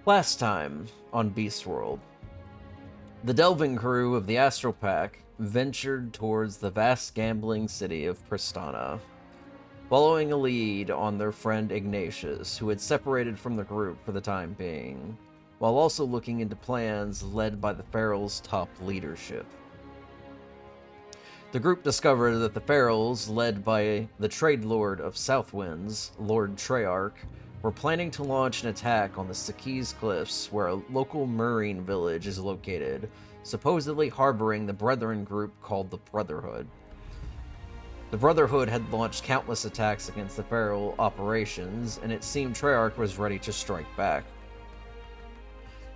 Last time on Beast World, the delving crew of the Astral Pack ventured towards the vast gambling city of Pristana, following a lead on their friend Ignatius, who had separated from the group for the time being, while also looking into plans led by the Ferals' top leadership. The group discovered that the Ferals, led by the Trade Lord of Southwinds, Lord Treyarch, were planning to launch an attack on the Sakis Cliffs, where a local marine village is located, supposedly harboring the Brethren group called the Brotherhood. The Brotherhood had launched countless attacks against the Feral operations, and it seemed Treyarch was ready to strike back.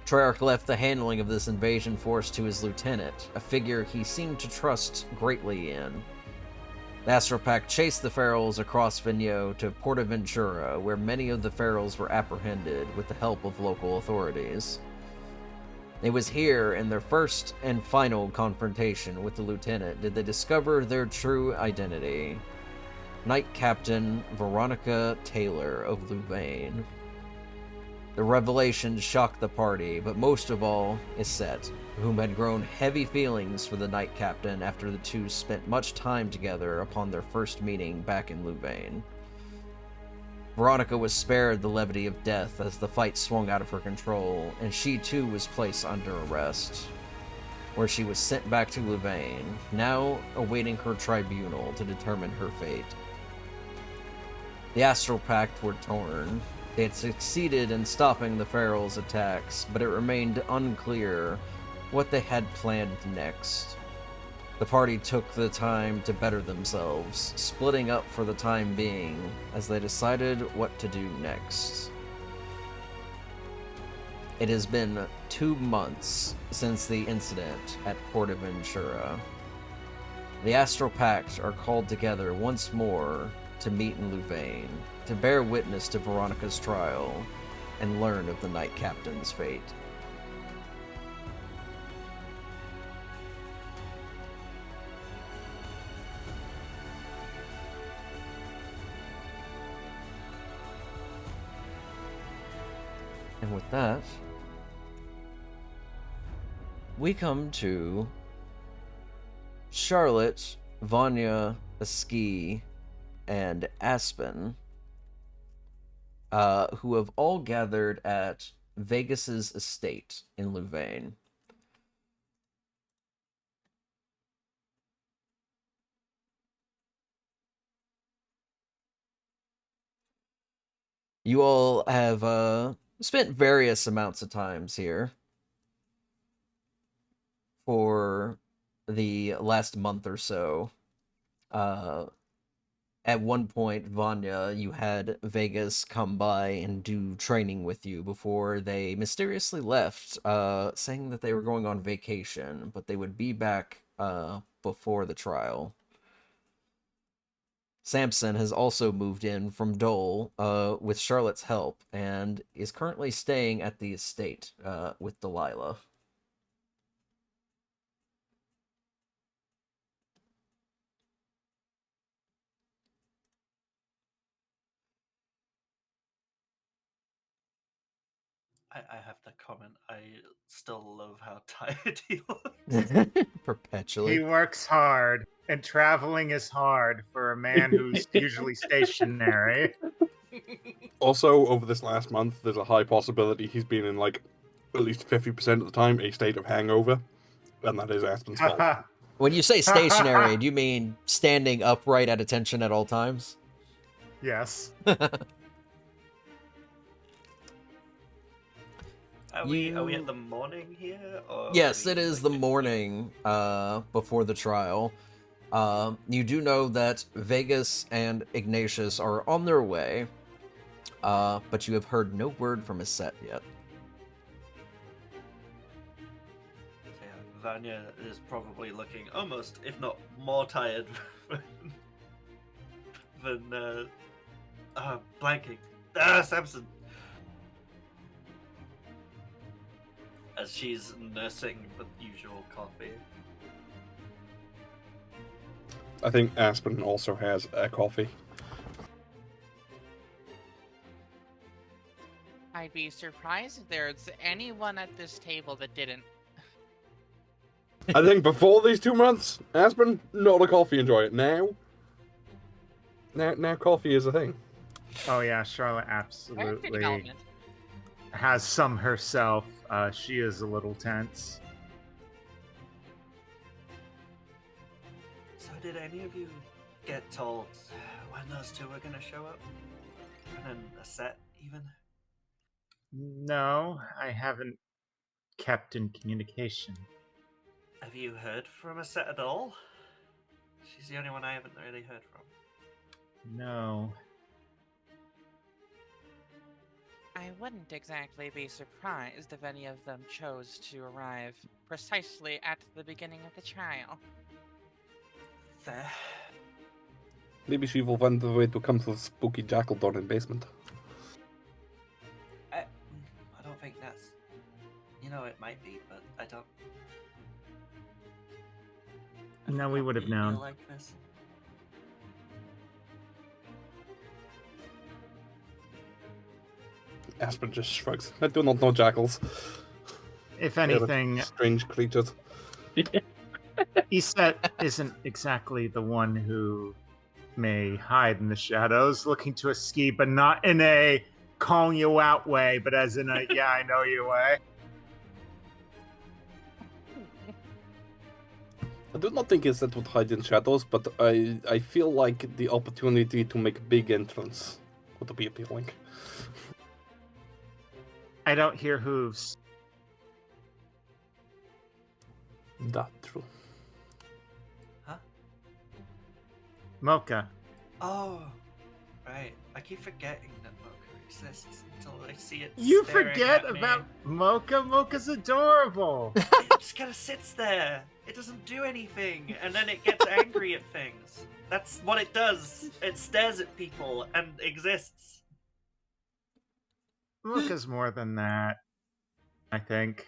Treyarch left the handling of this invasion force to his lieutenant, a figure he seemed to trust greatly in. The Astral Pack chased the Ferals across Vigno to Portaventura, where many of the Ferals were apprehended with the help of local authorities. It was here, in their first and final confrontation with the lieutenant, did they discover their true identity: Knight Captain Veronica Taylor of Louvain. The revelation shocked the party, but most of all, Iset, whom had grown heavy feelings for the Knight Captain after the two spent much time together upon their first meeting back in Louvain. Veronica was spared the levity of death as the fight swung out of her control, and she too was placed under arrest, where she was sent back to Louvain, now awaiting her tribunal to determine her fate. The Astral Pact were torn. They had succeeded in stopping the Ferals' attacks, but it remained unclear what they had planned next. The party took the time to better themselves, splitting up for the time being, as they decided what to do next. It has been 2 months since the incident at Portaventura. The Astral Pact are called together once more to meet in Louvain, to bear witness to Veronica's trial, and learn of the Knight Captain's fate. And with that, we come to Charlotte, Vanya, Aski, and Aspen, who have all gathered at Vegas's estate in Louvain. You all have spent various amounts of times here for the last month or so. At one point, Vanya, you had Vegas come by and do training with you before they mysteriously left, saying that they were going on vacation, but they would be back before the trial. Samson has also moved in from Dole with Charlotte's help and is currently staying at the estate with Delilah. I have to comment. I still love how tired he looks. Perpetually. He works hard, and traveling is hard for a man who's usually stationary. Also, over this last month, there's a high possibility he's been in, like, at least 50% of the time, a state of hangover, and that is Aspen's fault. When you say stationary, do you mean standing upright at attention at all times? Yes. Are we at the morning here? Or yes, it is the morning before the trial. You do know that Vegas and Ignatius are on their way, but you have heard no word from Iset yet. Yeah, Vanya is probably looking almost, if not more tired than blanking. Samson. As she's nursing the usual coffee. I think Aspen also has a coffee. I'd be surprised if there's anyone at this table that didn't. I think before these 2 months, Aspen, not a coffee enjoyer. Now coffee is a thing. Oh yeah, Charlotte Character absolutely development. has some herself. She is a little tense. So did any of you get told when those two were gonna show up? And then a set, even? No, I haven't kept in communication. Have you heard from a set at all? She's the only one I haven't really heard from. No. I wouldn't exactly be surprised if any of them chose to arrive precisely at the beginning of the trial. Fair. Maybe she will find a way to come to the spooky jackal door in basement. I don't think that's... You know, it might be, but I don't... No, we would have known. Feel like this. Aspen just shrugs. I do not know jackals. If They are anything, strange creatures. Iset isn't exactly the one who may hide in the shadows, looking to escape, but not in a calling you out way, but as in a yeah, I know you way. I do not think Iset would hide in shadows, but I feel like the opportunity to make a big entrance would be appealing. I don't hear hooves. That true. Huh? Mocha. Oh, right. I keep forgetting that Mocha exists until I see it. You staring forget at me. about Mocha? Mocha's adorable. It just kind of sits there. It doesn't do anything, and then it gets angry at things. That's what it does. It stares at people and exists. Mocha's more than that, I think.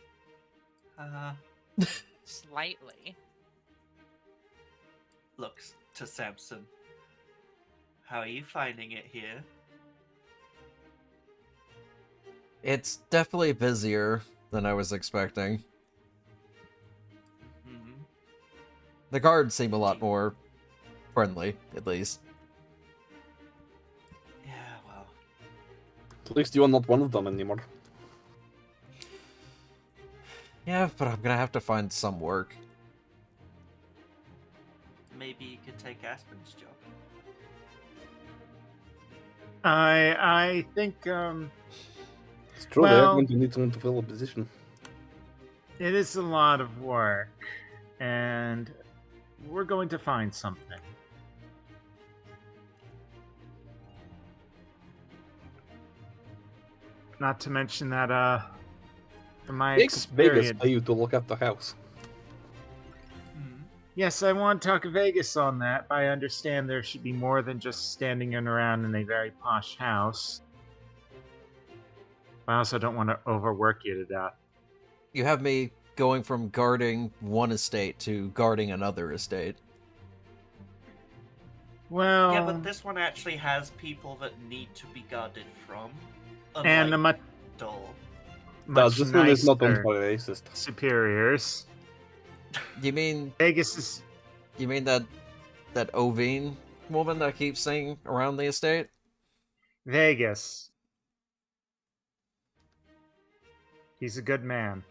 Slightly. Looks to Samson. How are you finding it here? It's definitely busier than I was expecting. Hmm. The guards seem a lot more friendly, at least. Yeah, well, At least you are not one of them anymore. Yeah, but I'm gonna have to find some work. maybe you could take Aspen's job. I think It's true, they are Well- going to need someone to fill a position. it is a lot of work, and we're going to find something. Not to mention that, from my Vegas experience, pay you to look at the house. Hmm. yes, I want to talk to Vegas on that. But I understand there should be more than just standing around in a very posh house. I also don't want to overwork you to death. You have me going from guarding one estate to guarding another estate. Well, Yeah, but this one actually has people that need to be guarded from. and a Unlike much, Dole. much This one is not owned nicer by a racist. superiors. You mean Vegas is that Ovine woman that keeps saying around the estate? Vegas. He's a good man.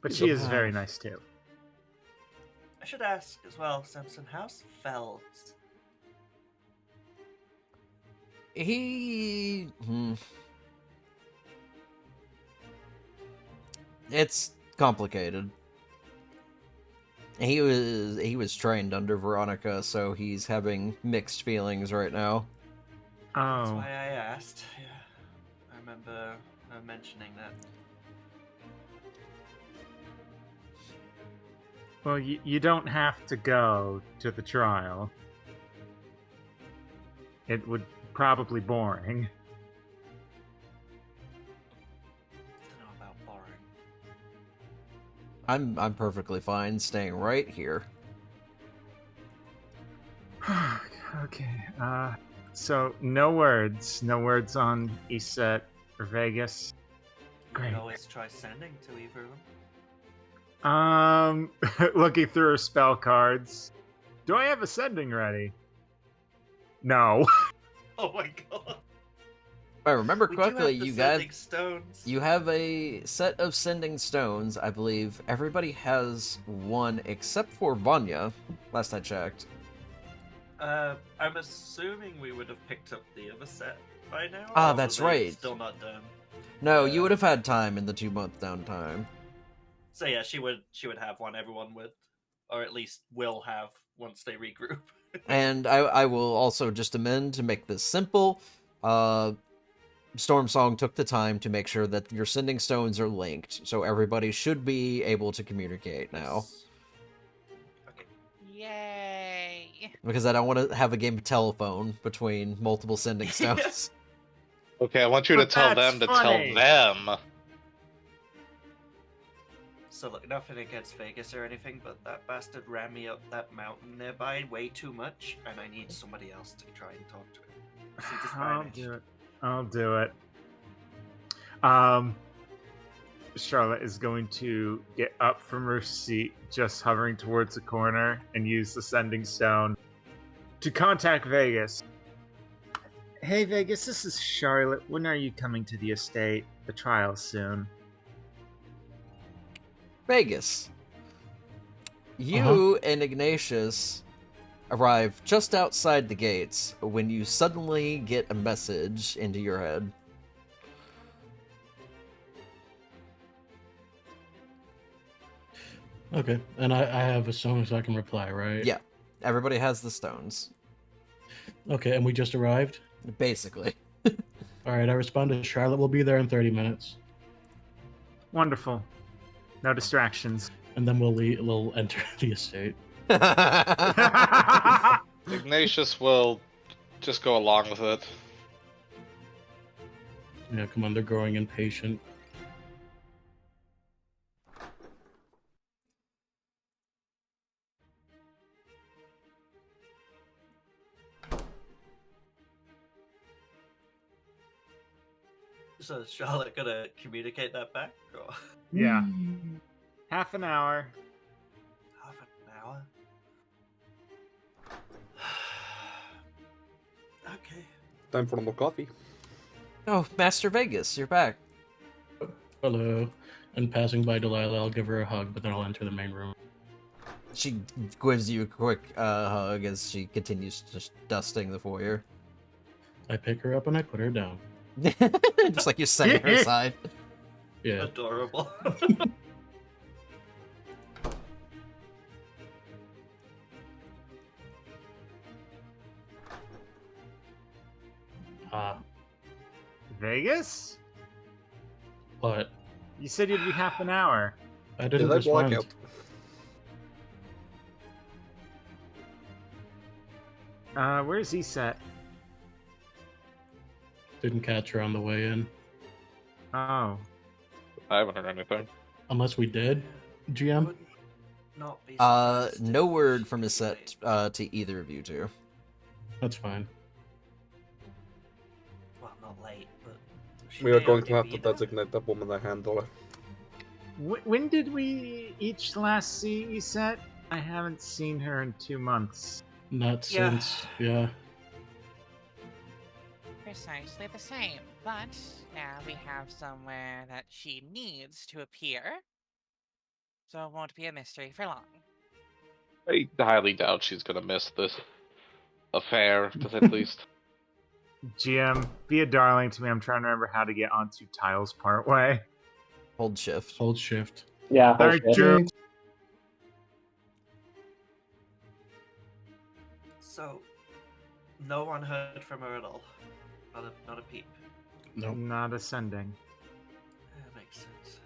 But He's she a- is very nice too. I should ask as well, Samson, how's Fells? It's complicated. He was trained under Veronica, so he's having mixed feelings right now. That's Oh, why I asked. Yeah, I remember her mentioning that. well, you don't have to go to the trial. It would probably boring. Don't know about boring. I'm perfectly fine staying right here. Okay. So no words. No words on Iset or Vegas. You Great. can always try sending to either of them. Looking through her spell cards. Do I have a sending ready? No. Oh my god. If I remember We do have correctly, the you got sending stones. you have a set of sending stones. I believe everybody has one except for Vanya. Last I checked. I'm assuming we would have picked up the other set by now. Ah, or that's were they right. Still not done. No, you would have had time in the 2-month downtime. So yeah, she would have one. Everyone would, or at least will have once they regroup. And I will also just amend to make this simple. Stormsong took the time to make sure that your sending stones are linked, so everybody should be able to communicate now. Okay. Yay! Because I don't want to have a game of telephone between multiple sending stones. Okay, I want you to But tell that's them to funny. tell them. So look, nothing against Vegas or anything, but that bastard ran me up that mountain nearby way too much, and I need somebody else to try and talk to him. He just I'll vanished. do it. I'll do it. Charlotte is going to get up from her seat, just hovering towards the corner, and use the sending stone to contact Vegas. Hey Vegas, this is Charlotte. When are you coming to the estate? The trial soon. Vegas. You and Ignatius arrive just outside the gates when you suddenly get a message into your head. Okay, and I have a song so I can reply, right? Yeah. Everybody has the stones. Okay, and we just arrived? Basically. Alright, I respond to Charlotte will be there in 30 minutes. Wonderful. No distractions. And then we'll enter the estate. Ignatius will just go along with it. Yeah, come on, they're growing impatient. So is Charlotte gonna communicate that back? Or Yeah. Half an hour. half an hour? Okay. Time for more coffee. Oh, Master Vegas, you're back. Hello. And passing by Delilah, I'll give her a hug, but then I'll enter the main room. She gives you a quick hug as she continues just dusting the foyer. I pick her up and I put her down. Just like you're setting her aside. Yeah. Adorable. Vegas? What? You said you'd be half an hour. I didn't Did I block respond. out? Where's Iset? Didn't catch her on the way in. Oh. I haven't heard anything. Unless we did, GM? Would not be surprised No if word she from did his set say- to either of you two. That's fine. Well, not late, but she We are may going to have already to be there. designate that woman a handler. When did we each last see Iset? I haven't seen her in 2 months. Not Yeah. since, yeah. Precisely the same, but now we have somewhere that she needs to appear. So it won't be a mystery for long. I highly doubt she's gonna miss this affair, to say the least. GM, be a darling to me. I'm trying to remember how to get onto Tiles Partway. Hold shift. Hold shift. Yeah. Sorry, hold Drew. shift. So, no one heard from her at all. Not a peep. Nope. Not ascending. That makes sense.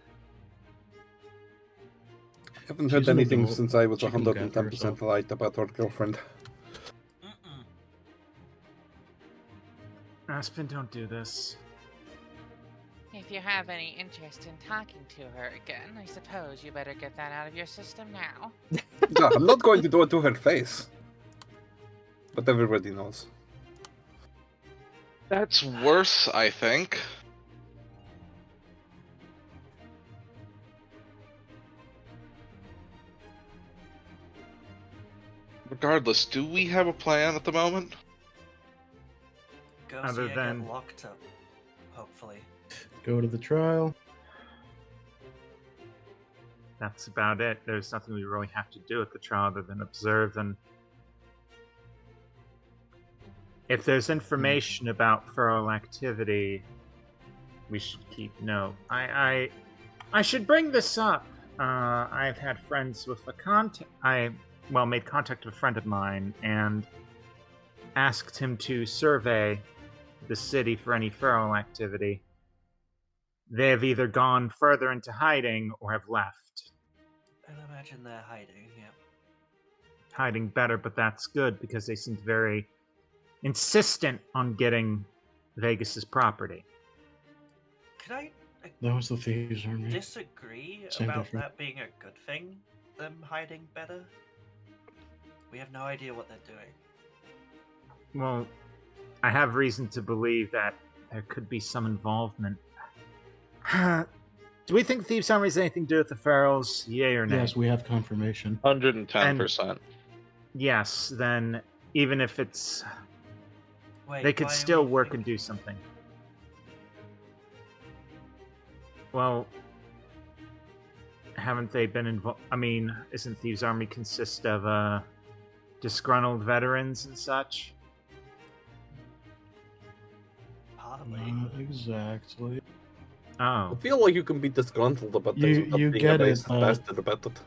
I haven't She's heard an anything adult. since I was She can look after 110% herself. light about her girlfriend. Mm-mm. Aspen, don't do this. If you have any interest in talking to her again, I suppose you better get that out of your system now. Yeah, I'm not going to do it to her face. but everybody knows. That's worse, I think. Regardless, do we have a plan at the moment? Go Other see her than- get locked up. Hopefully. Go to the trial. That's about it. There's nothing we really have to do at the trial other than observe, and if there's information about feral activity, we should keep note. I should bring this up. I've had friends with made contact with a friend of mine and asked him to survey the city for any feral activity. They have either gone further into hiding or have left. I'd imagine they're hiding, yeah. Hiding better, but that's good because they seemed very insistent on getting Vegas's property. Could I That was the Thieves Army. disagree Same about difference. that being a good thing? Them hiding better? We have no idea what they're doing. Well, I have reason to believe that there could be some involvement. Do we think Thieves Army has anything to do with the Ferals? Yay or nay? Yes, we have confirmation. 110%. Yes, then even if it's... Wait, they could why are still we work and thinking- do something. Well, haven't they been involved? I mean, isn't Thieves Army consist of disgruntled veterans and such? Partly. Not exactly. Oh, I feel like you can be disgruntled about You- things without you being get a it, racist but- bastard about it.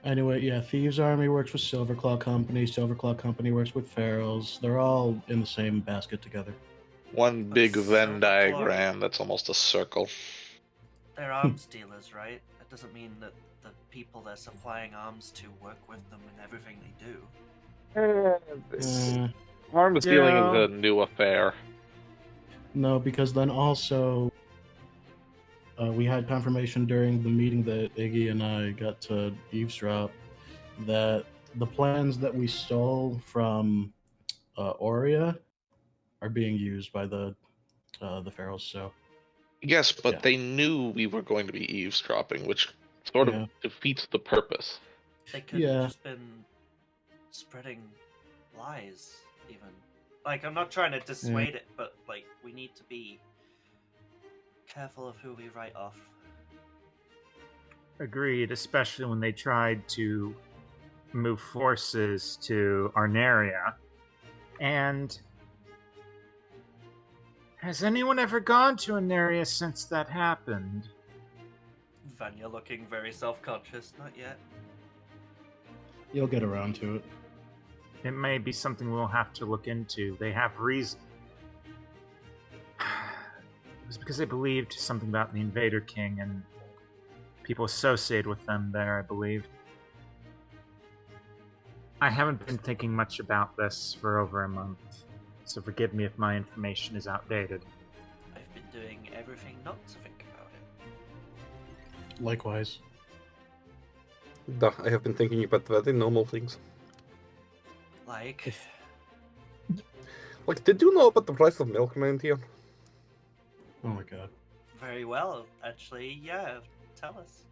Anyway, yeah, Thieves Army works with Silverclaw Company. Silverclaw Company works with Ferals. They're all in the same basket together. One But big so Venn far- diagram that's almost a circle. They're arms dealers, right? That doesn't mean that the people they're supplying arms to work with them in everything they do. Arms dealing is Yeah. a new affair. No, because then also we had confirmation during the meeting that Iggy and I got to eavesdrop that the plans that we stole from Aurea are being used by the Ferals. So Yes, but Yeah. they knew we were going to be eavesdropping, which sort Yeah. of defeats the purpose. They could Yeah. have just been spreading lies, even. Like, I'm not trying to dissuade it, but, like, we need to be careful of who we write off. agreed, especially when they tried to move forces to Arnaria. And has anyone ever gone to Arnaria since that happened? Vanya looking very self-conscious. Not yet. you'll get around to it. It may be something we'll have to look into. They have reason. It was because they believed something about the Invader King and people associated with them there, I believe. I haven't been thinking much about this for over a month, so forgive me if my information is outdated. I've been doing everything not to think about it. Likewise. Duh, I have been thinking about very normal things. Like, Like, did you know about the price of milk around here? Oh my god. very well, actually. Yeah, tell us.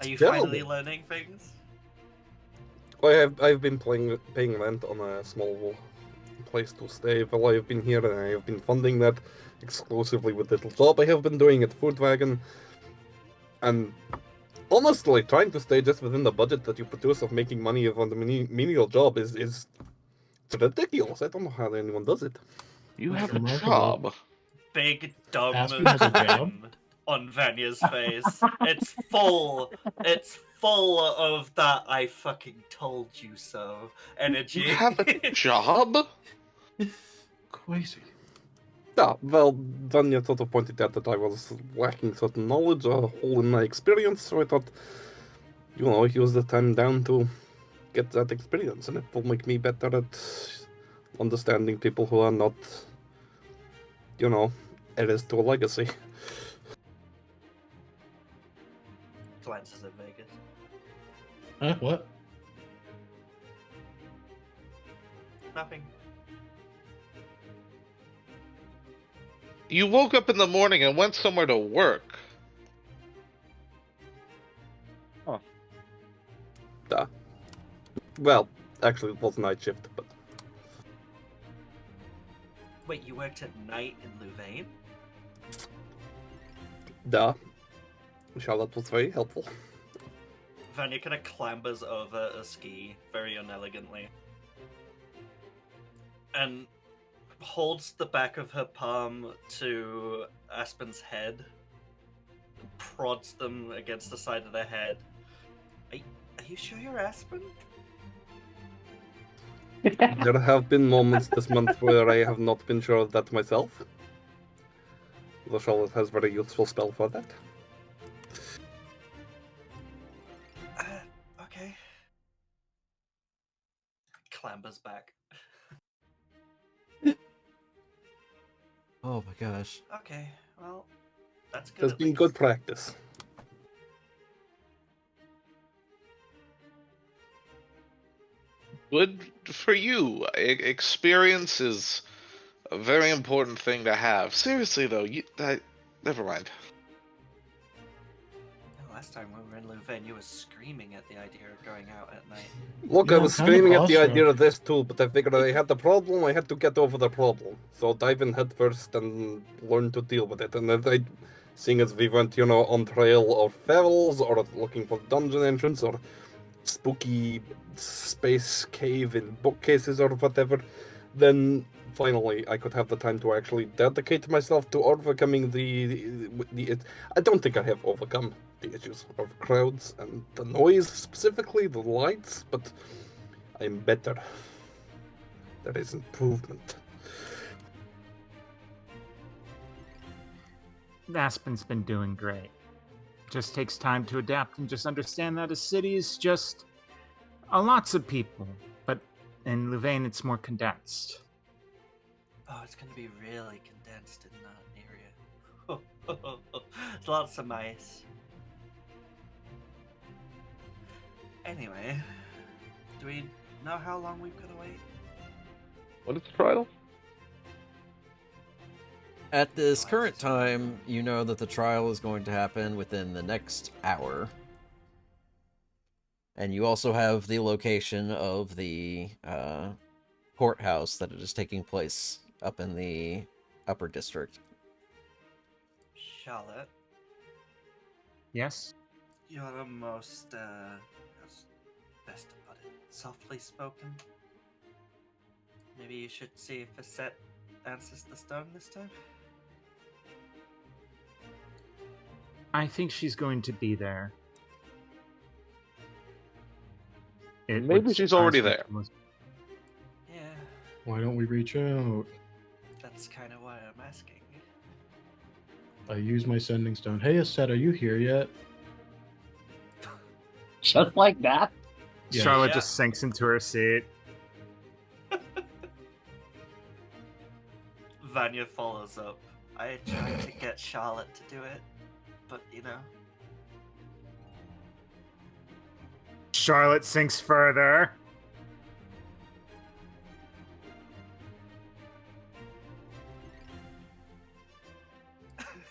Are you Terrible. finally learning things? I've been paying rent on a small place to stay while I have been here, and I have been funding that exclusively with the little job I have been doing at Food Wagon. And honestly, trying to stay just within the budget that you produce of making money on the menial job is it's ridiculous. I don't know how anyone does it. You That's have a remarkable. job. Big dumb Aspen has a job? grin on Vanya's face. It's full. It's full of that "I fucking told you so" energy. You have a job? Crazy. Yeah, well, Vanya sort of pointed out that I was lacking certain knowledge, a hole in my experience, so I thought, use the time down to get that experience, and it will make me better at understanding people who are not, heirs to a legacy. Glances at Vegas. What? Nothing. You woke up in the morning and went somewhere to work. Duh. Well, actually, it was night shift, but Wait, you worked at night in Louvain? duh. Charlotte was very helpful. Vanya kind of clambers over a ski very unelegantly and holds the back of her palm to Aspen's head, prods them against the side of their head. Are you sure you're Aspen? There have been moments this month where I have not been sure of that myself. Though Charlotte has very useful spell for that. Okay. Clambers back. Oh my gosh. Okay, well, that's good. It has at been least. good practice. Good for you. Experience is a very important thing to have. Seriously, though, never mind. Last time when we were in Louvain, you were screaming at the idea of going out at night. Look, Yeah, I I'm was kind of screaming at the awestruck. idea of this too, but I figured I had the problem, I had to get over the problem. So dive in head first and learn to deal with it. And then seeing as we went, on trail of ferals, or looking for dungeon entrance, or spooky space cave in bookcases or whatever, then finally I could have the time to actually dedicate myself to overcoming I don't think I have overcome the issues of crowds and the noise, specifically the lights, but I'm better. There is improvement. Aspen's been doing great. Just takes time to adapt and just understand that a city is just lots of people, but in Louvain it's more condensed. Oh, it's going to be really condensed in that area. Lots of mice. Anyway, do we know how long we've got to wait? What is the trial? At this current time, you know that the trial is going to happen within the next hour. And you also have the location of the courthouse that it is taking place up in the upper district. Charlotte, Yes? you're the most, how's best to put it, softly spoken. Maybe you should see if a set answers the stone this time? I think she's going to be there. It Maybe would she's surprise already me there. if it was- Yeah, Why don't we reach out? that's kind of why I'm asking. I use my sending stone. Hey, Aset, are you here yet? Just like that? Yeah. Charlotte Yeah. just sinks into her seat. Vanya follows up. I tried to get Charlotte to do it, but Charlotte sinks further.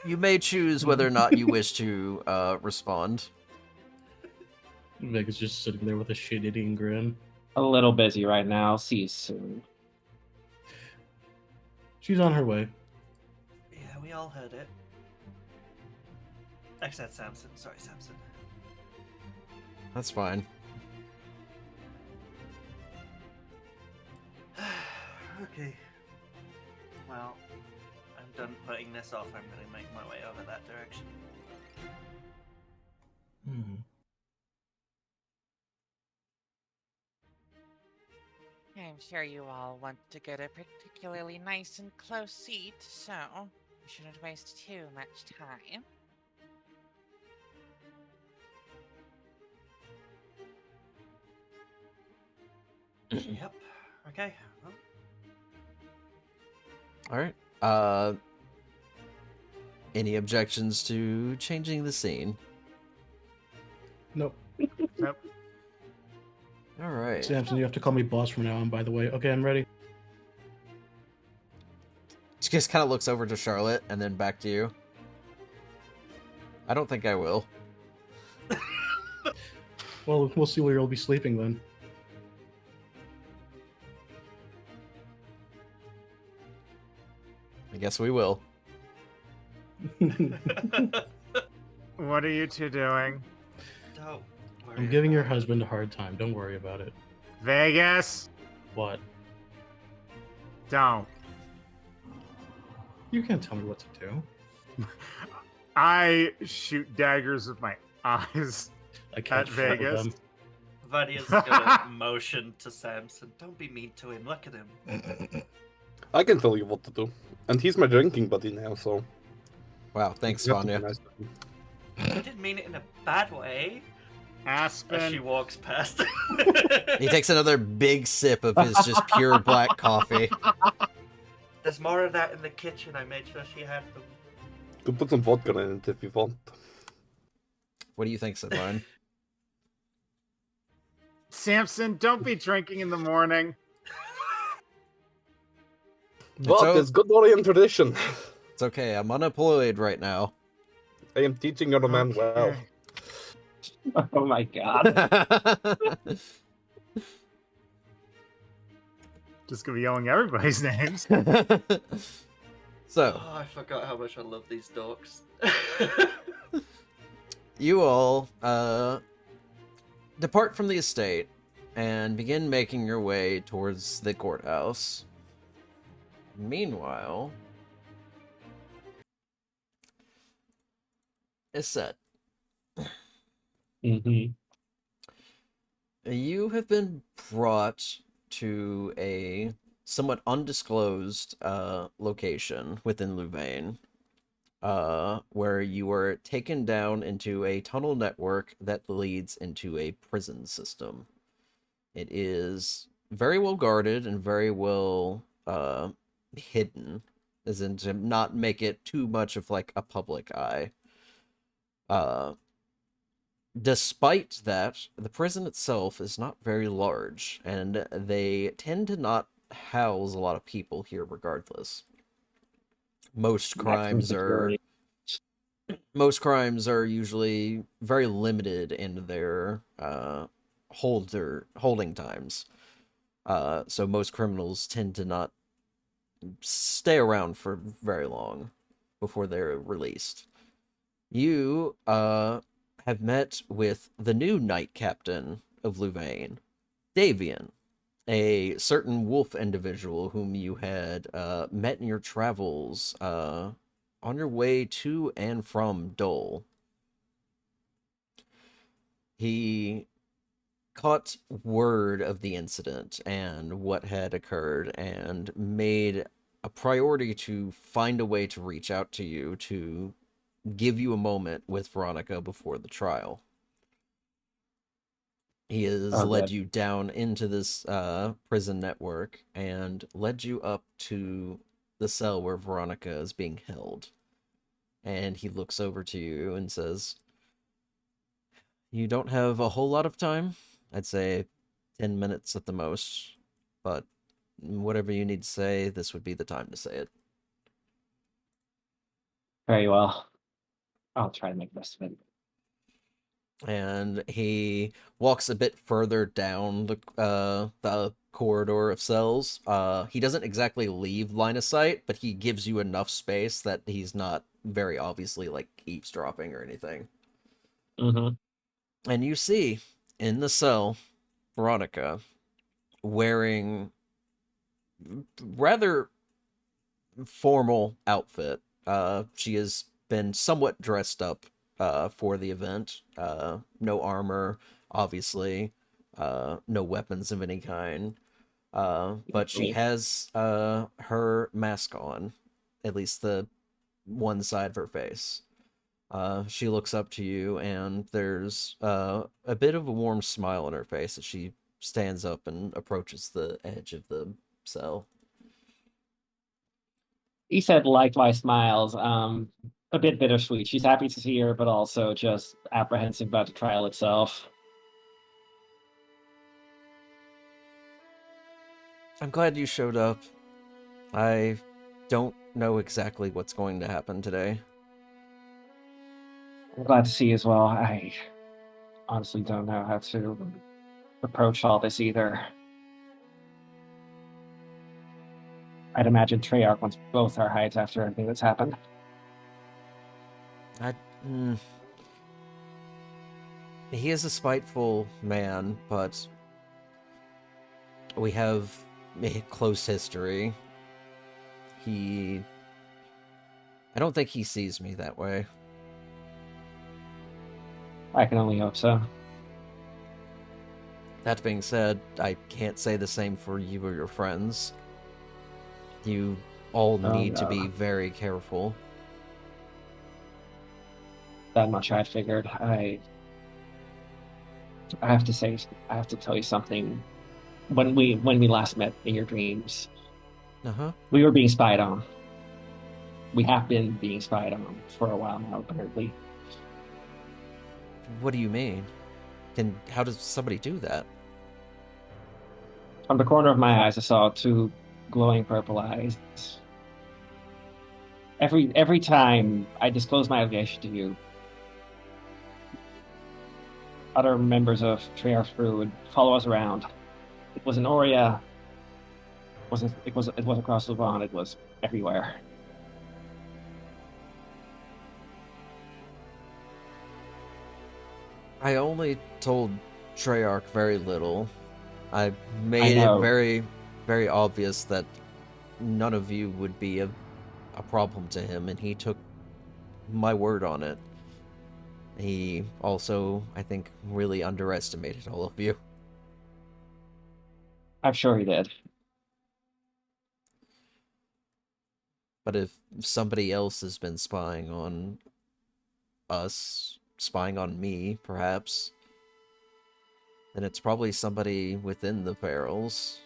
You may choose whether or not you wish to respond. Vega's just sitting there with a shit-eating grin. A little busy right now. See you soon. She's on her way. yeah, we all heard it. Except Samson. Sorry, Samson. That's fine. Okay. Well, I'm done putting this off. I'm gonna make my way over that direction. I'm sure you all want to get a particularly nice and close seat, so we shouldn't waste too much time. Yep. Okay. Well, All right. Any objections to changing the scene? Nope. Nope. All right. Samson, you have to call me boss from now on, by the way. Okay, I'm ready. She just kind of looks over to Charlotte and then back to you. I don't think I will. Well, we'll see where you'll be sleeping then. I guess we will. What are you two doing? Don't worry I'm giving your about it. husband a hard time. Don't worry about it. Vegas? What? Don't. You can't tell me what to do. I shoot daggers with my eyes. I can't At follow Vegas. them. Vadia's gonna motion to Samson. Don't be mean to him. Look at him. I can tell you what to do. And he's my drinking buddy now, so. Wow, thanks, you have to be Vanya. nice to him. I didn't mean it in a bad way. As she Aspen. walks past. He takes another big sip of his just pure black coffee. There's more of that in the kitchen. I made sure she had them. Could put some vodka in it if you want. What do you think, Sidline? Samson, don't be drinking in the morning. But o- it's good Orient tradition. It's okay, I'm unemployed right now. I am teaching your man well. Okay. Oh my god. Just gonna be yelling everybody's names. So, Oh, I forgot how much I love these dogs. you all depart from the estate and begin making your way towards the courthouse. Meanwhile, Iset, hmm you have been brought to a somewhat undisclosed location within Louvain, where you were taken down into a tunnel network that leads into a prison system. It is very well guarded and very well hidden, as in to not make it too much of like a public eye. Despite that, the prison itself is not very large, and they tend to not house a lot of people here regardless. Most crimes are usually very limited in their holding times. So most criminals tend to not stay around for very long before they're released. You have met with the new knight captain of Louvain, Davian, a certain wolf individual whom you had met in your travels on your way to and from Dole. He caught word of the incident and what had occurred and made a priority to find a way to reach out to you to give you a moment with Veronica before the trial. He has led you down into this prison network and led you up to the cell where Veronica is being held. And he looks over to you and says, "You don't have a whole lot of time. I'd say 10 minutes at the most. But whatever you need to say, this would be the time to say it." Very well. I'll try to make the best of it. And he walks a bit further down the corridor of cells. He doesn't exactly leave line of sight, but he gives you enough space that he's not very obviously like eavesdropping or anything. Mm-hmm. And you see in the cell Veronica wearing rather formal outfit. She has been somewhat dressed up for the event. No armor, obviously. No weapons of any kind. But she has her mask on, at least the one side of her face. She looks up to you, and there's a bit of a warm smile on her face as she stands up and approaches the edge of the cell. He said likewise smiles. A bit bittersweet. She's happy to see her, but also just apprehensive about the trial itself. I'm glad you showed up. I don't know exactly what's going to happen today. I'm glad to see you as well. I honestly don't know how to approach all this either. I'd imagine Treyarch wants both our hides after everything that's happened. He is a spiteful man, but we have a close history. I don't think he sees me that way. I can only hope so. That being said, I can't say the same for you or your friends. You all need to be very careful. That much I figured. I have to tell you something. When we last met in your dreams, we were being spied on. We have been being spied on for a while now, apparently. What do you mean? How does somebody do that? From the corner of my eyes, I saw two glowing purple eyes. Every time I disclose my allegation to you, other members of Treyarch's crew would follow us around. It was in Oria. It was across Lubon. It was everywhere. I only told Treyarch very little. I made it very, very obvious that none of you would be a problem to him, and he took my word on it. He also, I think, really underestimated all of you. I'm sure he did. But if somebody else has been spying on us, spying on me, perhaps, then it's probably somebody within the Ferals.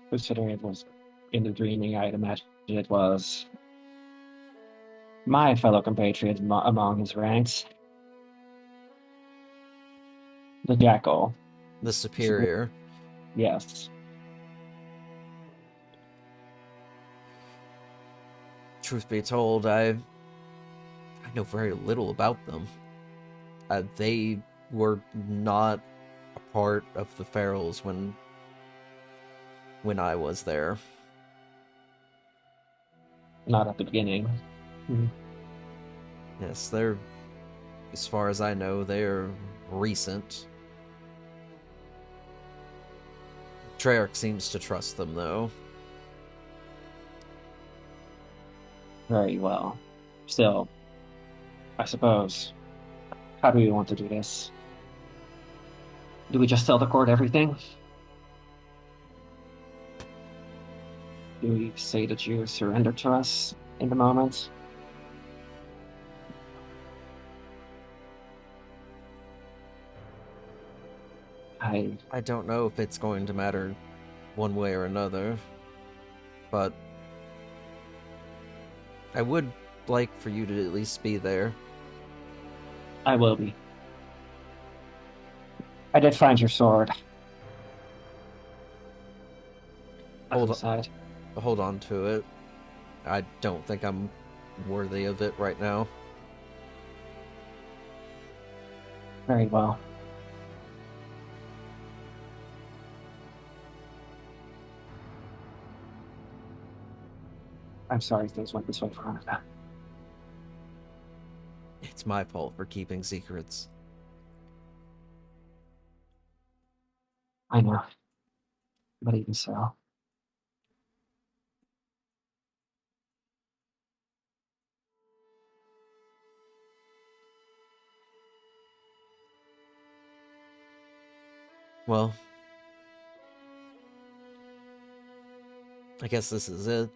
Considering it was in the dreaming, I'd imagine it was my fellow compatriot among his ranks. The Jackal. The Superior. Yes. Truth be told, I know very little about them. They were not a part of the Ferals when I was there. Not at the beginning. Yes, they're, as far as I know, they're recent. Treyarch seems to trust them, though. Very well. Still, I suppose, how do we want to do this? Do we just tell the court everything? Do we say that you surrender to us in the moment? I don't know if it's going to matter one way or another, but I would like for you to at least be there. I will be. I did find your sword. Hold on to it. I don't think I'm worthy of it right now. Very well. I'm sorry things went this way for Hanukkah. It's my fault for keeping secrets. I know. But even so. Well, I guess this is it.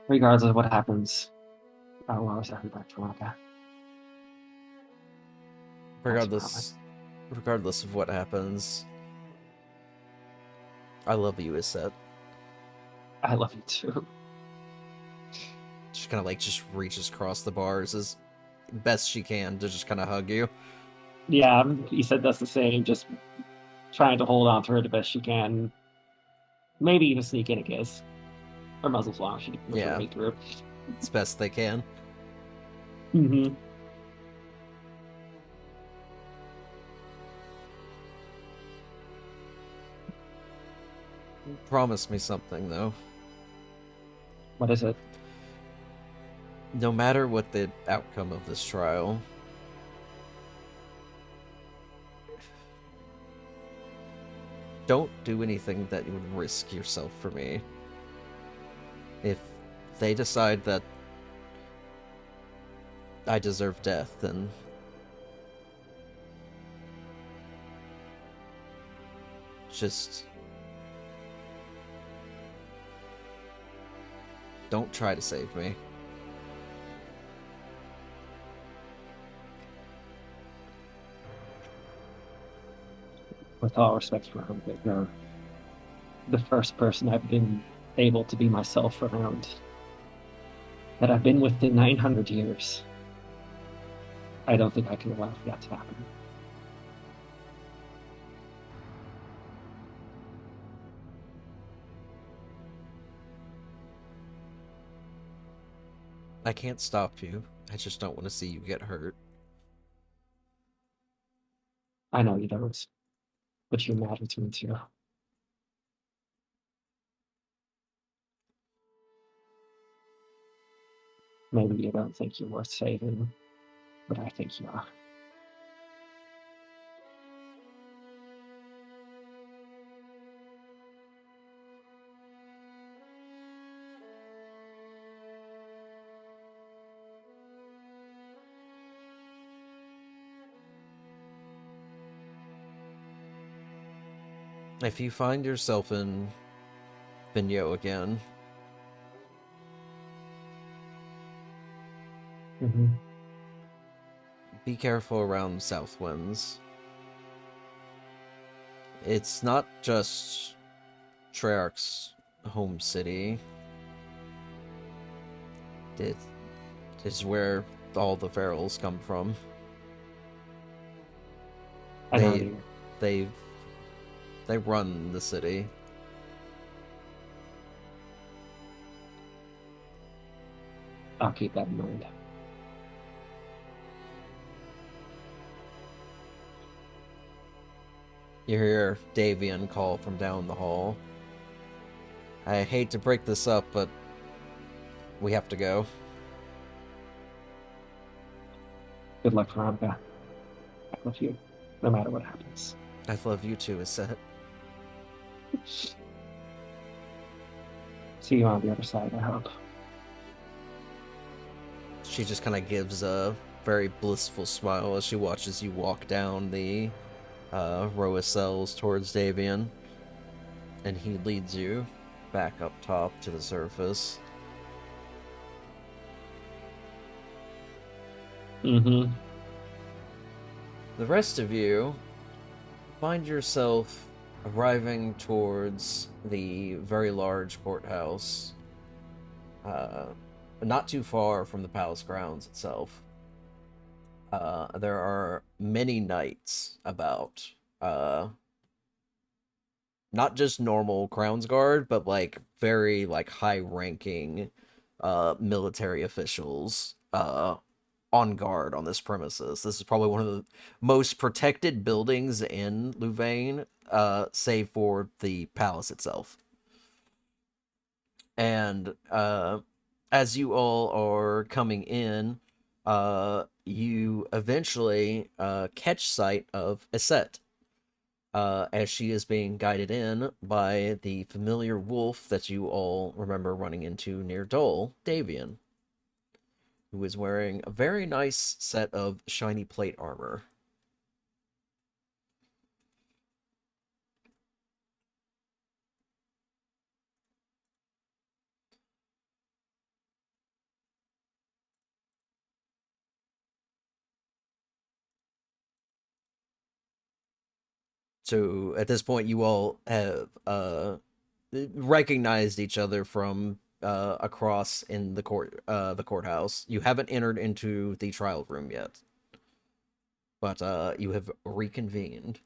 Regardless of what happens, I will always have you back for Hanukkah. Regardless of what happens, I love you, Iset. I love you too. She kind of just reaches across the bars as best she can to just kind of hug you. Yeah, he said that's the same. Just trying to hold on to her the best she can. Maybe even sneak in a kiss. Her muzzle's long. She can push her way through. It's best they can. Mm-hmm. Promise me something, though. What is it? No matter what the outcome of this trial, don't do anything that you would risk yourself for me. If they decide that I deserve death, then just don't try to save me. With all respect for her, you're the first person I've been able to be myself around that I've been with in 900 years. I don't think I can allow that to happen. I can't stop you. I just don't want to see you get hurt. I know you don't, but you matter to me too. Maybe you don't think you're worth saving, but I think you are. If you find yourself in Vinyo again, be careful around Southwinds. It's not just Treyarch's home city. It is where all the Ferals come from. They run the city. I'll keep that in mind. You hear Davian call from down the hall. I hate to break this up, but we have to go. Good luck, Veronica. I love you, no matter what happens. I love you too, Aset. See you on the other side, I hope. She just kind of gives a very blissful smile as she watches you walk down the row of cells towards Davian. And he leads you back up top to the surface. Mm-hmm. The rest of you find yourself arriving towards the very large courthouse, not too far from the palace grounds itself. There are many knights about, not just normal Crown's Guard, but like very like high-ranking military officials on guard on this premises. This is probably one of the most protected buildings in Louvain, save for the palace itself. And as you all are coming in, you eventually catch sight of Aset, as she is being guided in by the familiar wolf that you all remember running into near Dole, Davian, who is wearing a very nice set of shiny plate armor. So at this point, you all have recognized each other from across in the courthouse. You haven't entered into the trial room yet, but you have reconvened.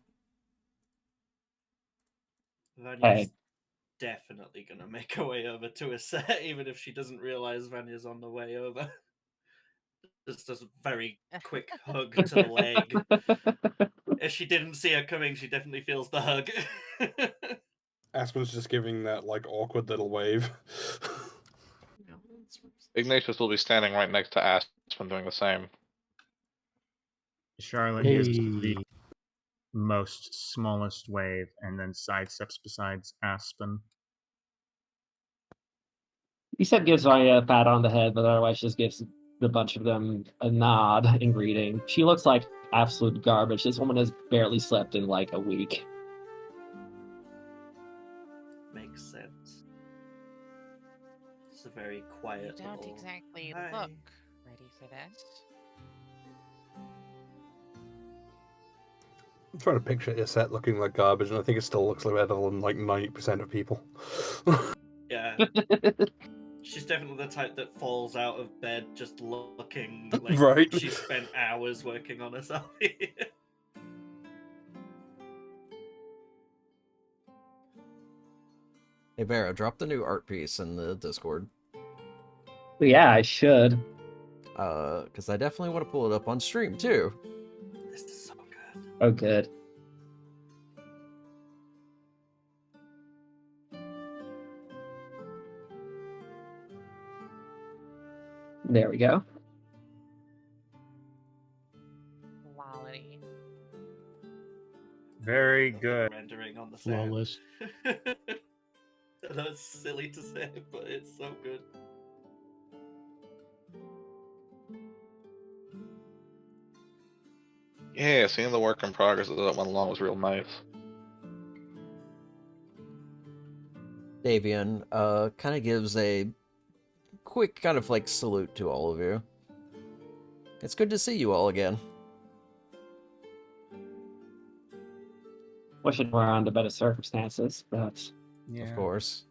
Vanya's definitely gonna make her way over to a set, even if she doesn't realize Vanya's on the way over. Just a very quick hug to the leg. If she didn't see her coming, she definitely feels the hug. Aspen's just giving that like awkward little wave. Ignatius will be standing right next to Aspen doing the same. Charlotte gives the most smallest wave and then sidesteps besides Aspen. He said gives Arya a pat on the head, but otherwise just gives the bunch of them a nod in greeting. She looks like absolute garbage. This woman has barely slept in like a week. Makes sense. It's a very quiet. You don't little... exactly Hi. look ready for this. I'm trying to picture your set looking like garbage, and I think it still looks like better than like 90% of people. Yeah. She's definitely the type that falls out of bed just looking like Right. she spent hours working on herself. Hey, Vera, drop the new art piece in the Discord. Yeah, I should. Because I definitely want to pull it up on stream, too. This is so good. Oh, good. There we go. Quality. Very good. Rendering on the set. Flawless. That's silly to say, but it's so good. Yeah, seeing the work in progress of that one along was real nice. Davian kind of gives a quick kind of like salute to all of you. It's good to see you all again. Wish it were under better circumstances, but Yeah. Of course.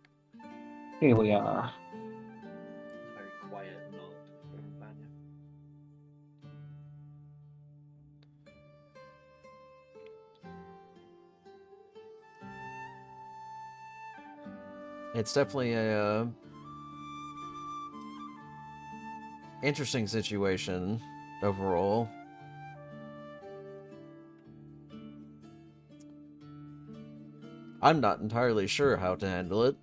here we are. Very quiet nod from Vanya. It's definitely a interesting situation overall. I'm not entirely sure how to handle it,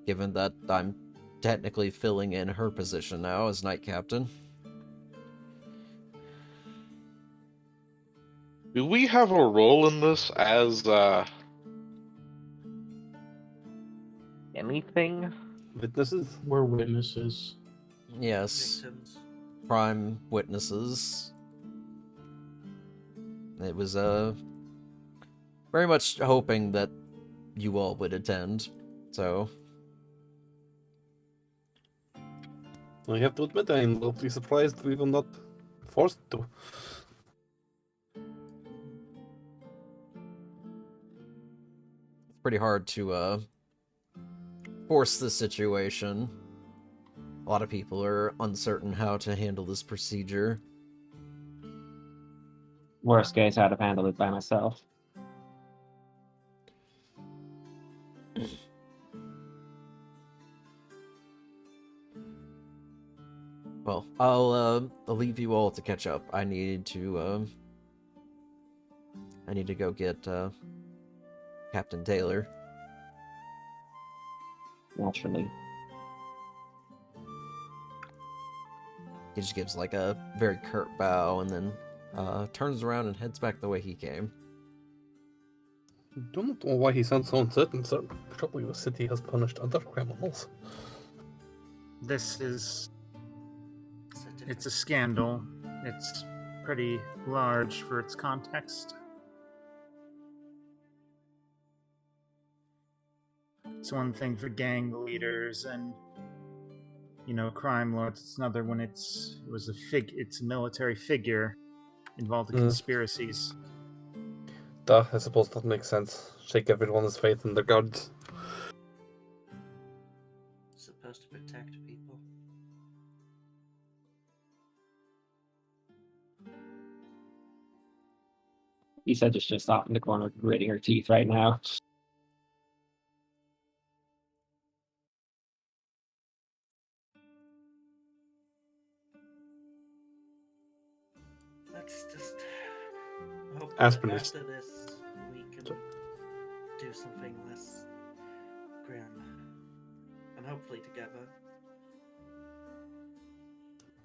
given that I'm technically filling in her position now as Knight Captain. Do we have a role in this as anything? Witnesses? We're witnesses. Yes, Victims. prime witnesses. It was very much hoping that you all would attend, so I have to admit, I'm lovely surprised we were not forced to. it's pretty hard to force the situation. A lot of people are uncertain how to handle this procedure. Worst case, I'd have handled it by myself. Well, I'll leave you all to catch up. I need to go get Captain Taylor. Naturally. He just gives like a very curt bow and then turns around and heads back the way he came. Don't know why he sounds so uncertain, sir. Probably the city has punished other criminals. This is... It's a It's a scandal. It's pretty large for its context. It's one thing for gang leaders and, you know, crime lords. It's another when it's a military figure involved in conspiracies. Duh, I suppose that makes sense. Shake everyone's faith in the gods. supposed to protect Isedge's just off in the corner gritting her teeth right now. Let's just hope Aspen that is- after this we can do something less grim. And hopefully together.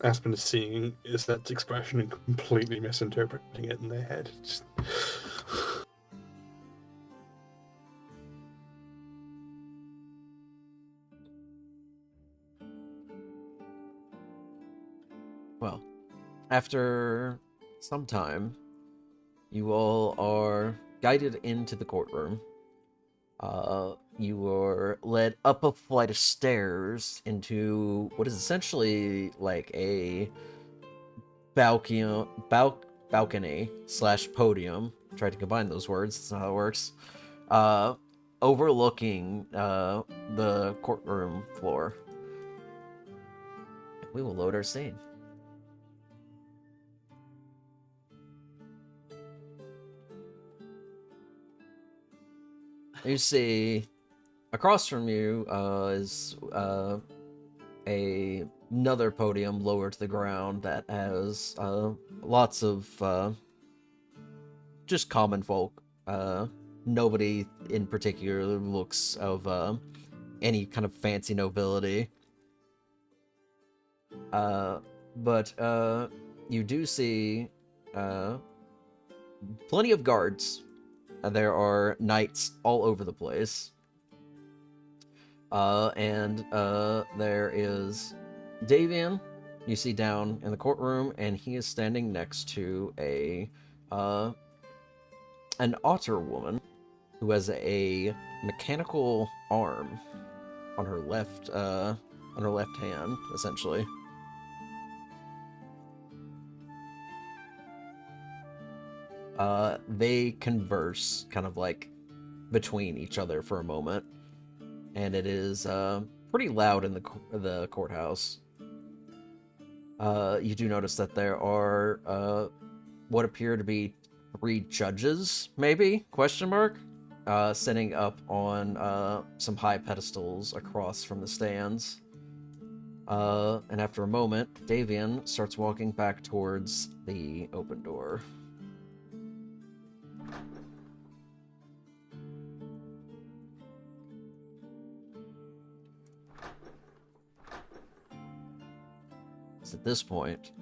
Aspen is seeing Isette's expression and completely misinterpreting it in their head. Just... Well, after some time, you all are guided into the courtroom. You were led up a flight of stairs into what is essentially like a balcony / podium. Tried to combine those words. That's not how it works. Overlooking the courtroom floor. We will load our scene. You see, across from you is another podium lower to the ground that has lots of just common folk. Nobody in particular looks of any kind of fancy nobility. But you do see plenty of guards. There are knights all over the place. And there is Davian, you see down in the courtroom, and he is standing next to an otter woman who has a mechanical arm on her left hand, essentially. They converse kind of like between each other for a moment, and it is pretty loud in the courthouse. You do notice that there are what appear to be 3 judges, maybe? Question mark? Sitting up on some high pedestals across from the stands. And after a moment, Davian starts walking back towards the open door. It's at this point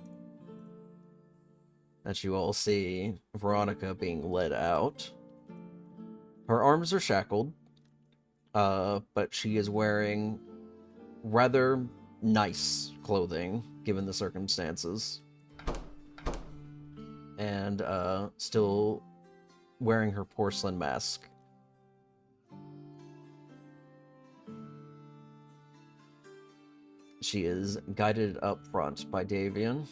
that you all see Veronica being led out. Her arms are shackled, but she is wearing rather nice clothing, given the circumstances. And still wearing her porcelain mask. She is guided up front by Davian.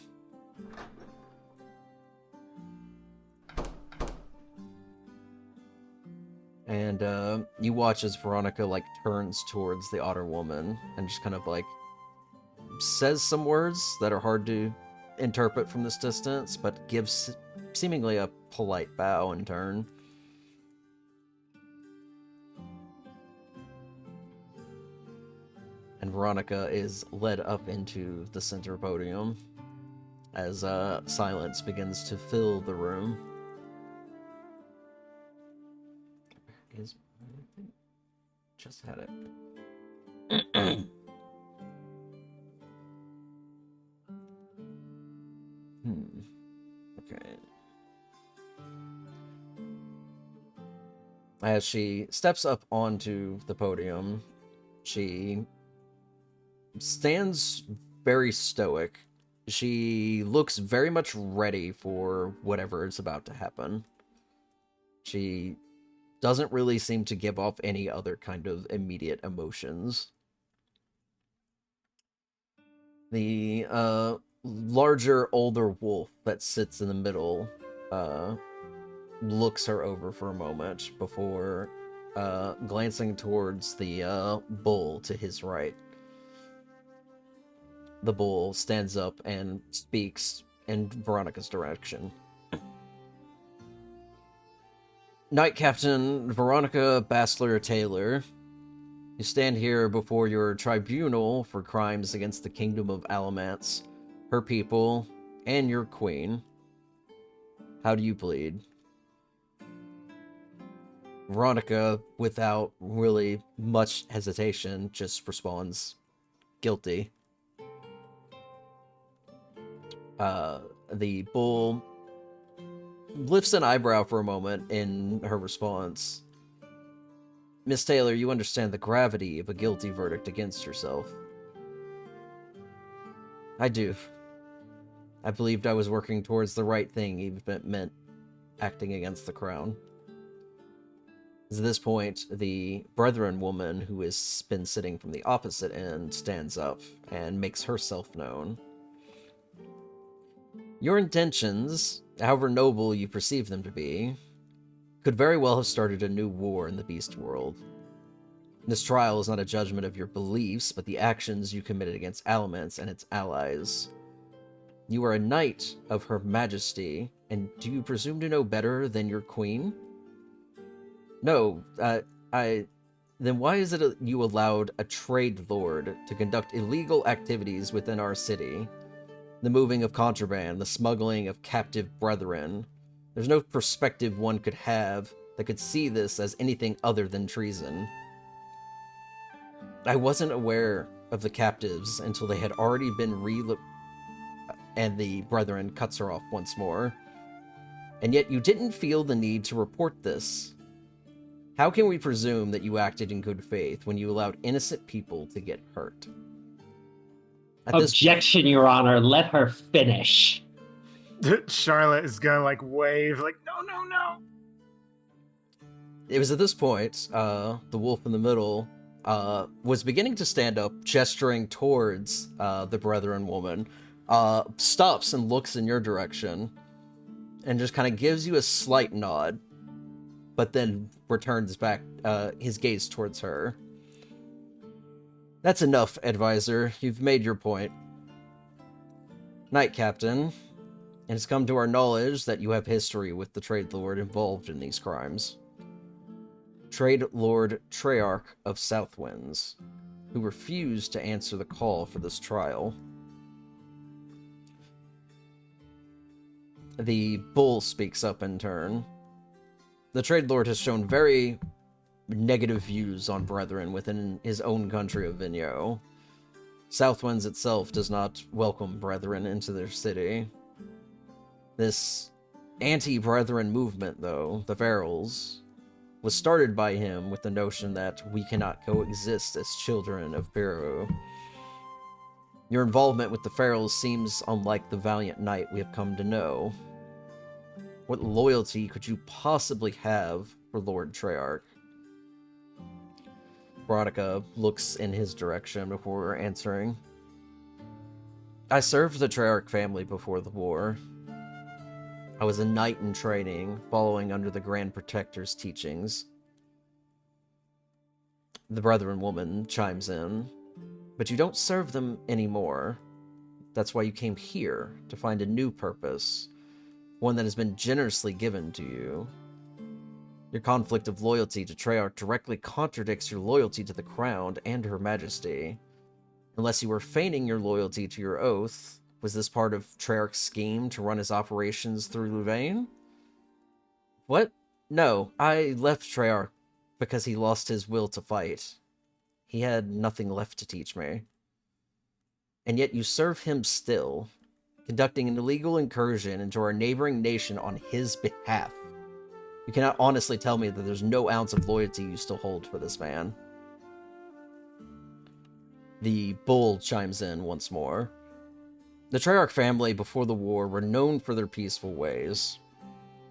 And you watch as Veronica like turns towards the otter woman and just kind of like says some words that are hard to interpret from this distance, but gives seemingly a polite bow in turn. And Veronica is led up into the center podium as silence begins to fill the room. Just had it. Okay. As she steps up onto the podium, she stands very stoic. She looks very much ready for whatever is about to happen. She doesn't really seem to give off any other kind of immediate emotions. The larger, older wolf that sits in the middle looks her over for a moment before glancing towards the bull to his right. The bull stands up and speaks in Veronica's direction. Knight Captain Veronica Bastler Taylor, you stand here before your tribunal for crimes against the Kingdom of Alamance, her people, and your queen. How do you plead? Veronica, without really much hesitation, just responds, guilty. The bull lifts an eyebrow for a moment in her response. Miss Taylor, you understand the gravity of a guilty verdict against yourself. I do. I believed I was working towards the right thing, even if it meant acting against the crown. At this point, the Brethren woman, who has been sitting from the opposite end, stands up and makes herself known. Your intentions, however noble you perceive them to be, could very well have started a new war in the beast world. This trial is not a judgment of your beliefs, but the actions you committed against Alamance and its allies. You are a knight of Her Majesty, and do you presume to know better than your queen? No, then why is it you allowed a trade lord to conduct illegal activities within our city? The moving of contraband, the smuggling of captive brethren. There's no perspective one could have that could see this as anything other than treason. I wasn't aware of the captives until they had already been and the brethren cuts her off once more. And yet you didn't feel the need to report this. How can we presume that you acted in good faith when you allowed innocent people to get hurt? Objection, Your Honor. Let her finish. Charlotte is gonna wave no. It was at this point, the wolf in the middle was beginning to stand up, gesturing towards the Brethren woman, stops and looks in your direction, and just kind of gives you a slight nod, but then returns back his gaze towards her. That's enough, advisor. You've made your point. Knight Captain, it has come to our knowledge that you have history with the Trade Lord involved in these crimes. Trade Lord Treyarch of Southwinds, who refused to answer the call for this trial. The bull speaks up in turn. The Trade Lord has shown very negative views on Brethren within his own country of Vinyo. Southwinds itself does not welcome Brethren into their city. This anti-Brethren movement, though, the Ferals, was started by him with the notion that we cannot coexist as children of Biru. Your involvement with the Ferals seems unlike the valiant knight we have come to know. What loyalty could you possibly have for Lord Treyarch? Veronica looks in his direction before answering. I served the Treyarch family before the war. I was a knight in training, following under the Grand Protector's teachings. The Brethren woman chimes in. But you don't serve them anymore. That's why you came here, to find a new purpose, one that has been generously given to you. Your conflict of loyalty to Treyarch directly contradicts your loyalty to the Crown and Her Majesty. Unless you were feigning your loyalty to your oath, was this part of Treyarch's scheme to run his operations through Louvain? What? No, I left Treyarch because he lost his will to fight. He had nothing left to teach me. And yet you serve him still, conducting an illegal incursion into our neighboring nation on his behalf. You cannot honestly tell me that there's no ounce of loyalty you still hold for this man. The bull chimes in once more. The Treyarch family before the war were known for their peaceful ways.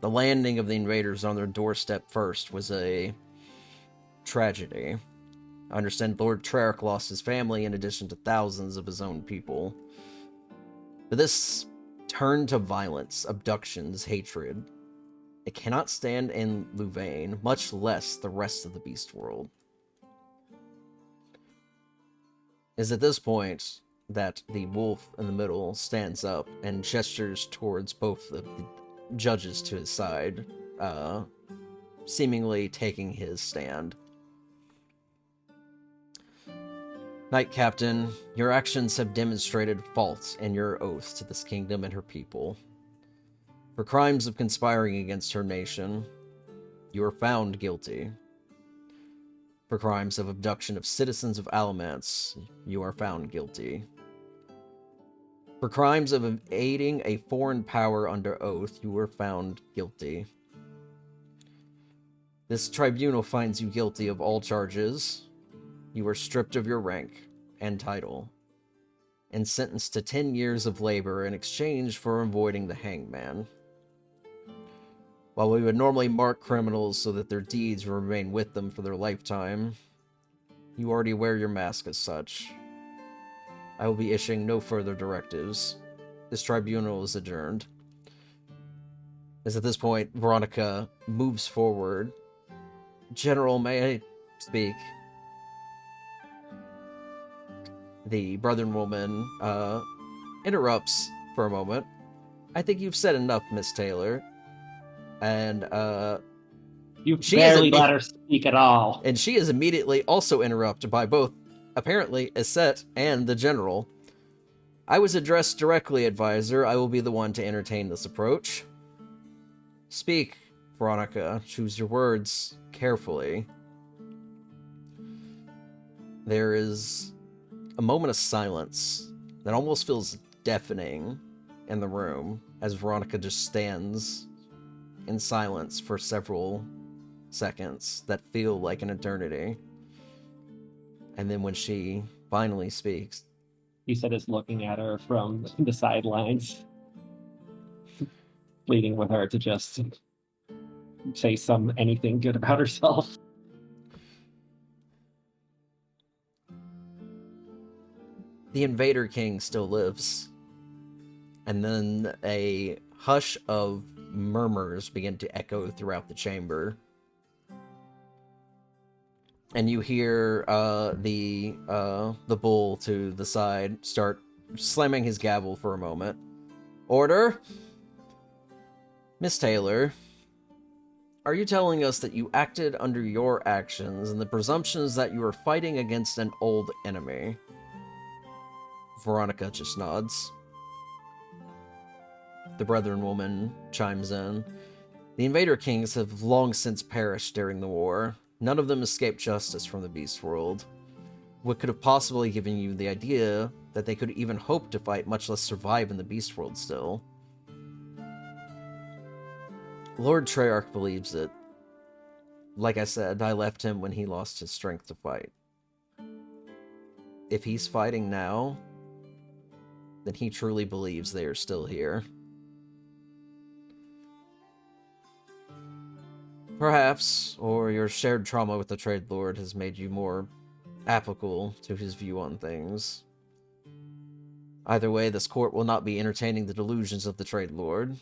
The landing of the invaders on their doorstep first was a tragedy. I understand Lord Treyarch lost his family in addition to thousands of his own people. But this turned to violence, abductions, hatred. It cannot stand in Louvain, much less the rest of the beast world. It is at this point that the wolf in the middle stands up and gestures towards both of the judges to his side, seemingly taking his stand. Knight Captain, your actions have demonstrated fault in your oath to this kingdom and her people. For crimes of conspiring against her nation, you are found guilty. For crimes of abduction of citizens of Alamance, you are found guilty. For crimes of aiding a foreign power under oath, you are found guilty. This tribunal finds you guilty of all charges. You are stripped of your rank and title, and sentenced to 10 years of labor in exchange for avoiding the hangman. While we would normally mark criminals so that their deeds will remain with them for their lifetime, you already wear your mask as such. I will be issuing no further directives. This tribunal is adjourned. As at this point, Veronica moves forward. General, may I speak? The Brethren woman interrupts for a moment. I think you've said enough, Miss Taylor. And you barely let her speak at all. And she is immediately also interrupted by both, apparently, Aset and the General. I was addressed directly, Advisor. I will be the one to entertain this approach. Speak, Veronica. Choose your words carefully. There is a moment of silence that almost feels deafening in the room as Veronica just stands in silence for several seconds that feel like an eternity. And then when she finally speaks, Aset is looking at her from the sidelines, pleading with her to just say anything good about herself. The Invader King still lives. And then a hush of murmurs begin to echo throughout the chamber. And you hear the bull to the side start slamming his gavel for a moment. Order? Miss Taylor, are you telling us that you acted under your actions and the presumptions that you were fighting against an old enemy? Veronica just nods. The Brethren woman chimes in. The Invader Kings have long since perished during the war. None of them escaped justice from the Beast World. What could have possibly given you the idea that they could even hope to fight, much less survive in the Beast World still? Lord Treyarch believes it. Like I said, I left him when he lost his strength to fight. If he's fighting now, then he truly believes they are still here. Perhaps, or your shared trauma with the Trade Lord has made you more applicable to his view on things. Either way, this court will not be entertaining the delusions of the Trade Lord.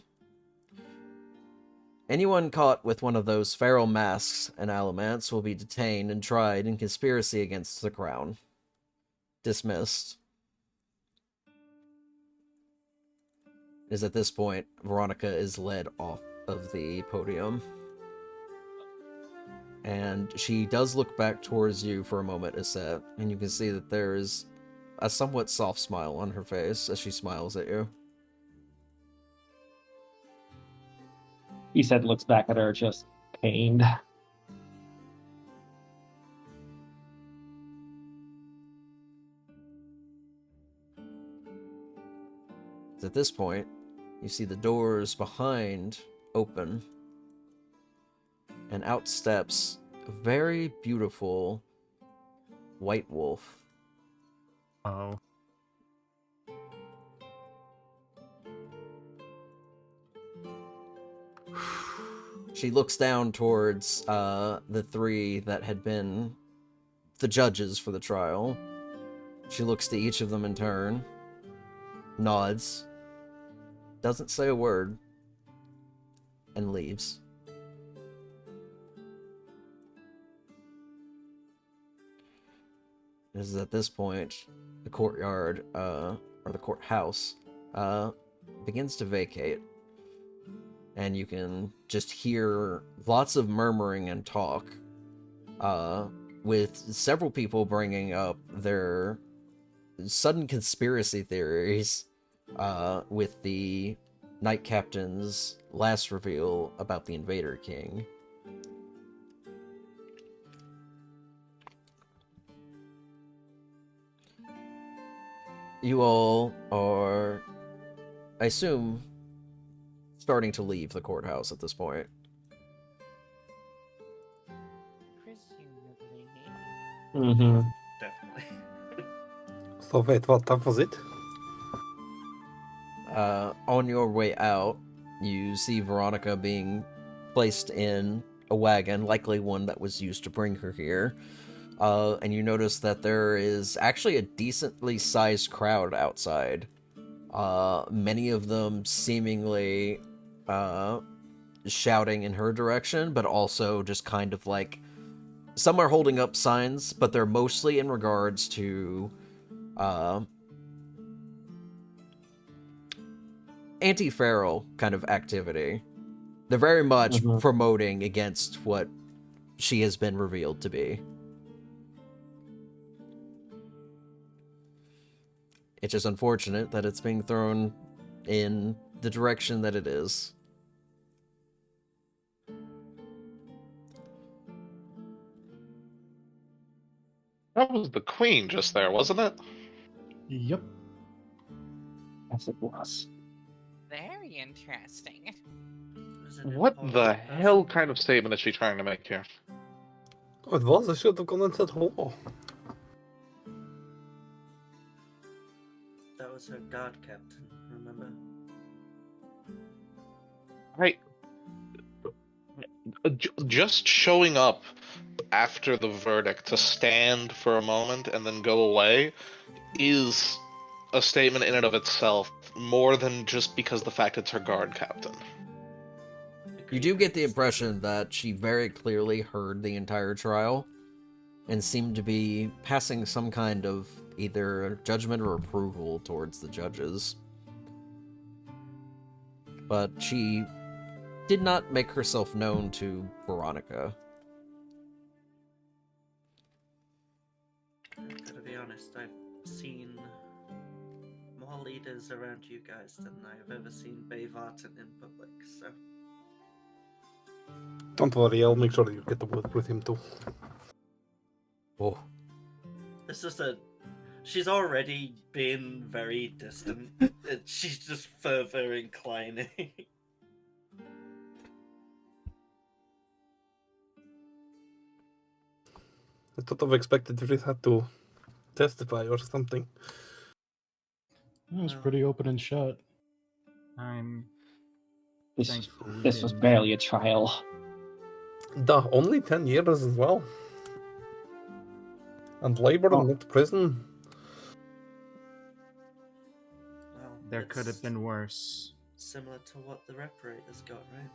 Anyone caught with one of those feral masks and Alamance will be detained and tried in conspiracy against the crown. Dismissed. It is at this point Veronica is led off of the podium. And she does look back towards you for a moment, Aset, and you can see that there is a somewhat soft smile on her face as she smiles at you. Aset looks back at her, just pained. At this point, you see the doors behind open, and out steps a very beautiful white wolf. Oh. She looks down towards the three that had been the judges for the trial. She looks to each of them in turn, nods, doesn't say a word, and leaves. This is at this point, the courtyard, or the courthouse, begins to vacate. and you can just hear lots of murmuring and talk, with several people bringing up their sudden conspiracy theories, with the Knight Captain's last reveal about the Invader King. You all are, I assume, starting to leave the courthouse at this point. Presumably. Mm-hmm. Definitely. So wait, what time was it? On your way out, you see Veronica being placed in a wagon, likely one that was used to bring her here. And you notice that there is actually a decently sized crowd outside. Many of them seemingly shouting in her direction, but also just kind of like, some are holding up signs, but they're mostly in regards to anti-feral kind of activity. They're very much promoting against what she has been revealed to be. It's just unfortunate that it's being thrown in the direction that it is. That was the queen just there, wasn't it? Yep. Yes, it was. Very interesting. What the hell kind of statement is she trying to make here? Oh, it was. I should have gone and said hello. That was her guard captain, remember? Right. Just showing up after the verdict to stand for a moment and then go away is a statement in and of itself, more than just because the fact it's her guard captain. You do get the impression that she very clearly heard the entire trial and seemed to be passing some kind of either judgment or approval towards the judges. But she did not make herself known to Veronica. I've gotta be honest, I've seen more leaders around you guys than I've ever seen Bay Vartan in public, so... Don't worry, I'll make sure you get the word with him too. Oh. It's just that she's already been very distant. She's just further inclining. I thought I've expected Ruth had to testify or something. It was pretty open and shut. I'm This thankful we this was didn't. barely a trial. Duh, only 10 years as well. And labor, not prison. Well, There could have it's been worse. similar to what the Reparator's got, right?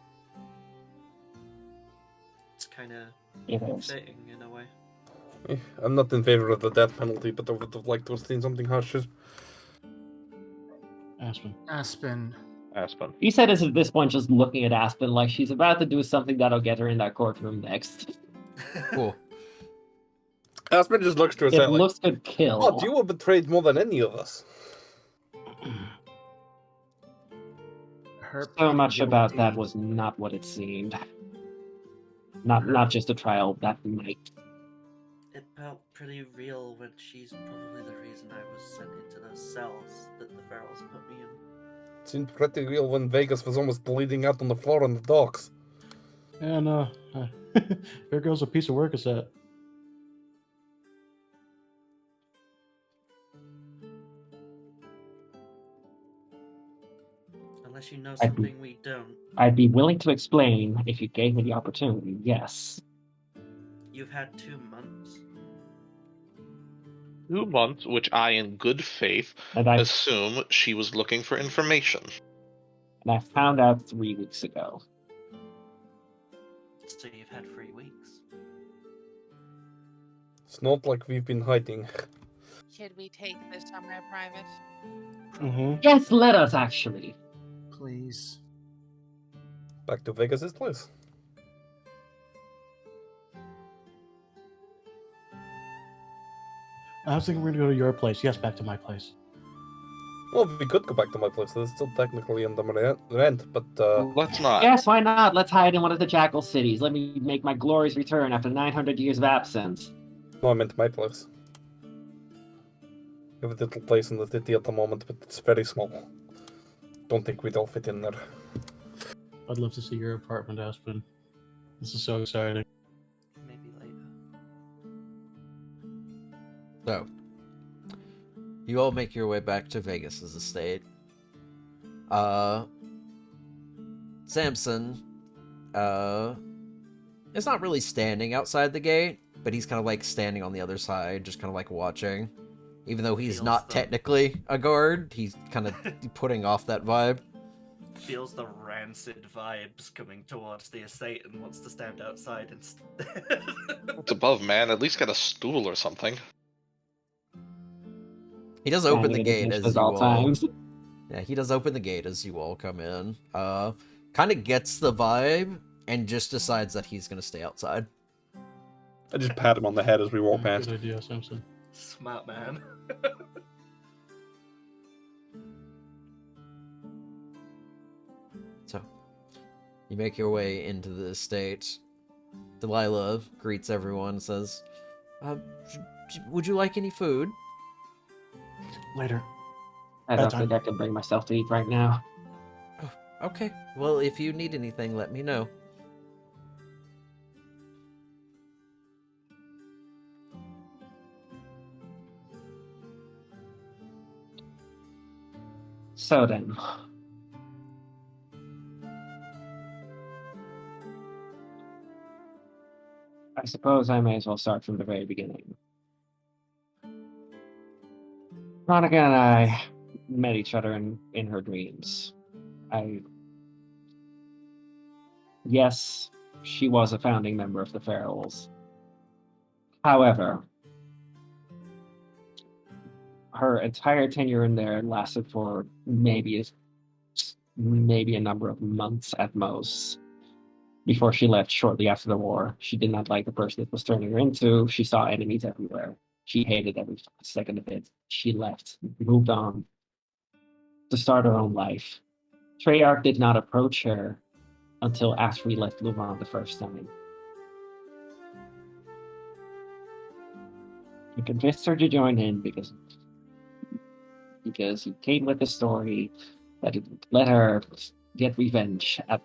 It's kind of It is. fitting in a way. I'm not in favor of the death penalty, but I would have liked to have seen something harsher. Aspen. He said is at this point just looking at Aspen like she's about to do something that'll get her in that courtroom next. Cool. Aspen just looks to It herself like, looks to kill. oh, you were betrayed more than any of us. Her So much about that probability- was not what it seemed. Not just a trial that night. It felt pretty real when she's probably the reason I was sent into those cells that the Ferals put me in. It seemed pretty real when Vegas was almost bleeding out on the floor on the docks. And there goes a piece of work is that. Unless you know something we don't. I'd be willing to explain if you gave me the opportunity, yes. You've had 2 months. 2 months, which I, in good faith, And I assume she was looking for information. found out 3 weeks ago. So you've had 3 weeks. It's not like we've been hiding. Should we take this somewhere private? Mm-hmm. Yes, let us actually. Please. Back to Vegas's place. I was thinking we're gonna go to your place. Yes, back to my place. Well, we could go back to my place. It's still technically under my rent, but Let's not. Yes, why not? Let's hide in one of the Jackal cities. Let me make my glorious return after 900 years of absence. no, I meant my place. We have a little place in the city at the moment, but it's very small. Don't think we'd all fit in there. I'd love to see your apartment, Aspen. This is so exciting. Maybe later. So, you all make your way back to Vegas's estate. Samson, is not really standing outside the gate, but he's kind of like standing on the other side, just kind of like watching. Even though he's not technically a guard, he's kind of putting off that vibe. Feels the rancid vibes coming towards the estate and wants to stand outside instead. It's above, man. At least get a stool or something. He does open the gate as you all. Times. Yeah, he does open the gate as you all come in. Kind of gets the vibe and just decides that he's gonna stay outside. I just pat him on the head as we walk past. Good idea, Samson. Smart man. So, you make your way into the estate. Delilah greets everyone and says, would you like any food? Later. I don't Bedtime. think I can bring myself to eat right now. Oh, okay. Well, if you need anything, let me know. So then. I suppose I may as well start from the very beginning. Veronica and I met each other in her dreams. Yes, she was a founding member of the Ferals. However, her entire tenure in there lasted for maybe a number of months at most before she left shortly after the war. She did not like the person it was turning her into. She saw enemies everywhere. She hated every second of it. She left, moved on to start her own life. Treyarch did not approach her until after we left Louvain the first time. He convinced her to join in because he came with a story that let her get revenge at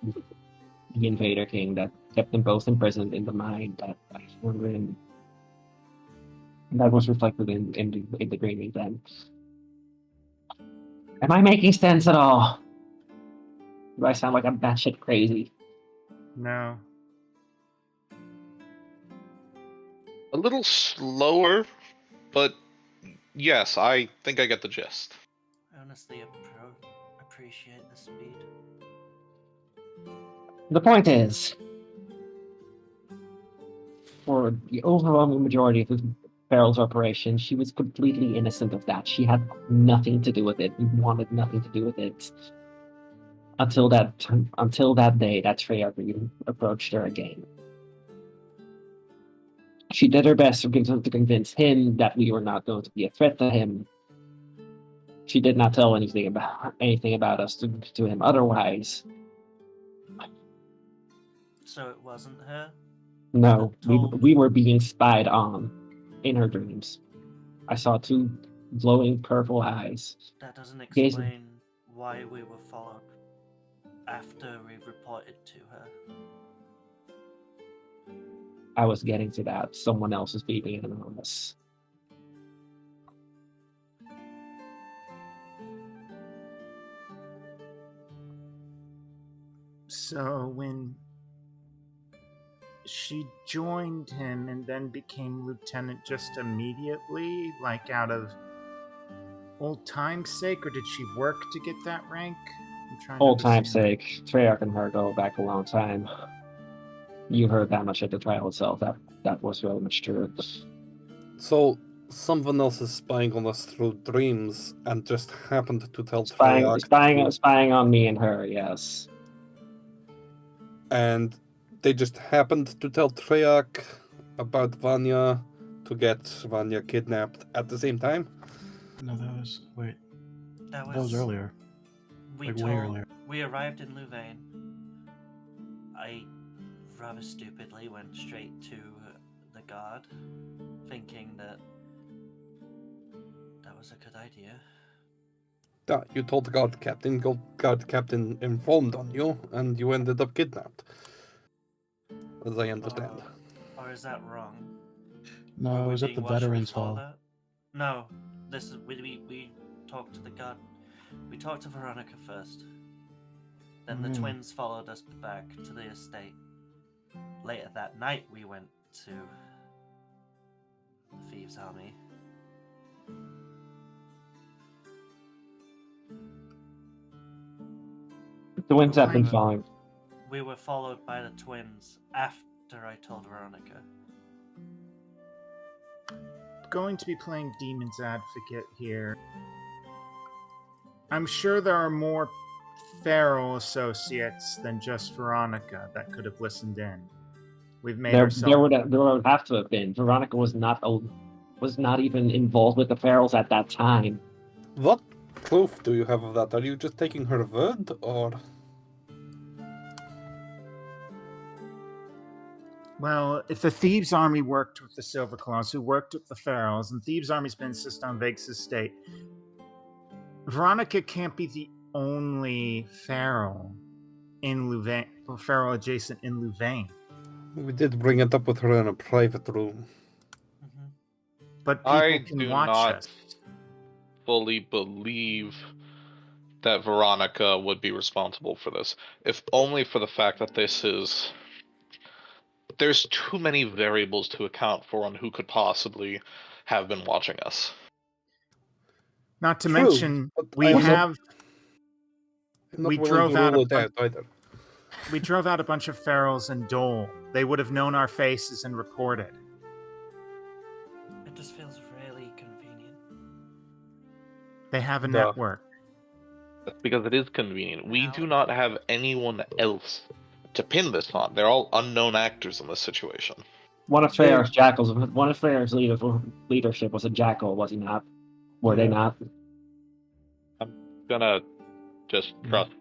the Invader King that kept them both imprisoned in the mine that I were in. And that was reflected in the dreaming then. Am I making sense at all? Do I sound like I'm batshit crazy? No. A little slower, but yes, I think I get the gist. I honestly appreciate the speed. The point is, for the overwhelming majority of the Feral's operation, she was completely innocent of that. She had nothing to do with it, wanted nothing to do with it. Until that day that Treyarch approached her again. She did her best to convince him that we were not going to be a threat to him. She did not tell anything about us to him otherwise. So it wasn't her? No, we were being spied on in her dreams. I saw two glowing purple eyes. That doesn't explain why we were followed after we reported to her. I was getting to that. Someone else is being anonymous. So when she joined him and then became lieutenant just immediately, like out of old time's sake, or did she work to get that rank? Old time's sake. Treyarch and her go back a long time. You heard that much at the trial itself. That was very much true. So someone else is spying on us through dreams and just happened to tell Spying Treyarch. on me and her, yes. And they just happened to tell Treyarch about Vanya to get Vanya kidnapped at the same time? No, that was wait. That That was earlier. We Like way earlier. We arrived in Louvain. I rather stupidly went straight to the guard, thinking that was a good idea. You told the guard captain informed on you, and you ended up kidnapped. As I understand. Or is that wrong? No, it was at the Veterans Hall. No, this is we talked to the guard. We talked to Veronica first. Then the twins followed us back to the estate. Later that night, we went to the Thieves' Army. The twins have been following. We were followed by the twins after I told Veronica. Going to be playing Demon's Advocate here. I'm sure there are more Feral associates than just Veronica that could have listened in. We've made there would have to have been. Veronica was not even involved with the Ferals at that time. What proof do you have of that? Are you just taking her word, or? Well, if the Thieves' Army worked with the Silver Claws, who worked with the Ferals, and Thieves' Army's been insisted on Vegas' estate, Veronica can't be the only Feral in Louvain, or Feral adjacent in Louvain. We did bring it up with her in a private room. But people can watch us. Fully believe that Veronica would be responsible for this, if only for the fact that there's too many variables to account for on who could possibly have been watching us. Not to mention, we drove out a bunch of Ferals in Dole. They would have known our faces and reported. It just feels really convenient. They have a network. That's because it is convenient. We do not have anyone else to pin this on. They're all unknown actors in this situation. One of Freyr's leadership was a jackal, was he not? Were they not? I'm gonna just trust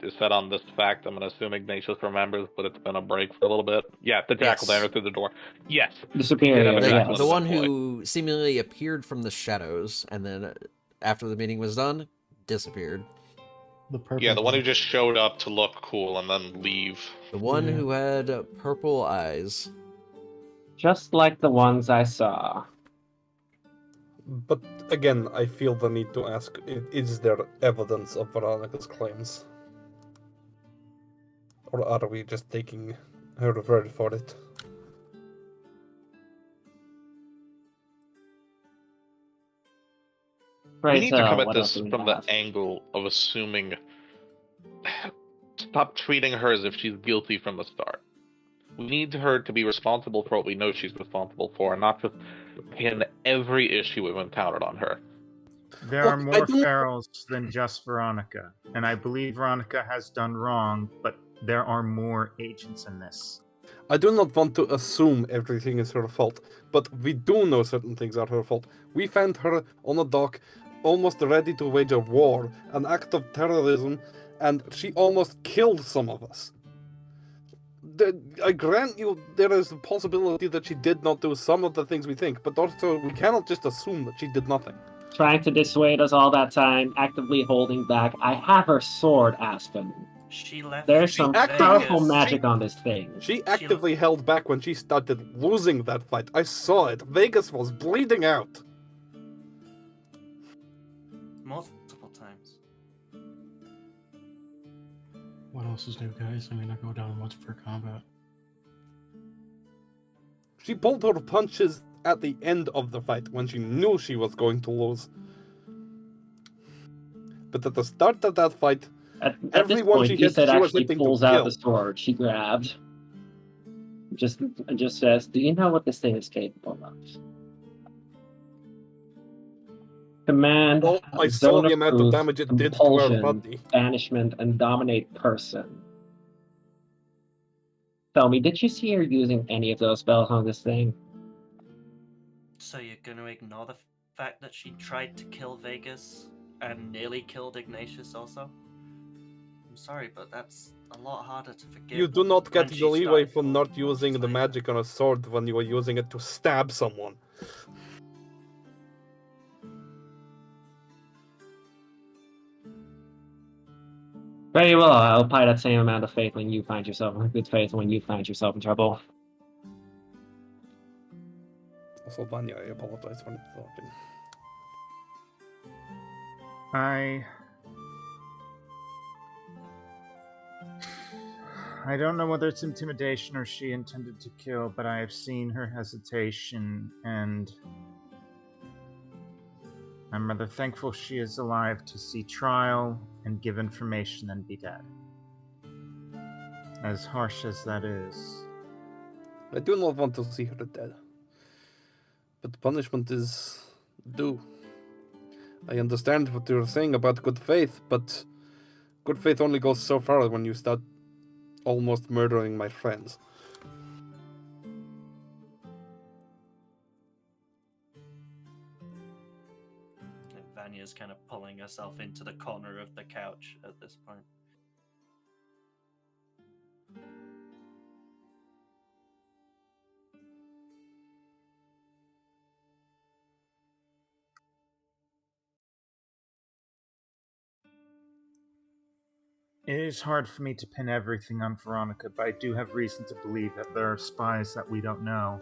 is set on this fact. I'm gonna assume Ignatius remembers, but it's been a break for a little bit. Yeah, the jackal down through the door. Yes. The superior. The one who seemingly appeared from the shadows and then after the meeting was done, disappeared. The one who just showed up to look cool and then leave. The one who had purple eyes. Just like the ones I saw. But again, I feel the need to ask, is there evidence of Veronica's claims? Or are we just taking her word for it? We need to come at this from the angle of assuming... Stop treating her as if she's guilty from the start. We need her to be responsible for what we know she's responsible for, and not just pin every issue we've encountered on her. There are more Ferals than just Veronica, and I believe Veronica has done wrong, but there are more agents in this. I do not want to assume everything is her fault, but we do know certain things are her fault. We found her on a dock, almost ready to wage a war, an act of terrorism, and she almost killed some of us. I grant you there is a possibility that she did not do some of the things we think, but also we cannot just assume that she did nothing. Trying to dissuade us all that time, actively holding back. I have her sword, Aspen. She left. There's some powerful magic on this thing. She actively held back when she started losing that fight. I saw it. Vegas was bleeding out. Multiple times. What else is new, guys? I mean, I go down once for combat. She pulled her punches at the end of the fight when she knew she was going to lose. But at the start of that fight, at this point, she said actually pulls out the sword she grabbed. Just says, "Do you know what this thing is capable of?" Command. Well, I saw the amount of damage it did to her body. Banishment and dominate person. Tell me, did you see her using any of those spells on this thing? So you're going to ignore the fact that she tried to kill Vegas and nearly killed Ignatius also? I'm sorry, but that's a lot harder to forgive. You do not when get she the leeway started for not months using the later. magic on a sword when you are using it to stab someone. Very well, I'll apply that same amount of faith when you find yourself, good faith when you find yourself in trouble. Also, Vanya, I apologize for not talking. I don't know whether it's intimidation or she intended to kill, but I have seen her hesitation, and I'm rather thankful she is alive to see trial and give information and be dead. As harsh as that is. I do not want to see her dead. But punishment is due. I understand what you're saying about good faith, but good faith only goes so far when you start almost murdering my friends. And Vanya's kind of pulling herself into the corner of the couch at this point. It is hard for me to pin everything on Veronica, but I do have reason to believe that there are spies that we don't know.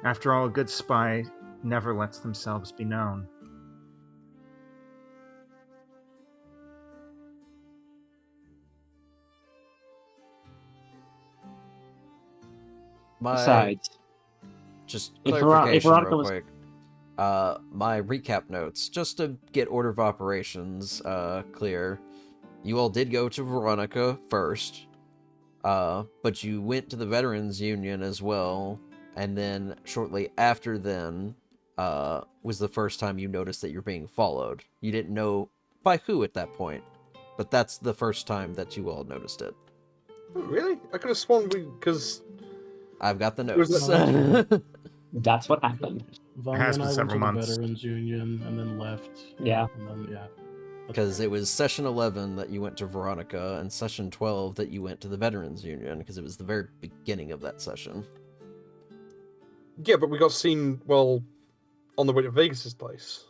After all, a good spy never lets themselves be known. Besides, just if clarification Veronica real was... quick. My recap notes, just to get order of operations clear. You all did go to Veronica first, but you went to the Veterans Union as well, and then shortly after then was the first time you noticed that you're being followed. You didn't know by who at that point, but that's the first time that you all noticed it. Oh, really? I could have sworn because I've got the notes. That's what happened. Vanya and I went to the Veterans Union and then left. Yeah. And then, yeah. Because it was session 11 that you went to Veronica, and session 12 that you went to the Veterans Union, because it was the very beginning of that session. Yeah, but we got seen, well, on the way to Vegas's place.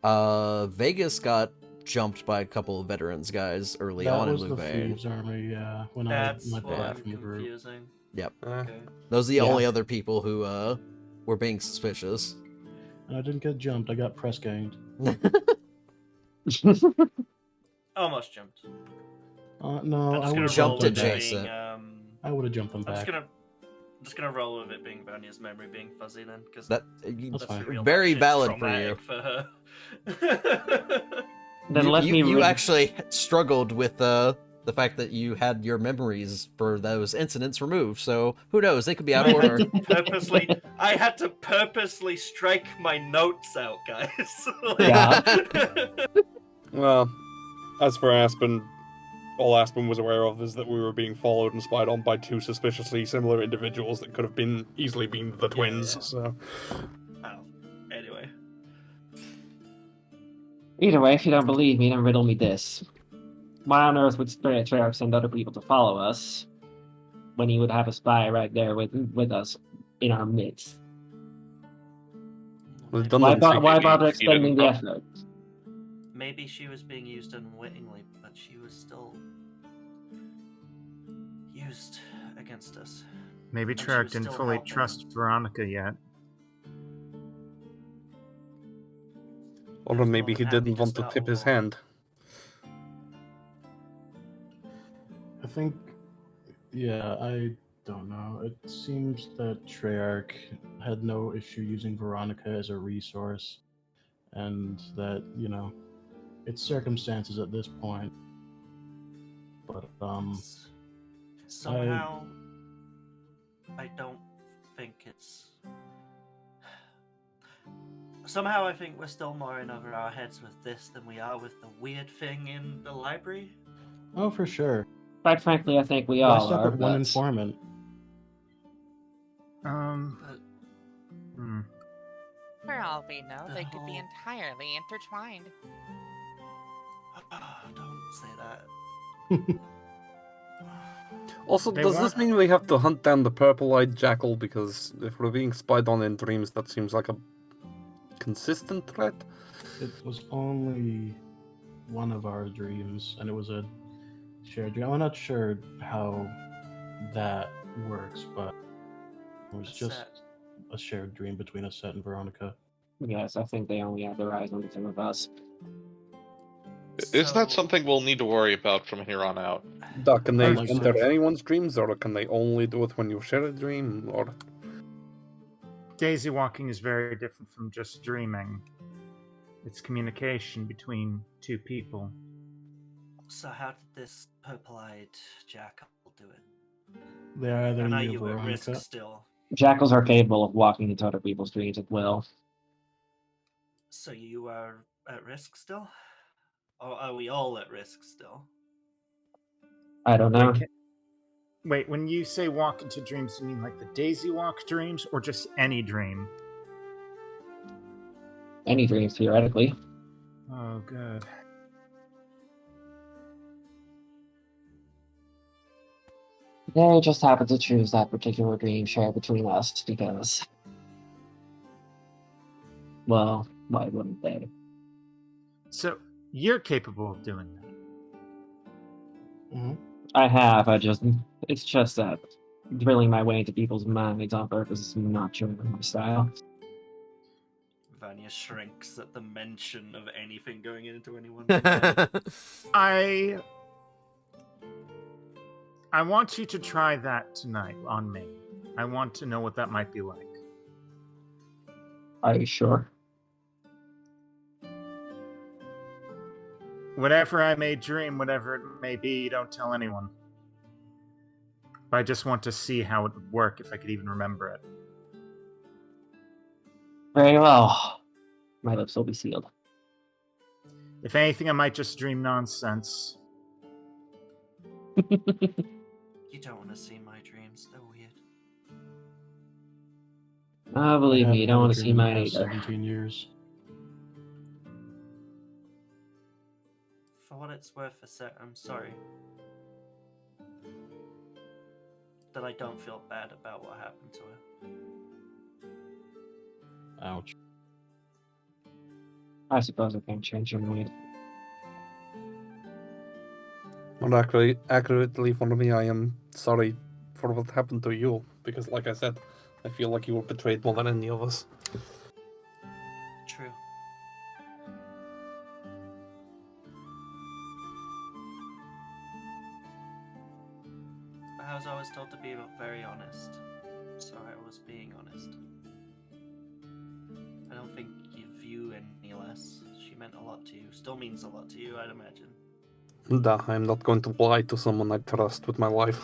Vegas got jumped by a couple of veterans guys early on in Louvain. That was the Thieves Army, yeah. When That's I went what back I'm from the group. confusing. Yep. Okay. Those are the only other people who were being suspicious. And I didn't get jumped, I got press ganged. Almost jumped. No, I would have jumped adjacent. I would have jumped them I'm back. just gonna roll with it being Vanya's memory being fuzzy then, because that's real very shit's valid for you. traumatic for her. Then you actually struggled with the fact that you had your memories for those incidents removed, so who knows, they could be out of order. I had to purposely strike my notes out, guys. Well, as for Aspen, all Aspen was aware of is that we were being followed and spied on by two suspiciously similar individuals that could have easily been the twins, so... Oh, anyway. Either way, if you don't believe me, then riddle me this. Why on earth would Treyarch send other people to follow us when he would have a spy right there with us in our midst? Why bother extending the effort? Maybe she was being used unwittingly, but she was still used against us. Maybe Treyarch didn't fully trust Veronica yet. Or maybe he didn't want to tip his hand. I think, yeah, I don't know. It seems that Treyarch had no issue using Veronica as a resource, and that, you know, it's circumstances at this point. But, somehow, I don't think it's... Somehow I think we're still more in over our heads with this than we are with the weird thing in the library. Oh, for sure. Quite frankly, I think we Why all stop are. at one informant? But For all we know, The they could be whole- entirely intertwined. don't say that. Also, They does want- this mean we have to hunt down the purple-eyed jackal? Because if we're being spied on in dreams, that seems like a consistent threat. It was only one of our dreams, and it was a shared dream. I'm not sure how that works, but it was just Set. a shared dream between Aset and Veronica. Yes, I think they only have their eyes on the two of us. Is that So- something we'll need to worry about from here on out? Can they I'd like enter to- anyone's dreams, or can they only do it when you share a dream? Or Daisy walking is very different from just dreaming. It's communication between two people. So how did this purple-eyed jackal do it? They either And are knew you at risk Veronica. still? Jackals are capable of walking into other people's dreams at will. So you are at risk still? Or are we all at risk still? I don't know. Wait, when you say walk into dreams, you mean like the Daisy Walk dreams, or just any dream? Any dreams, theoretically. Oh, good. They just happen to choose that particular dream shared between us because, well, why wouldn't they? So, you're capable of doing that. Mhm. I have. It's just that drilling my way into people's minds on purpose is not generally my style. Vanya shrinks at the mention of anything going into anyone. I want you to try that tonight on me. I want to know what that might be like. Are you sure? Whatever I may dream, whatever it may be, don't tell anyone. But I just want to see how it would work if I could even remember it. Very well. My lips will be sealed. If anything, I might just dream nonsense. You don't want to see my dreams, they're weird. Believe I me, you haven't don't had a want to see dream in mine the past either. 17 years. For what it's worth, Aset, I'm sorry. That I don't feel bad about what happened to her. Ouch. I suppose I can't change your mind. more accurately for me, I am sorry for what happened to you. Because, like I said, I feel like you were betrayed more than any of us. True. I was always told to be very honest, so I was being honest. I don't think you view any less. She meant a lot to you. Still means a lot to you, I'd imagine. I'm not going to lie to someone I trust with my life.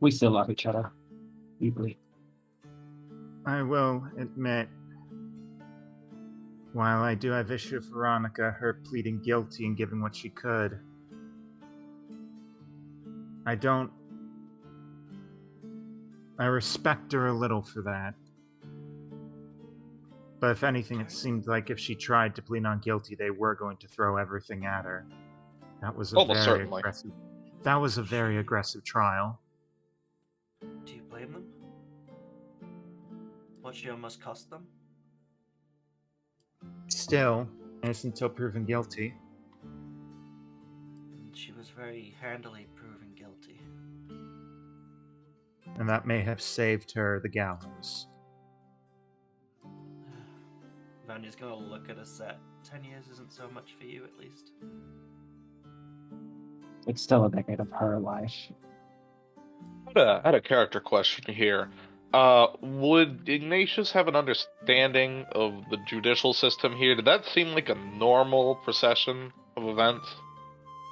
We still love each other. Deeply. I will admit, while I do have issue with Veronica, her pleading guilty and giving what she could, I respect her a little for that. But if anything, it seemed like if she tried to plead not guilty, they were going to throw everything at her. That was a Almost very certainly. aggressive. That was a very aggressive trial. Do you blame them? What she almost cost them? Still, innocent until proven guilty. And she was very handily proven guilty. And that may have saved her the gallows. Vanya's gonna look at a set. 10 years isn't so much for you, at least. It's still a decade of her life. I had a character question here. Would Ignatius have an understanding of the judicial system here? Did that seem like a normal procession of events?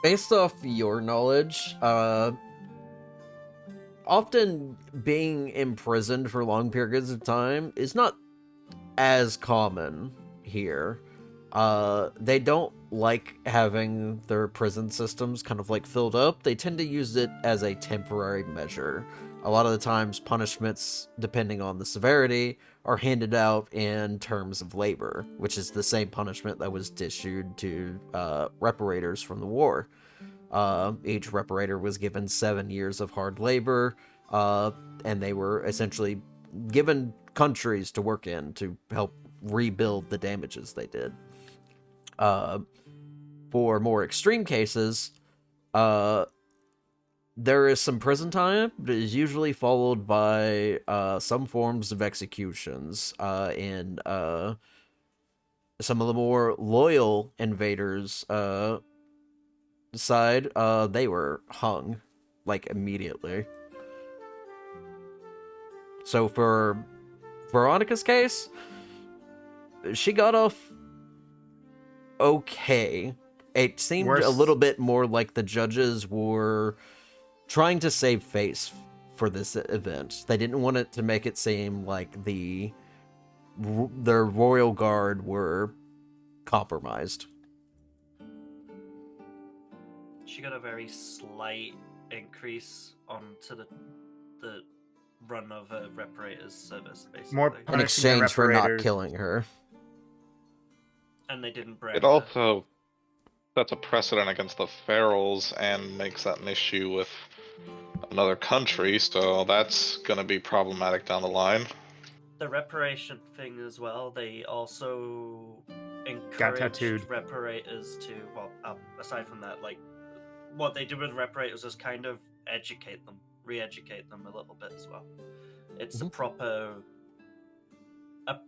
Based off your knowledge, often being imprisoned for long periods of time is not as common here. They don't like having their prison systems kind of like filled up. They tend to use it as a temporary measure. A lot of the times, punishments, depending on the severity, are handed out in terms of labor, which is the same punishment that was issued to reparators from the war. Each reparator was given 7 years of hard labor, and they were essentially given countries to work in to help rebuild the damages they did. For more extreme cases, there is some prison time, but it is usually followed by some forms of executions. And some of the more loyal invaders' side, they were hung, like, immediately. So for Veronica's case, she got off okay. It seemed a little bit more like the judges were trying to save face for this event. They didn't want it to make it seem like their royal guard were compromised. She got a very slight increase onto the run of a reparator's service, basically. More In exchange for not killing her. And they didn't brand It also sets a precedent against the ferals and makes that an issue with another country, so that's going to be problematic down the line. The reparation thing as well, they also encouraged reparators to, well, aside from that, like, what they did with reparators is kind of educate them, re-educate them a little bit as well. It's a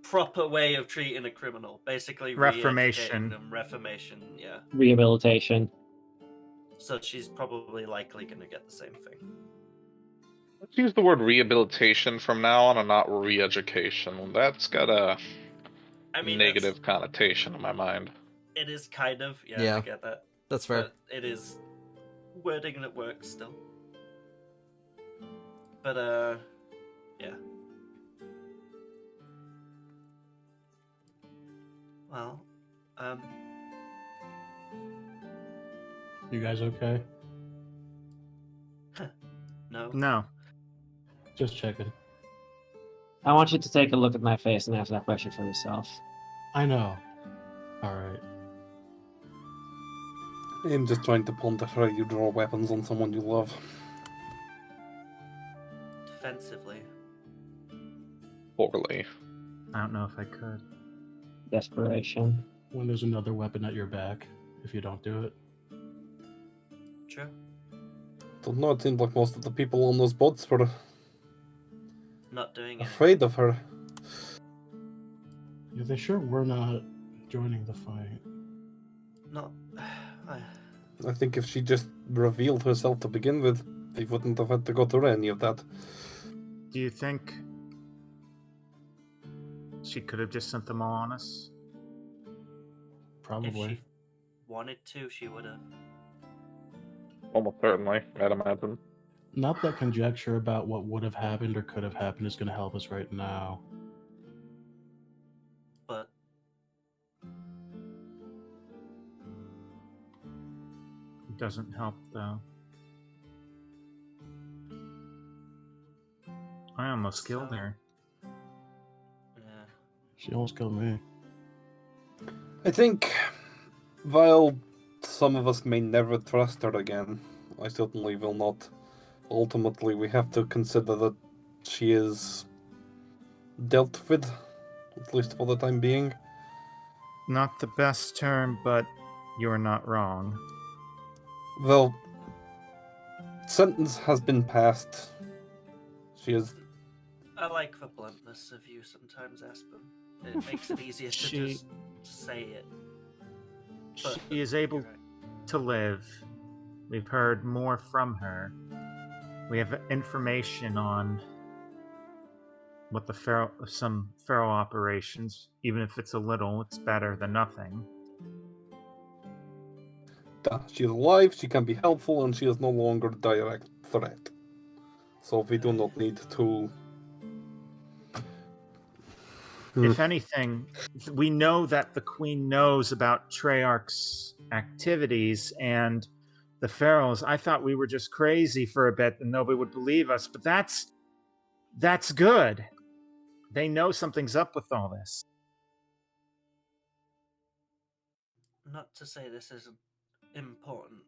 proper way of treating a criminal, basically. Reformation. Reformation, yeah. Rehabilitation. So she's probably likely going to get the same thing. Let's use the word rehabilitation from now on and not re-education. That's got a negative connotation in my mind. It is kind of, yeah. I get that. That's fair. But it is wording that works still. But, yeah. Well, You guys okay? No. No. Just checking. I want you to take a look at my face and answer that question for yourself. I know. Alright. I'm just trying to ponder how you draw weapons on someone you love. Defensively. Poorly. I don't know if I could. Desperation. When there's another weapon at your back, if you don't do it. True. Don't know, it seemed like most of the people on those boats were Not doing it. afraid of her. Yeah, they sure were not joining the fight. Not. I think if she just revealed herself to begin with, they wouldn't have had to go through any of that. Do you think she could have just sent them all on us? Probably. If she wanted to, she would have. Almost certainly, I'd imagine. Not that conjecture about what would have happened or could have happened is going to help us right now. But It doesn't help, though. I almost killed her. yeah. She almost killed me. I think, while some of us may never trust her again, I certainly will not. Ultimately, we have to consider that she is dealt with, at least for the time being. Not the best term, but you're not wrong. Well, sentence has been passed. She is... I like the bluntness of you sometimes, Aspen. It makes it easier to just say it. But She is able you're right. to live. We've heard more from her. We have information on what the some feral operations. Even if it's a little, it's better than nothing. She is alive, she can be helpful, and she is no longer a direct threat. So we do not need to... If anything, we know that the Queen knows about Treyarch's activities, and the Ferals. I thought we were just crazy for a bit and nobody would believe us, but that's good. They know something's up with all this. Not to say this isn't important,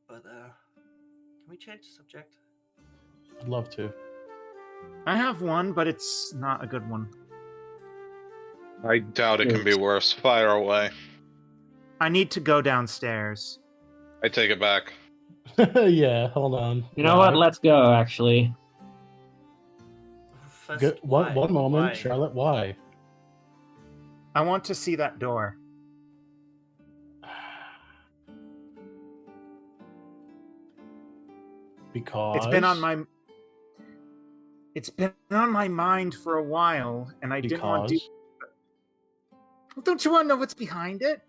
but can we change the subject? I'd love to. I have one, but it's not a good one. I doubt it can be worse. Fire away. I need to go downstairs. I take it back. Yeah, hold on. You know what? Let's go, actually. First, One moment, Why? Charlotte, why? I want to see that door. Because It's been on my mind for a while, and I didn't want to. Don't you want to know what's behind it?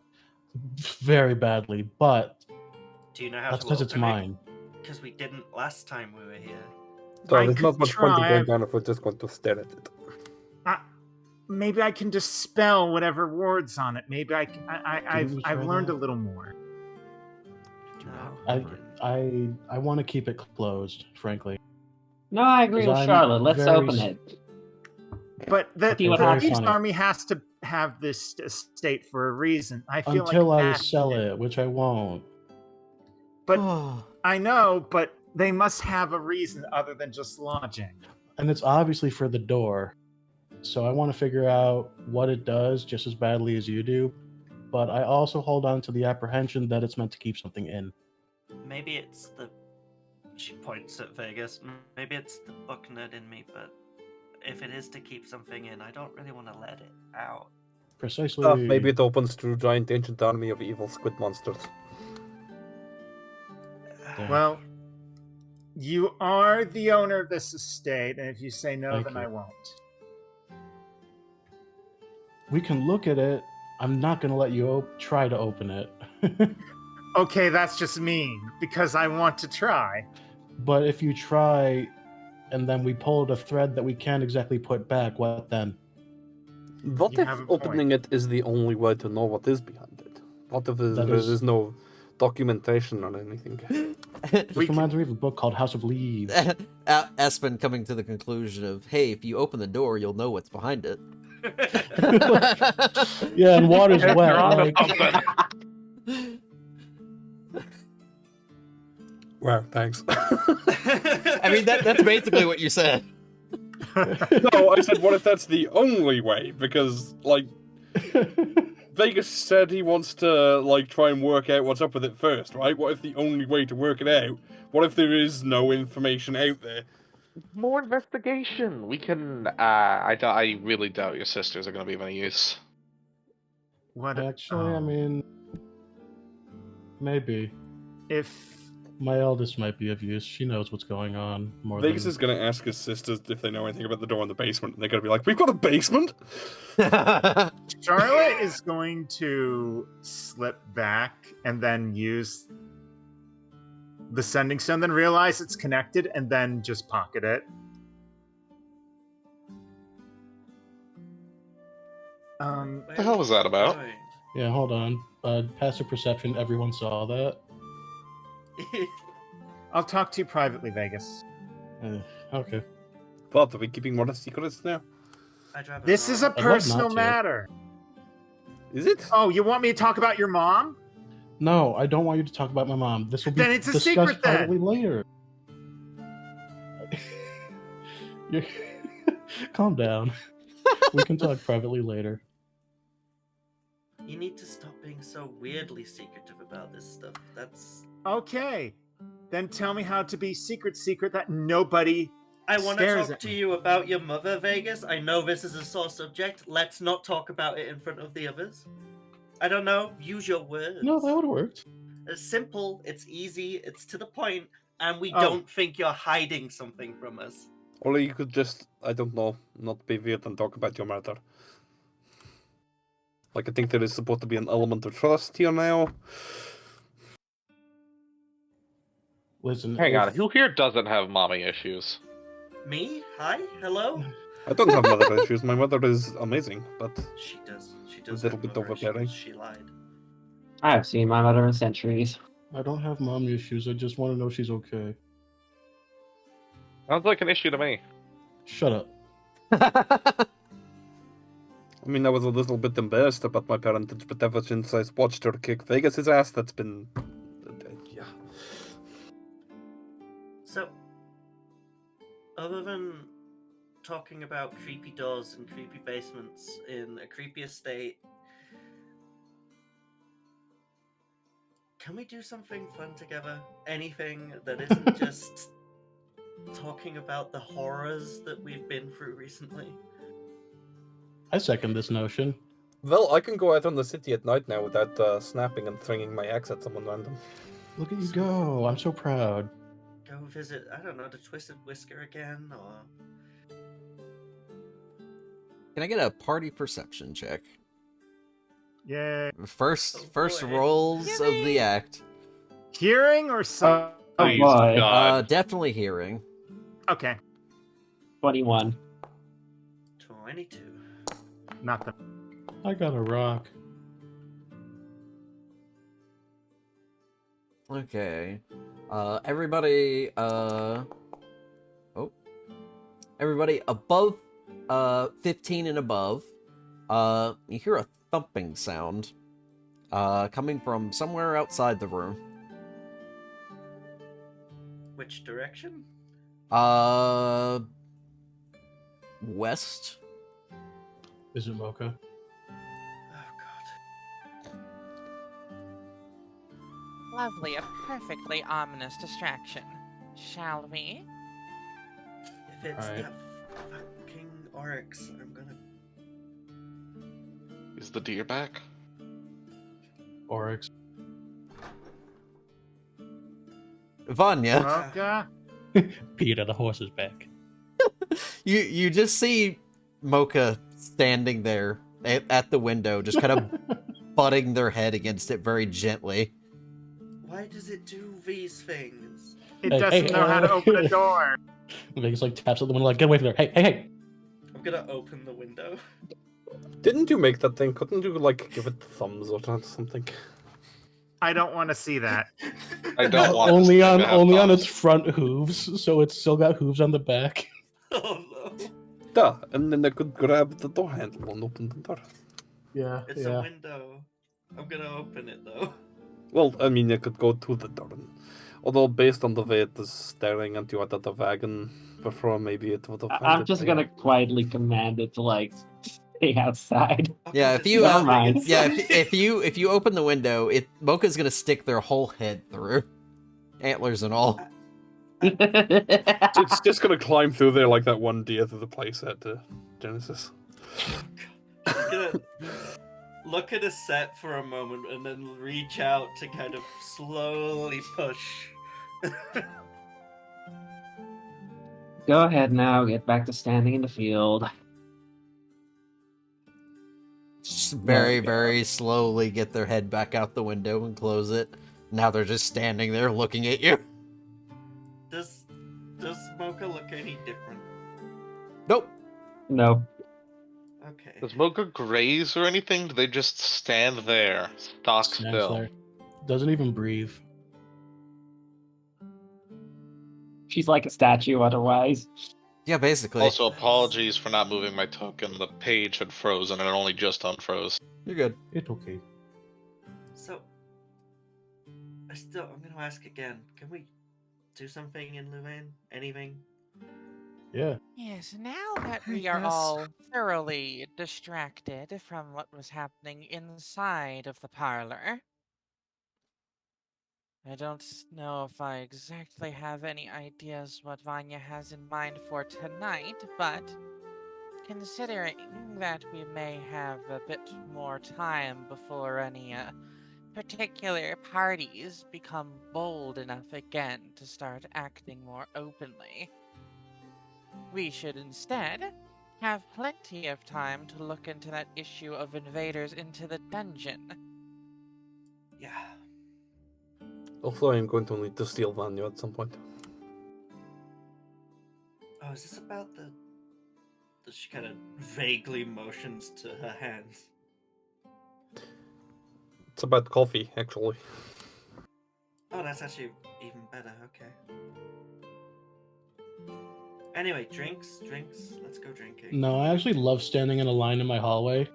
Very badly, but Do you know how that's to because it's open it? mine. Because we didn't last time we were here. So I there's not could much point in try. going down if we're just going to stare at it. Maybe I can dispel whatever ward's on it. Maybe I've Didn't we try learned that? a little more. No. I want to keep it closed, frankly. No, I agree 'Cause with I'm Charlotte. Let's very open s- it. But the See what happens. Thieves Funny. Army has to have this estate for a reason. I feel Until like I that- sell it, which I won't. But I know, but they must have a reason other than just lodging. And it's obviously for the door. So I want to figure out what it does just as badly as you do. But I also hold on to the apprehension that it's meant to keep something in. Maybe it's the. She points at Vegas. Maybe it's the book nerd in me, but if it is to keep something in, I don't really want to let it out. Precisely. Maybe it opens to a giant ancient army of evil squid monsters. Yeah. Well, you are the owner of this estate, and if you say no, Thank then you. I won't. We can look at it. I'm not going to let you try to open it. Okay, that's just mean, because I want to try. But if you try and then we pulled a thread that we can't exactly put back, what then? What You if have a opening it is the only way to know what is behind it? What if That there is- is no documentation or anything? This We reminds me of a book called House of Leaves. Aspen coming to the conclusion of, hey, if you open the door, you'll know what's behind it. Yeah, and water's You're wet. on Like, something. Wow, thanks. I mean, that's basically what you said. No, I said, what if that's the only way? Because, like, Vegas said he wants to, like, try and work out what's up with it first, right? What if the only way to work it out? What if there is no information out there? More investigation. We can. I really doubt your sisters are going to be of any use. What actually, I mean, maybe. if My eldest might be of use. She knows what's going on more Vegas than... is going to ask his sisters if they know anything about the door in the basement, and they're going to be like, we've got a basement? Charlotte is going to slip back and then use the sending stone, then realize it's connected, and then just pocket it. What the hell was that about? Yeah, hold on. Passive perception, everyone saw that. I'll talk to you privately, Vegas. Okay. What, are we keeping one of the secrets now? I'd rather This is a not. I'd love personal not to. matter. Is it? Oh, you want me to talk about your mom? No, I don't want you to talk about my mom. This will be Then it's a discussed secret, then. privately later. You're- Calm down. We can talk privately later. You need to stop being so weirdly secretive about this stuff. That's. Okay. Then tell me how to be secret that nobody I want to stares talk at to me. you about your mother, Vegas. I know this is a sore subject. Let's not talk about it in front of the others. I don't know. Use your words. No, that would have worked. It's simple. It's easy. It's to the point, and we Oh. don't think you're hiding something from us. Or you could just, I don't know, not be weird and talk about your mother. Like, I think there is supposed to be an element of trust here now. Listen, Hang if- on, who here doesn't have mommy issues? Me? Hi? Hello? I don't have mother issues. My mother is amazing, but She does. She does. little have bit mother issues. overbearing. She lied. I have seen my mother in centuries. I don't have mommy issues. I just want to know she's okay. Sounds like an issue to me. Shut up. I mean, I was a little bit embarrassed about my parentage, but ever since I watched her kick Vegas' ass, that's been... yeah. So, other than talking about creepy doors and creepy basements in a creepy estate, can we do something fun together? Anything that isn't just talking about the horrors that we've been through recently? I second this notion. Well, I can go out on the city at night now without snapping and swinging my axe at someone random. Look at you go. I'm so proud. Go visit, I don't know, the Twisted Whisker again, or... Can I get a party perception check? Yay. First boy. rolls of the act. Hearing or some? Oh Please, boy. God. Definitely hearing. Okay. 21. 22. Nothing. I got a rock. Okay. Everybody, everybody above, 15 and above, you hear a thumping sound, coming from somewhere outside the room. Which direction? West. Is it Mocha? Oh, God. Lovely, a perfectly ominous distraction. Shall we? If it's Alright. that fucking oryx, I'm gonna... Is the deer back? Oryx. Vanya, Mocha? Peter, the horse is back. you just see Mocha standing there at the window, just kind of butting their head against it very gently. Why does it do these things? It Hey, doesn't hey, know how to open a door. Vegas like taps at the window like, get away from there. Hey, hey, hey. I'm gonna open the window. Didn't you make that thing? Couldn't you, like, give it thumbs or something? I don't want to see that. I don't want only this thing on to have only on thumbs. its front hooves, so it's still got hooves on the back. Oh no. Duh, and then I could grab the door handle and open the door. Yeah, It's a window. I'm gonna open it though. Well, I mean, you could go to the door. Although, based on the way it is staring at you out of the wagon before, maybe it would have... I'm just gonna quietly command it to like stay outside. Yeah, if you Never mind. yeah, if you open the window, Mocha's gonna stick their whole head through, antlers and all. It's just gonna climb through there like that one deer through the playset Genesis. I'm gonna look at a set for a moment and then reach out to kind of slowly push. Go ahead now, get back to standing in the field. Just very, Oh, God. very slowly get their head back out the window and close it. Now they're just standing there looking at you. Does Mocha look any different? Nope. No. Okay. Does Mocha graze or anything? Do they just stand there, stock Stands still? there. Doesn't even breathe. She's like a statue otherwise. Yeah, basically. Also, apologies for not moving my token. The page had frozen and it only just unfroze. You're good. It's okay. So, I'm gonna ask again. Can we do something in Louvain? Anything? Yeah. Yes, now that I we are guess. all thoroughly distracted from what was happening inside of the parlor, I don't know if I exactly have any ideas what Vanya has in mind for tonight, but considering that we may have a bit more time before any particular parties become bold enough again to start acting more openly, we should instead have plenty of time to look into that issue of invaders into the dungeon. Yeah. Also, I'm going to need to steal Vanya at some point. Oh, is this about the... She kind of vaguely motions to her hands. It's about coffee, actually. that's actually even better. Okay. Anyway, drinks. Let's go drinking. No, I actually love standing in a line in my hallway.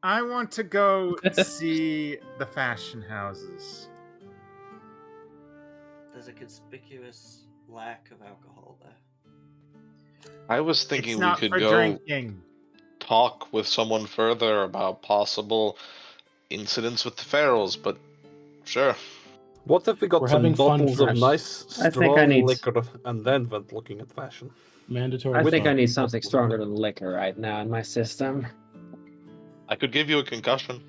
I want to go see the fashion houses. There's a conspicuous lack of alcohol there. I was It's thinking we not could for go drinking. talk with someone further about possible incidents with the Ferals, but sure. What if we got We're some having fun bottles of first. nice, I think I strong need- liquor and then went looking at fashion? Mandatory. I think fun. I need something stronger than liquor right now in my system. I could give you a concussion.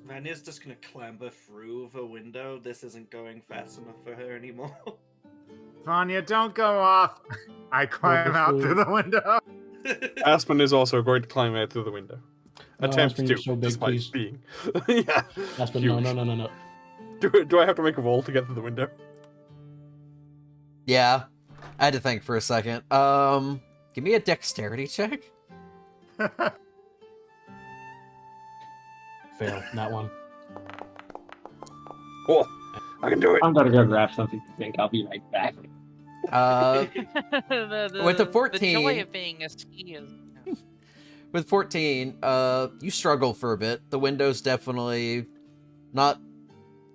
Vanya's just gonna clamber through the window. This isn't going fast enough for her anymore. Vanya, don't go off. I climb out through the window. Aspen is also going to climb out through the window. No, Attempts Aspen, to, you're so big, despite please. being. Yeah. Aspen, huge. no. Do I have to make a roll to get through the window? Yeah, I had to think for a second. Give me a dexterity check. Fail. Not one. Oh, I can do it. I'm gonna go grab something to drink. I'll be right back. With a 14. The joy of being a ski is. With 14, you struggle for a bit. The window's definitely not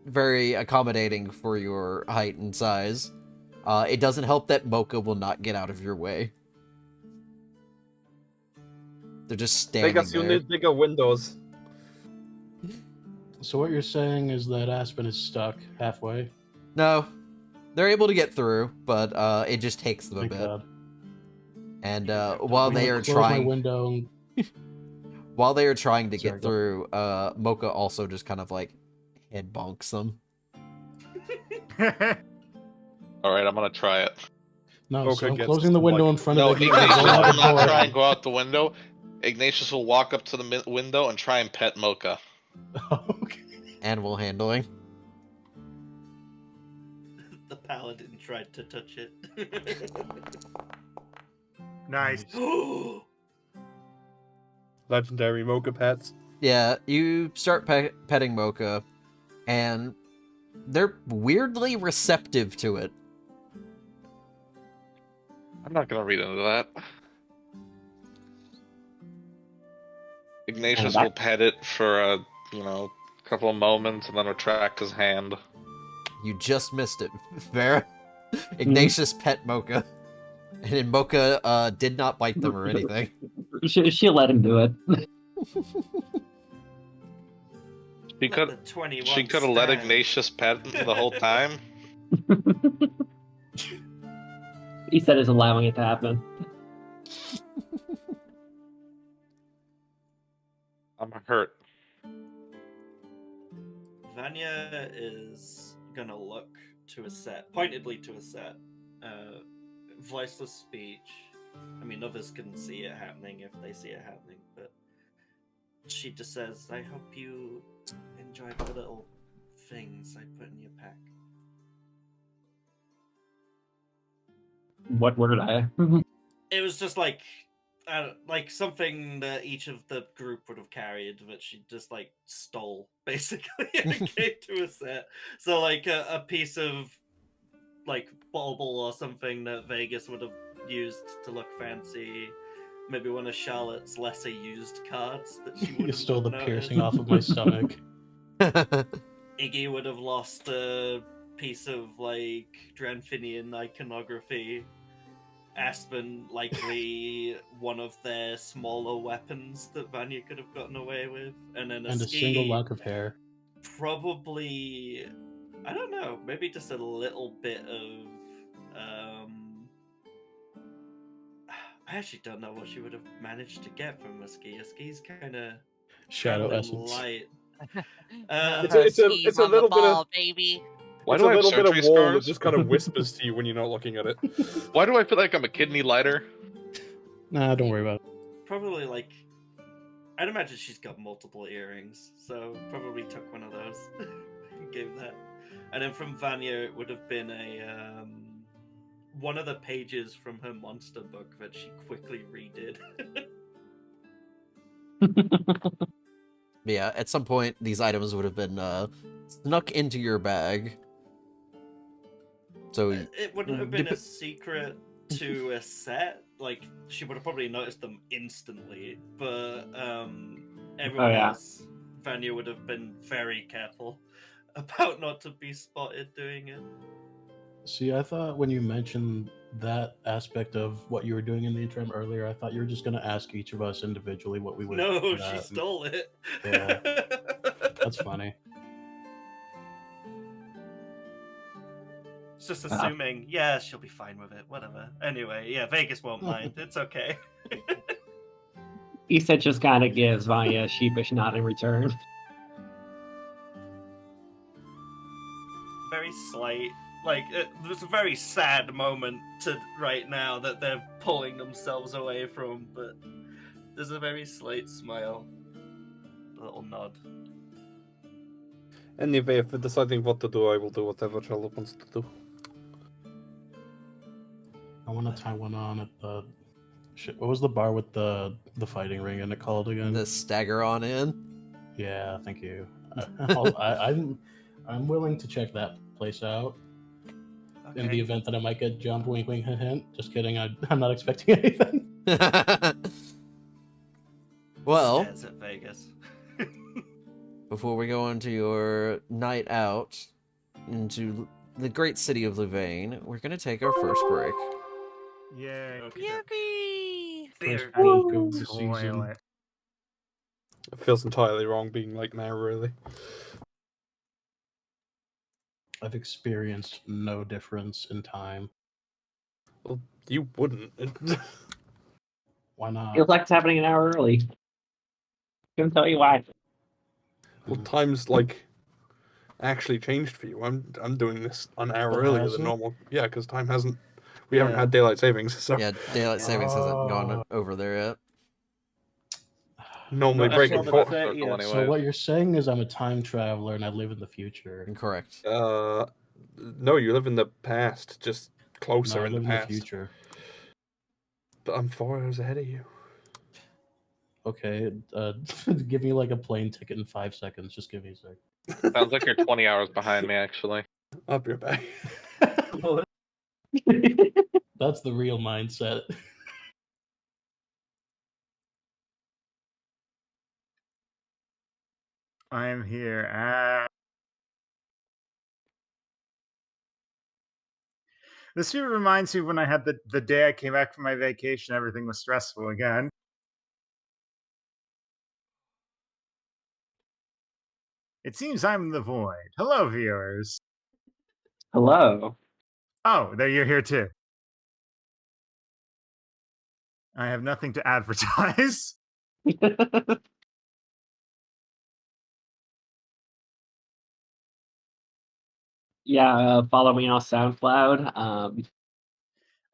very accommodating for your height and size. It doesn't help that Mocha will not get out of your way. They're just standing Vegas, you there. need bigger windows. So what you're saying is that Aspen is stuck halfway. No, they're able to get through, but it just takes them a Thank bit. God. And while I'm they gonna are close my trying, window. And... while they are trying to Sorry, get go. through, Mocha also just kind of like head bonks them. Alright, I'm gonna try it. No, Okay, so I'm gets closing the window in front No, of the Ignatius Go out will the not door. try and go out the window. Ignatius will walk up to the window and try and pet Mocha. Okay. Animal handling. The paladin tried to touch it. Nice. Legendary Mocha pets. Yeah, you start petting Mocha, and they're weirdly receptive to it. I'm not gonna read into that. Ignatius will pet it for a, couple of moments and then retract his hand. You just missed it, Vera. Ignatius pet Mocha. And then Mocha did not bite them or anything. She'll let him do it. She could have let Ignatius pet him the whole time. He said is allowing it to happen. I'm hurt. Vanya is gonna look to a set, pointedly to a set. Voiceless speech. I mean, others can see it happening if they see it happening, but she just says, I hope you enjoy the little things I put in your pack. What word I? It was just like something that each of the group would have carried that she just stole basically and gave to a set. So a piece of bauble or something that Vegas would have used to look fancy. Maybe one of Charlotte's lesser used cards that she would You stole the noticed. piercing off of my stomach. Iggy would have lost a piece of Dranfinian iconography. Aspen likely one of their smaller weapons that Vanya could have gotten away with, and then And a Ski single lock of hair. probably, I don't know, maybe just a little bit of I actually don't know what she would have managed to get from a Ski's kind of Shadow essence. light. It's a on the little bit ball, of baby. Why it's do a I have little bit surgery of wall that scars? just kind of whispers to you when you're not looking at it. Why do I feel like I'm a kidney lighter? Nah, don't worry about it. Probably I'd imagine she's got multiple earrings, so probably took one of those and gave that. And then from Vanya, it would have been a one of the pages from her monster book that she quickly redid. Yeah, at some point, these items would have been snuck into your bag. So it wouldn't have been a secret to a set. Like, she would have probably noticed them instantly, but everyone else, Vanya would have been very careful about not to be spotted doing it. See, I thought when you mentioned that aspect of what you were doing in the interim earlier, I thought you were just going to ask each of us individually what we would do. No, she stole it. Yeah, that's funny. It's just assuming, yeah, she'll be fine with it, whatever. Anyway, yeah, Vegas won't mind. It's okay. Issa just kind of gives Vanya a sheepish nod in return. Very slight. Like, there's a very sad moment right now that they're pulling themselves away from, but there's a very slight smile. A little nod. Anyway, if we're deciding what to do, I will do whatever Charlotte wants to do. I want to tie one on at the... What was the bar with the fighting ring in it called again? The Stagger On Inn? Yeah, thank you. I'm willing to check that place out. Okay. In the event that I might get jumped, wink, wink, hint, hint. Just kidding, I'm not expecting anything. Well, Stares at Vegas. Before we go into your night out into the great city of Louvain, we're going to take our first break. Yay. Yippee! First break of the season. It feels entirely wrong being like now, really. I've experienced no difference in time. Well, you wouldn't. Why not? Feels like it's happening an hour early. Couldn't tell you why. Well, time's like actually changed for you. I'm doing this an hour earlier than normal. Yeah, because time hasn't. We haven't had daylight savings. So yeah, daylight savings hasn't gone over there yet. Normally breaking for. So what you're saying is I'm a time traveler and I live in the future. Incorrect. No, you live in the past, just closer in the past. In the future. But I'm 4 hours ahead of you. Okay, give me like a plane ticket in 5 seconds. Just give me a sec. Sounds like you're 20 hours behind me, actually. I'll be right back. That's the real mindset. I'm here. This reminds me when I had the day I came back from my vacation, everything was stressful again. It seems I'm in the void. Hello, viewers. Hello. Oh, there you're here too. I have nothing to advertise. Yeah, follow me on SoundCloud. You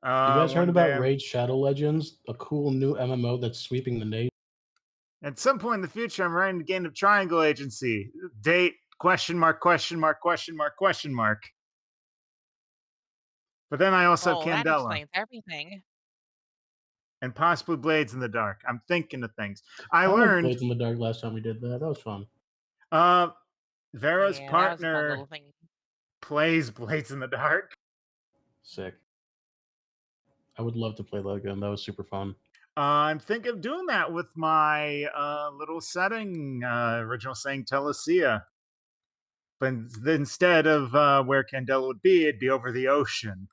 guys heard about Raid Shadow Legends? A cool new MMO that's sweeping the nation. At some point in the future, I'm writing a game of Triangle Agency. Date, question mark, question mark, question mark, question mark. But then I also have Candela. That explains everything. And possibly Blades in the Dark. I'm thinking of things. I learned learned Blades in the Dark last time we did that. That was fun. Vera's partner plays Blades in the Dark. Sick. I would love to play that again. That was super fun. I'm thinking of doing that with my little setting, original saying Telesia. But instead of where Candela would be, it'd be over the ocean.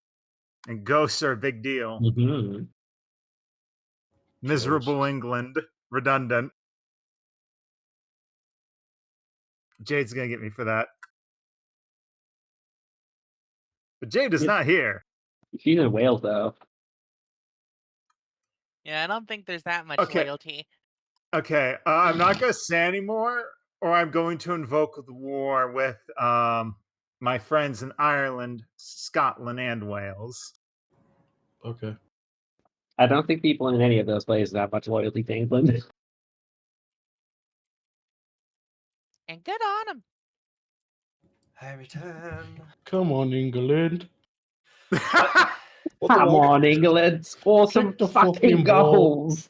And ghosts are a big deal. Mm-hmm. Miserable England. Redundant. Jade's going to get me for that. But Jade is not here. She's in Wales, though. Yeah, I don't think there's that much loyalty. Okay, I'm not going to say anymore, or I'm going to invoke the war with my friends in Ireland, Scotland, and Wales. Okay. I don't think people in any of those places have much loyalty to England. And good on them. I return. Come on, England. Come on, England. Score some fucking goals.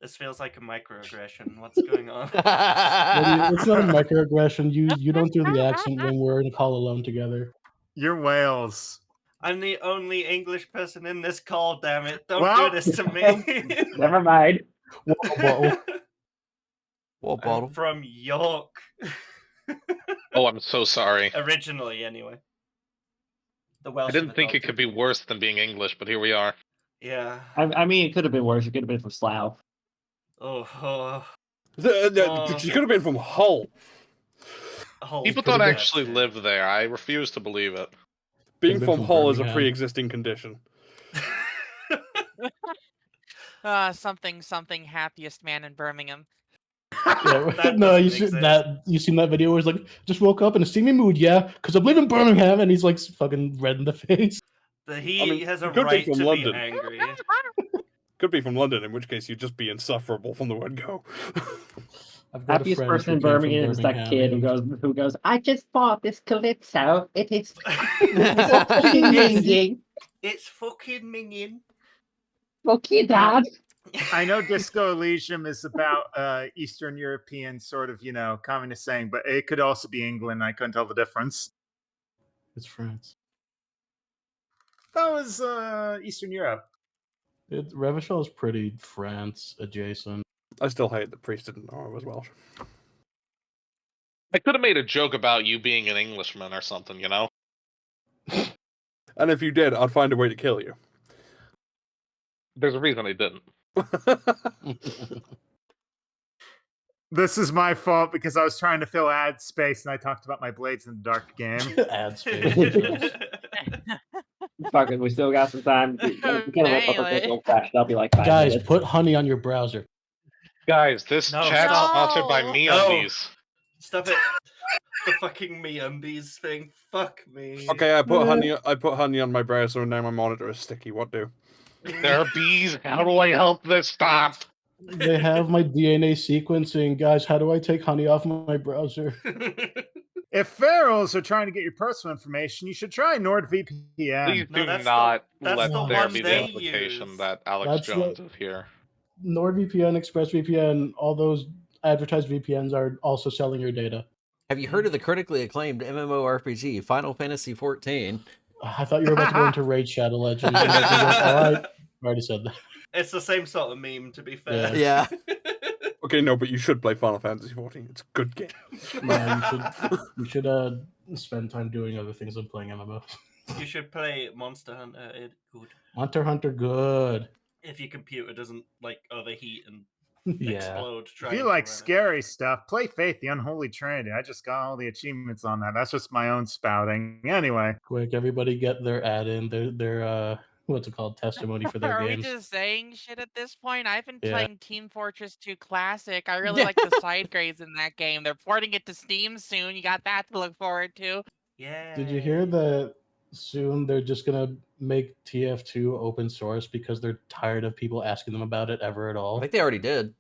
This feels like a microaggression. What's going on? It's not a microaggression. You don't do the accent when we're in a call alone together. You're Wales. I'm the only English person in this call, damn it. Don't Well- do this to me. Never mind. Whoa. Well, I'm bottle. from York. Oh, I'm so sorry. Originally, anyway. The Welsh I didn't think it could be worse than being English, but here we are. Yeah. I mean, it could have been worse. It could have been from Slough. Oh. She could have been from Hull. People pretty don't bad, actually live there. I refuse to believe it. Being been from from Hull is a Birmingham. pre-existing condition. Something happiest man in Birmingham. Yeah, That no, doesn't you see exist. that? You seen that video where he's like, just woke up in a steamy mood, yeah, because I live in Birmingham, and he's like fucking red in the face. He has a it could be right from to London. be angry. Could be from London, in which case you'd just be insufferable from the word go. I've got a Happiest friend person who in came from Birmingham is that kid Birmingham, who goes, I just bought this Calypso. It is fucking it's, amazing. it's fucking minging. Fuck you, Dad. I know Disco Elysium is about Eastern European sort of, communist saying, but it could also be England. I couldn't tell the difference. It's France. That was Eastern Europe. Revachol is pretty France adjacent. I still hate that Priest didn't know I was Welsh. I could have made a joke about you being an Englishman or something, you know? And if you did, I'd find a way to kill you. There's a reason I didn't. This is my fault because I was trying to fill ad space and I talked about my Blades in the Dark game. Ad space. Fuck it, we still got some time. We gotta wrap up a Anyway. real fast. That'll be like 5 Guys, minutes. put honey on your browser. Guys, this No, chat's stop. sponsored by No. MeUndies. Stop it. The fucking MeUndies thing. Fuck me. Okay, I put honey on my browser and now my monitor is sticky. What do? There are bees. How do I help this stop? They have my DNA sequencing. Guys, how do I take honey off my browser? If ferals are trying to get your personal information, you should try NordVPN. Please No, do that's not that's let the there one be the they implication use. that Alex That's Jones what- is here. NordVPN, ExpressVPN, all those advertised VPNs are also selling your data. Have you heard of the critically acclaimed MMORPG Final Fantasy XIV? I thought you were about to go into Raid Shadow Legends. And I was like, all right, I already said that. It's the same sort of meme, to be fair. Yeah. Okay, no, but you should play Final Fantasy XIV. It's a good game. Yeah, you should spend time doing other things than playing MMOs. You should play Monster Hunter. It's good. Hunter x Hunter, good. If your computer doesn't overheat and Yeah. explode. If trying you to like run it. scary stuff, play Faith, the Unholy Trinity. I just got all the achievements on that. That's just my own spouting. Anyway, Quick, everybody get their ad in, their what's it called, testimony for their Are games. we just saying shit at this point? I've been Yeah. playing Team Fortress 2 Classic. I really like the side grades in that game. They're porting it to Steam soon. You got that to look forward to. Yeah. Did you hear that soon they're just gonna make TF2 open source because they're tired of people asking them about it ever at I all? think they already did.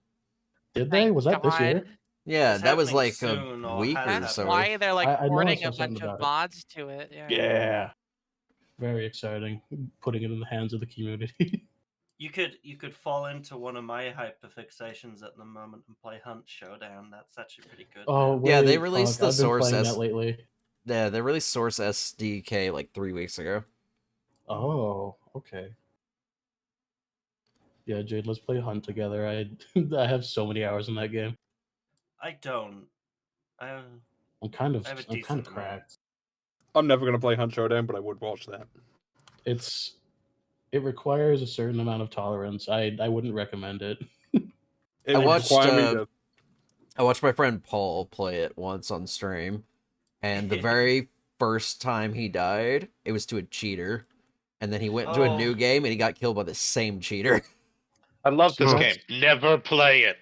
Did they? Thank Was that this year? God. Yeah, It's that was happening like soon, a or week has or happened. That's so. why they're like I know I porting saw a bunch something of about it. mods to it. Yeah. Yeah. Very exciting. Putting it in the hands of the community. You could fall into one of my hyperfixations at the moment and play Hunt Showdown. That's actually pretty good. Oh, Yeah, they wait, released fuck, the I've been source playing as- that lately. Yeah, they released Source SDK like 3 weeks ago. Oh, okay. Yeah, Jade, let's play Hunt together. I have so many hours in that game. I don't. I'm kind of I have a I'm kind decent of amount. cracked. I'm never going to play Hunt Showdown, but I would watch that. It requires a certain amount of tolerance. I wouldn't recommend it. It I would watched, require me uh, to- I watched my friend Paul play it once on stream, and the very first time he died, it was to a cheater, and then he went into a Oh. new game and he got killed by the same cheater. I love this So game. that's- Never play it.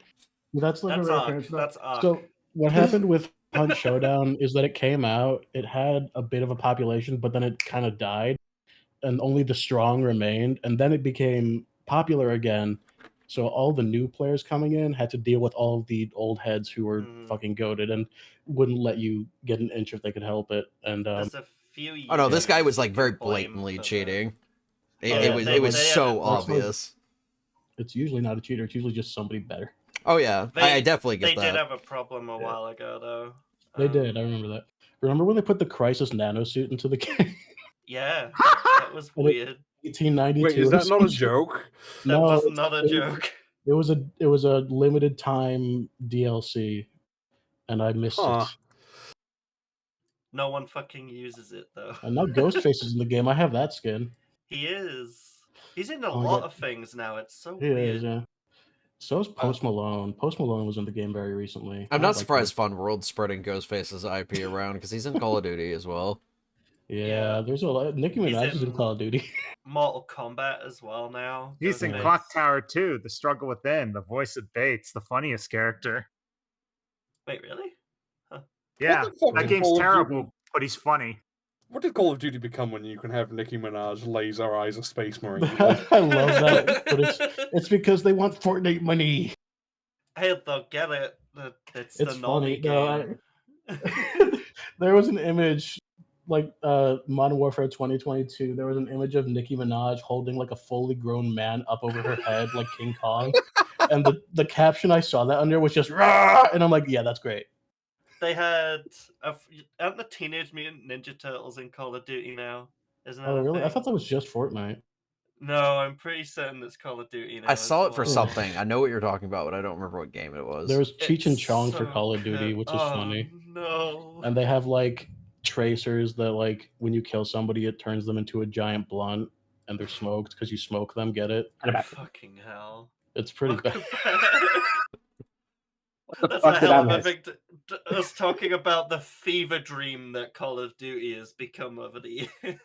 That's like That's a rare Ark. occurrence. That's Ark. So what happened with Hunt Showdown is that it came out, it had a bit of a population, but then it kind of died, and only the strong remained, and then it became popular again. So all the new players coming in had to deal with all of the old heads who were Mhm. fucking goated and wouldn't let you get an inch if they could help it. And There's a few. Oh no, this guy was YouTubers like you very can blame blatantly for that. cheating. It, Yeah, it was they- it was they so had- Also- obvious. It's usually not a cheater. It's usually just somebody better. Oh yeah, I definitely get They that. did have a problem a while ago, though. They did. I remember that. Remember when they put the Crisis Nano suit into the game? Yeah, that was weird. 1892. Wait, is that not a joke? That was not a joke. It was a limited time DLC, and I missed it. No one fucking uses it though. And now Ghostface is in the game. I have that skin. He is. He's in a lot of things now. It's so He weird. is, yeah. So is Post Malone. Post Malone was in the game very recently. I'm not surprised Fun World's spreading Ghostface's IP around because he's in Call of Duty as well. Yeah, there's a lot. Nicki Minaj is in Call of Duty. Mortal Kombat as well now. He's in Clock Tower 2, The Struggle Within, the voice of Bates, the funniest character. Wait, really? Huh. Yeah, that game's terrible, but he's funny. What did Call of Duty become when you can have Nicki Minaj laser eyes a space marine? I love that, but it's because they want Fortnite money. Hey, they'll get it. It's the funny. game. No, there was an image, like Modern Warfare 2022. There was an image of Nicki Minaj holding like a fully grown man up over her head, like King Kong, and the caption I saw that under was just "Rah!" And I'm like, yeah, that's great. They had aren't the Teenage Mutant Ninja Turtles in Call of Duty now? Isn't that Oh, really? thing? I thought that was just Fortnite. No, I'm pretty certain it's Call of Duty now. I saw it for well. something. I know what you're talking about, but I don't remember what game it was. There was Cheech and Chong so for Call of Duty, good. which is funny. No. And they have like tracers that like when you kill somebody, it turns them into a giant blunt, and they're smoked because you smoke them. Get it? Fucking hell. It's pretty bad. That's a hell of a thing to us talking about the fever dream that Call of Duty has become over the years.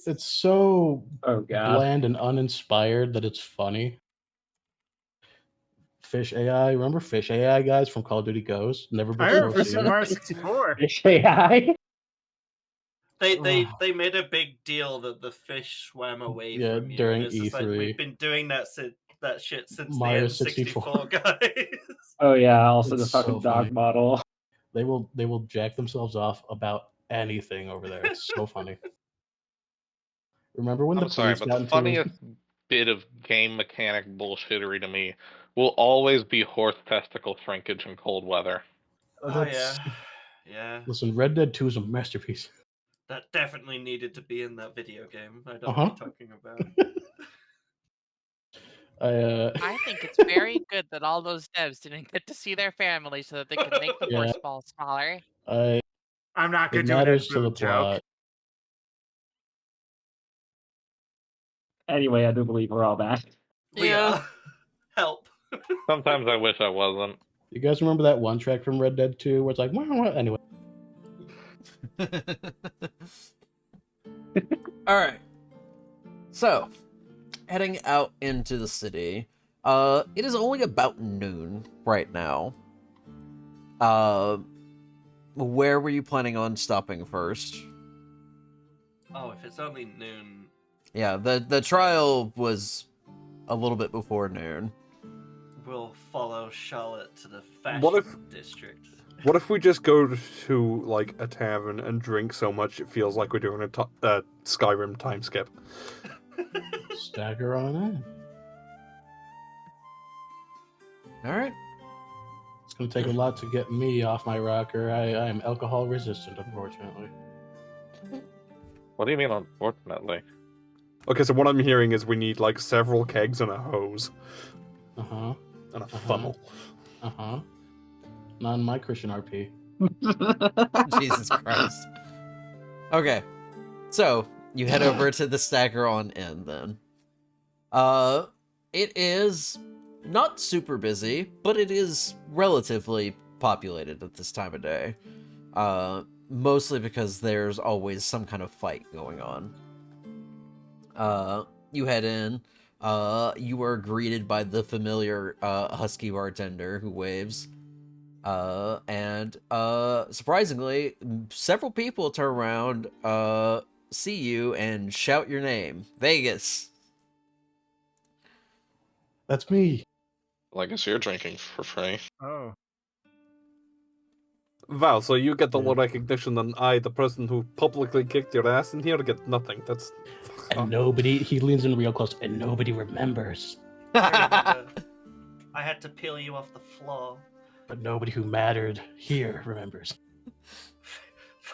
It's so Oh, God. bland and uninspired that it's funny. Fish AI, remember Fish AI guys from Call of Duty Ghosts? Never I remember before Super seen. Mario 64. Fish AI? They made a big deal that the fish swam away Yeah, from you. during It's just like, E3. we've been doing that shit since Mario the N64 guys. Oh, yeah, also It's the fucking so dog funny. model. They will jack themselves off about anything over there. It's so funny. Remember when I'm the sorry, police but got the into funniest bit of game mechanic bullshittery to me will always be horse testicle shrinkage in cold weather. Oh yeah. Yeah. Listen, Red Dead 2 is a masterpiece. That definitely needed to be in that video game. I don't know Uh-huh. what you're talking about. I think it's very good that all those devs didn't get to see their family so that they could make the Yeah. horse ball smaller. I'm not going It to do an matters to the Ed Boon joke. plot. Anyway, I do believe we're all back. We are. Help. Sometimes I wish I wasn't. You guys remember that one track from Red Dead 2 where it's like, wah, wah? Anyway. All right. So, heading out into the city. It is only about noon right now. Where were you planning on stopping first? Oh, if it's only noon. Yeah, the trial was a little bit before noon. We'll follow Charlotte to the fashion What if- district. What if we just go to like a tavern and drink so much it feels like we're doing a Skyrim time skip? Stagger on in. All right. It's going to take a lot to get me off my rocker. I am alcohol resistant, unfortunately. What do you mean, unfortunately? Okay, so what I'm hearing is we need like several kegs and a hose Uh-huh. and a funnel. Uh-huh. Not in my Christian RP. Jesus Christ. Okay. So, you head over to the Stagger on Inn then. It is not super busy, but it is relatively populated at this time of day. Mostly because there's always some kind of fight going on. You head in. You are greeted by the familiar husky bartender who waves. And surprisingly, several people turn around, see you, and shout your name. Vegas. That's me. Well, I guess you're drinking for free. Oh. Val, so you get the Yeah. recognition, and I, the person who publicly kicked your ass in here, get nothing. That's And nobody, he leans in real close, and nobody remembers. I had to peel you off the floor. But nobody who mattered here remembers.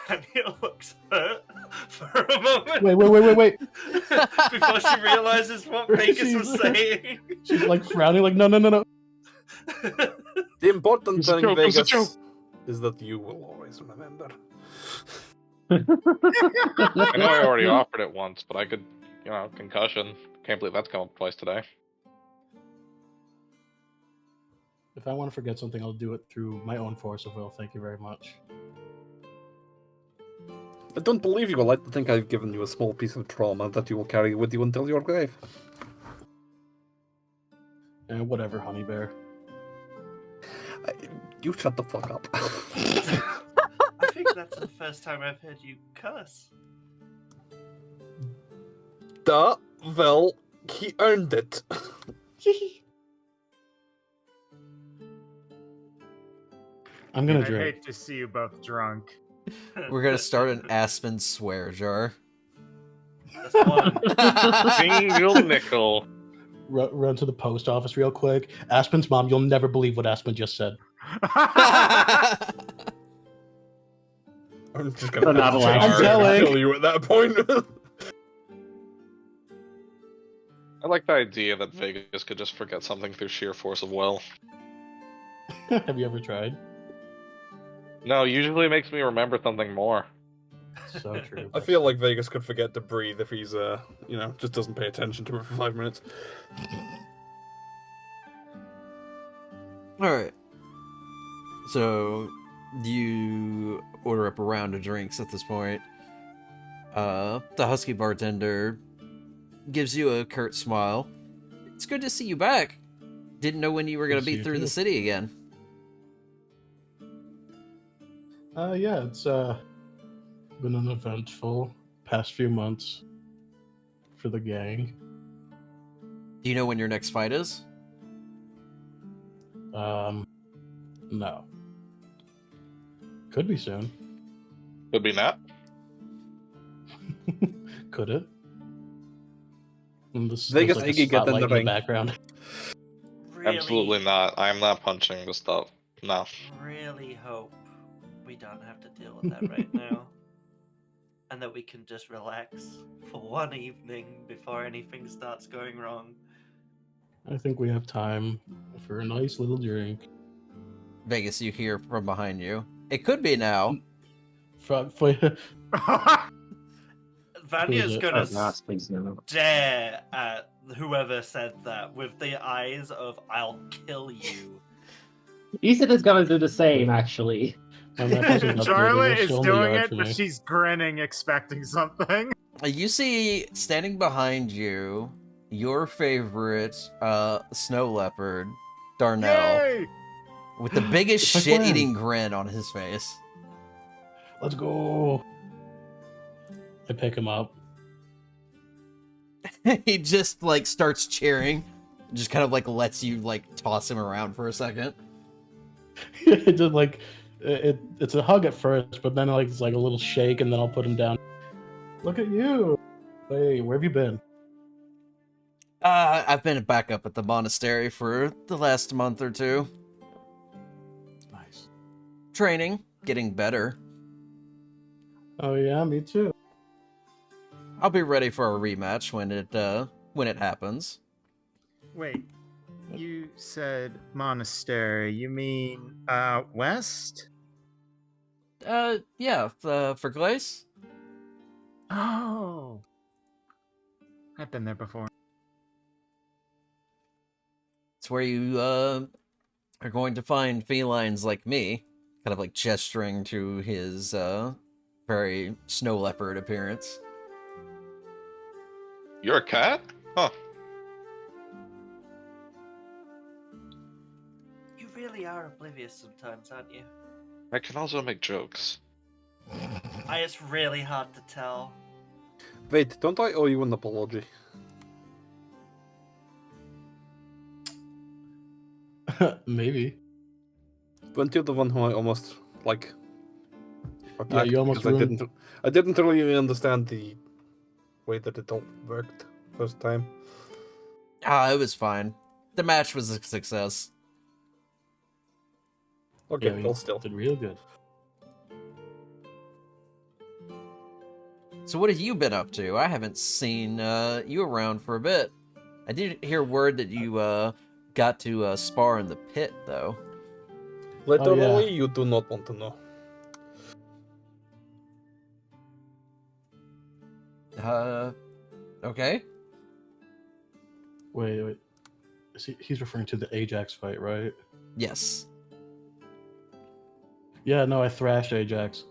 Vanya looks hurt for a moment. Wait. Before she realizes what Vegas was saying. She's like frowning, like, no. The important It's a thing, joke, it's a Vegas, joke. is that you will always remember. I know I already offered it once, but I could, concussion. Can't believe that's come up twice today. If I want to forget something, I'll do it through my own force of will. Thank you very much. I don't believe you will like to think I've given you a small piece of trauma that you will carry with you until your grave. And whatever, honey bear. You shut the fuck up. I think that's the first time I've heard you cuss. Well, he earned it. I'm gonna I drink. hate to see you both drunk. We're gonna start an Aspen swear jar. That's one. Single nickel. Run to the post office real quick. Aspen's mom, you'll never believe what Aspen just said. I'm just So gonna not allowed. I'm telling. kill you at that point. I like the idea that Vegas could just forget something through sheer force of will. Have you ever tried? No, usually it makes me remember something more. So true. I feel like Vegas could forget to breathe if he's, just doesn't pay attention to it for 5 minutes. Alright. So, you order up a round of drinks at this point. The husky bartender gives you a curt smile. It's good to see you back. Didn't know when you were going to Good to be see through you the too. city again. Yeah, it's been an eventful past few months for the gang. Do you know when your next fight is? No. Could be soon. Could be not. Could it? And Vegas, there's, Iggy, get in the spotlight in ring. background. Really, Absolutely not. I'm not punching the stuff. No. really hope we don't have to deal with that right now. And that we can just relax for one evening before anything starts going wrong. I think we have time for a nice little drink. Vegas, you hear from behind you. It could be now. Vanya's it? gonna Oh, gosh, please no. stare at whoever said that with the eyes of "I'll kill you." Ethan is gonna do the same, actually. Charlotte is doing it, for but me. she's grinning, expecting something. You see, standing behind you, your favorite snow leopard, Darnell, Yay! with the biggest It's my shit-eating grin on his face. Let's go. I pick him up. He just, starts cheering. Just kind of, lets you, toss him around for a second. It just it's a hug at first, but then it's like a little shake, and then I'll put him down. Look at you. Hey, where have you been? I've been back up at the monastery for the last month or two. Nice. Training, getting better. Oh yeah, me too. I'll be ready for a rematch when it happens. Wait, you said monastery. You mean, west? Yeah, for Glace? Oh. I've been there before. It's where you, are going to find felines like me. Kind of gesturing to his, very snow leopard appearance. You're a cat? Huh. You really are oblivious sometimes, aren't you? I can also make jokes. It's really hard to tell. Wait, don't I owe you an apology? Maybe. Weren't you the one who I almost, attacked you almost because ruined- I didn't really understand the way that it all worked first time. It was fine. the match was a success. Okay, Yeah, well, still. did real good. So what have you been up to? I haven't seen you around for a bit. I did hear word that you got to spar in the pit, though. Literally, you do not want to know. Okay. Wait. He's referring to the Ajax fight, right? Yes. Yeah, no, I thrashed Ajax.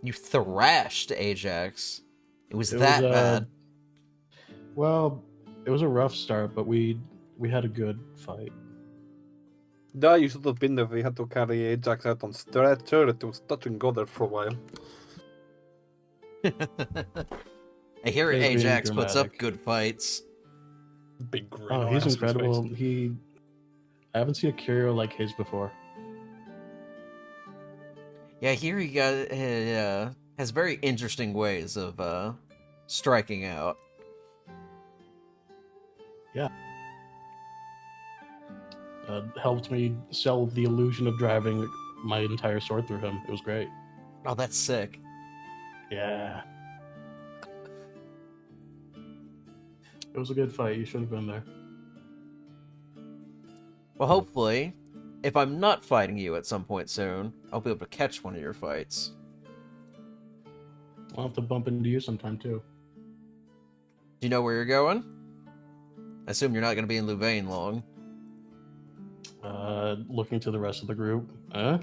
You thrashed Ajax. It was It that was, bad. Well, it was a rough start, but we had a good fight. Yeah, you should have been there. We had to carry Ajax out on stretcher. It was touch and go there for a while. I hear He's being Ajax puts up dramatic. good fights. Big grin. Oh, on he's Aspen's incredible. face. I haven't seen a curio like his before. Yeah, I hear he has very interesting ways of striking out. Helped me sell the illusion of driving my entire sword through him. It was great. Oh, that's sick. Yeah. It was a good fight. You should have been there. Well, hopefully, if I'm not fighting you at some point soon, I'll be able to catch one of your fights. I'll have to bump into you sometime too. Do you know where you're going? I assume you're not going to be in Louvain long. Looking to the rest of the group. Huh?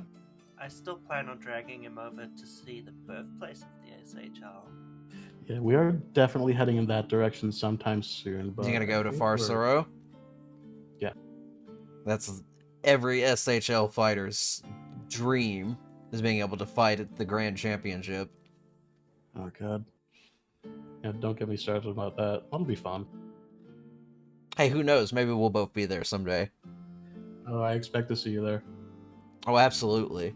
I still plan on dragging him over to see the birthplace of the SHL. Yeah, we are definitely heading in that direction sometime soon. But Is he going to go I to think we're- Farsoro? Yeah. That's every SHL fighter's dream, is being able to fight at the Grand Championship. Oh god. Yeah, don't get me started about that. That'll be fun. Hey, who knows? Maybe we'll both be there someday. Oh, I expect to see you there. Oh, absolutely.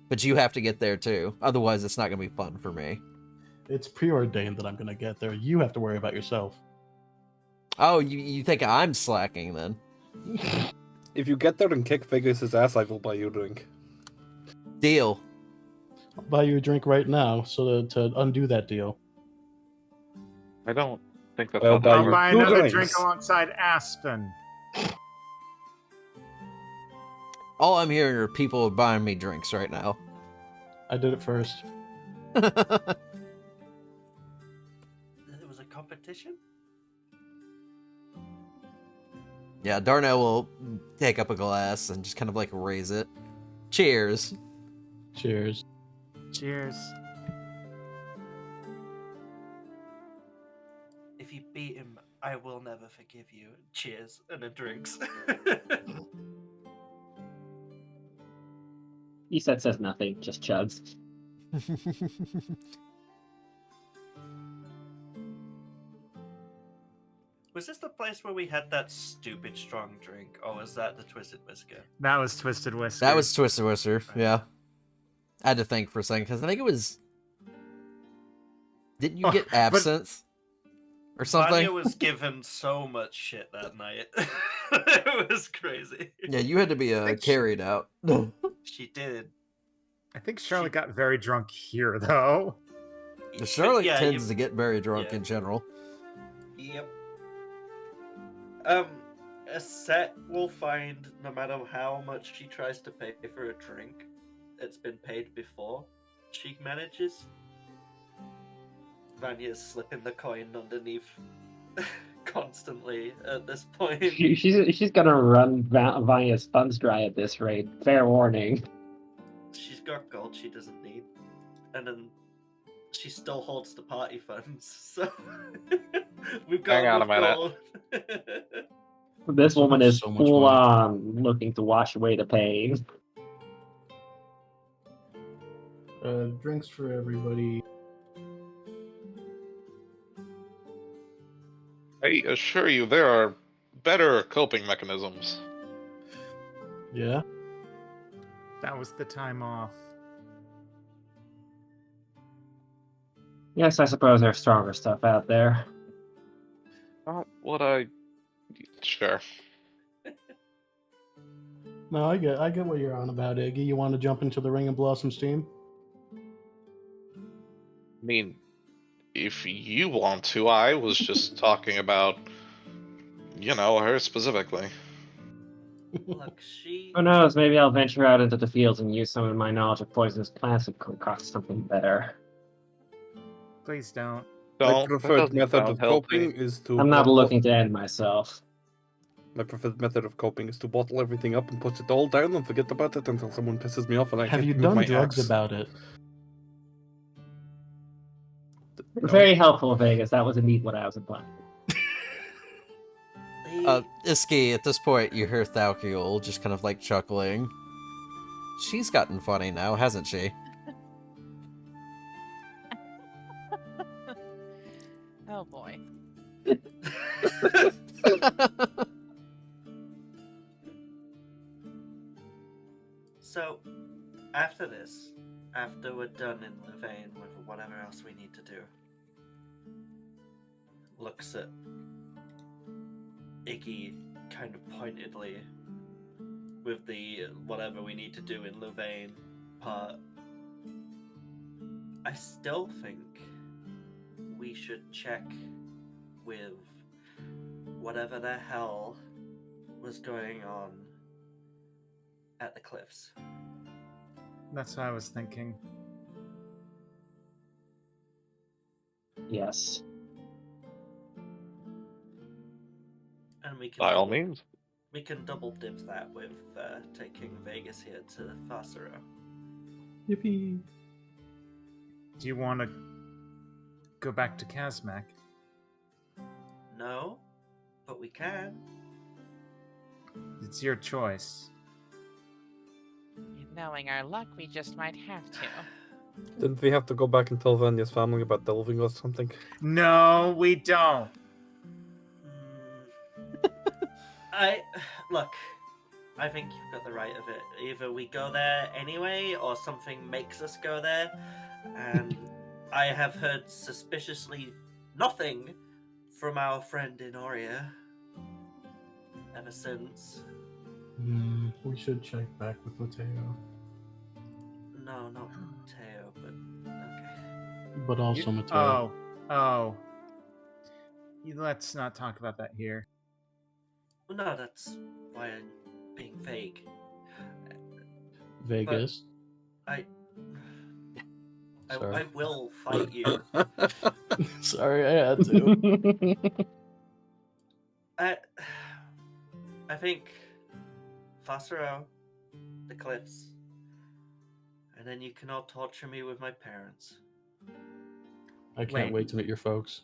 But you have to get there too. Otherwise, it's not going to be fun for me. It's preordained that I'm gonna get there. You have to worry about yourself. Oh, you think I'm slacking then? If you get there and kick Vegas' ass, I will buy you a drink. Deal. I'll buy you a drink right now so to undo that deal. I don't think that's Well, how that buy I'll you works. buy two another drinks. drink alongside Aspen. All I'm hearing are people buying me drinks right now. I did it first. It was a competition? Yeah, Darnell will take up a glass and just kind of like raise it. Cheers. Cheers. Cheers. If you beat him, I will never forgive you. Cheers. And then drinks. Eset says nothing, just chugs. Was this the place where we had that stupid strong drink? Or was that the Twisted Whisker? That was Twisted Whisker. That was Twisted Whisker, yeah. I had to think for a second, because I think it was... Didn't you Oh, get but- absinthe? Or something? Vanya was given so much shit that night. It was crazy. Yeah, you had to be Thanks. carried out. She did. I think Charlotte got very drunk here, though. Charlotte Yeah, tends to get very drunk yeah. in general. Yep. A set will find no matter how much she tries to pay for a drink, it's been paid before. She manages. Vanya's slipping the coin underneath constantly at this point. She's gonna run Vanya's funds dry at this rate. Fair warning. She's got gold she doesn't need. And then she still holds the party funds, so we've got Hang on a enough minute. gold. This woman is So much full money. on looking to wash away the pain. Drinks for everybody. I assure you, there are better coping mechanisms. Yeah. That was the time off. Yes, I suppose there's stronger stuff out there. Not what I Sure. No, I get what you're on about, Iggy. You want to jump into the ring and blow some steam? I mean, if you want to, I was just talking about, her specifically. Look, she. Who knows? Maybe I'll venture out into the fields and use some of my knowledge of poisonous plants to concoct something better. Please don't. My Don't. preferred method of coping is to. I'm not looking to end myself. My preferred method of coping is to bottle everything up and put it all down and forget about it until someone pisses me off and I Have hit you them with done my drugs axe. about it? No. Very helpful, Vegas. That was indeed what I was implying. Iski, at this point, you hear Thalkiel just kind of like chuckling. She's gotten funny now, hasn't she? Oh boy. So, after this, after we're done in Louvain with whatever else we need to do, looks at Iggy kind of pointedly with the whatever we need to do in Louvain part. I still think we should check with whatever the hell was going on at the cliffs. That's what I was thinking. Yes. And we can By all means. we can double dip that with taking Vegas here to Fasero. Yippee! Do you want to go back to Kazmak? No, but we can. It's your choice. Knowing our luck, we just might have to. Didn't we have to go back and tell Vanya's family about delving or something? No, we don't. Look, I think you've got the right of it. Either we go there anyway, or something makes us go there. And I have heard suspiciously nothing from our friend in Oria ever since. We should check back with Mateo. No, not Mateo, but okay. But also Mateo. Let's not talk about that here. Well, no, that's why I'm being vague. Vegas. I Sorry. will fight you. Sorry, I had to. I think Fasero, the cliffs, and then you can all torture me with my parents. I can't wait to meet your folks.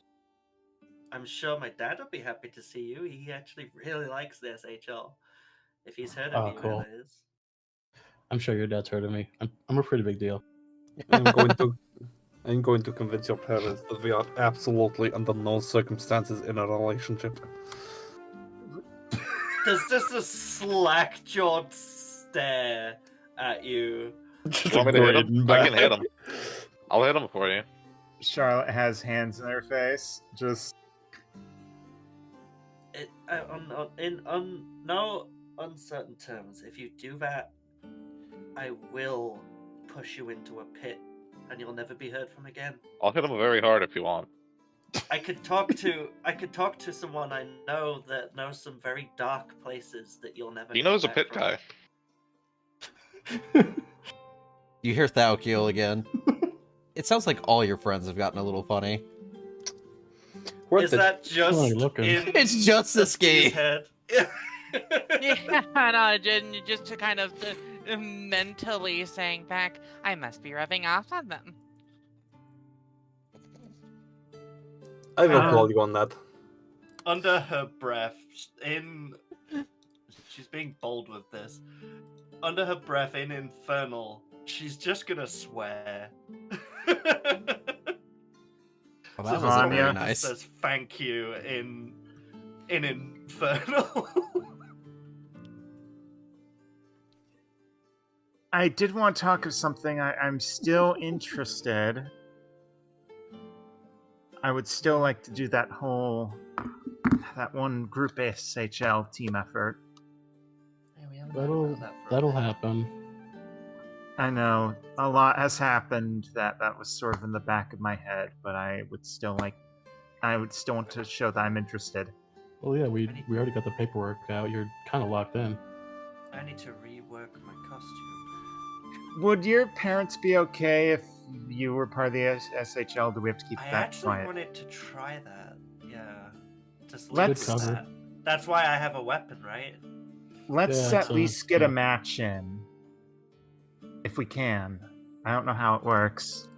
I'm sure my dad would be happy to see you. He actually really likes the SHL. If he's heard of you, Cool. that is. I'm sure your dad's heard of me. I'm a pretty big deal. I'm going to convince your parents that we are absolutely under no circumstances in a relationship. There's just a slack-jawed stare at you. You want me to hit him? I can hit him. I'll hit him for you. Charlotte has hands in her face. Just In no uncertain terms, if you do that, I will push you into a pit, and you'll never be heard from again. I'll hit him very hard if you want. I could talk to someone I know that knows some very dark places that you'll never. He knows a get pit back guy. You hear Thalkiel again. It sounds like all your friends have gotten a little funny. Is that just in It's just this Iski's game. head? Yeah, no, just to kind of mentally saying back, I must be rubbing off on them. I will call you on that. Under her breath, she's being bold with this. Under her breath, in Infernal, she's just gonna swear. Well, that So wasn't Vanya very just nice. says thank you in Infernal. I did want to talk of something. I'm still interested. I would still like to do that whole that one group SHL team effort. Yeah, we haven't heard about that for a That'll bit. happen. I know a lot has happened that was sort of in the back of my head, but I would still want to show that I'm interested. Well, yeah, we already got the paperwork out. You're kind of locked in. I need to rework my costume. Would your parents be okay if you were part of the SHL? Do we have to keep I that actually quiet? wanted to try that. Yeah. Just Let's- leave that. That's why I have a weapon, right? Let's Yeah, at so- least get yeah. a match in. If we can. I don't know how it works.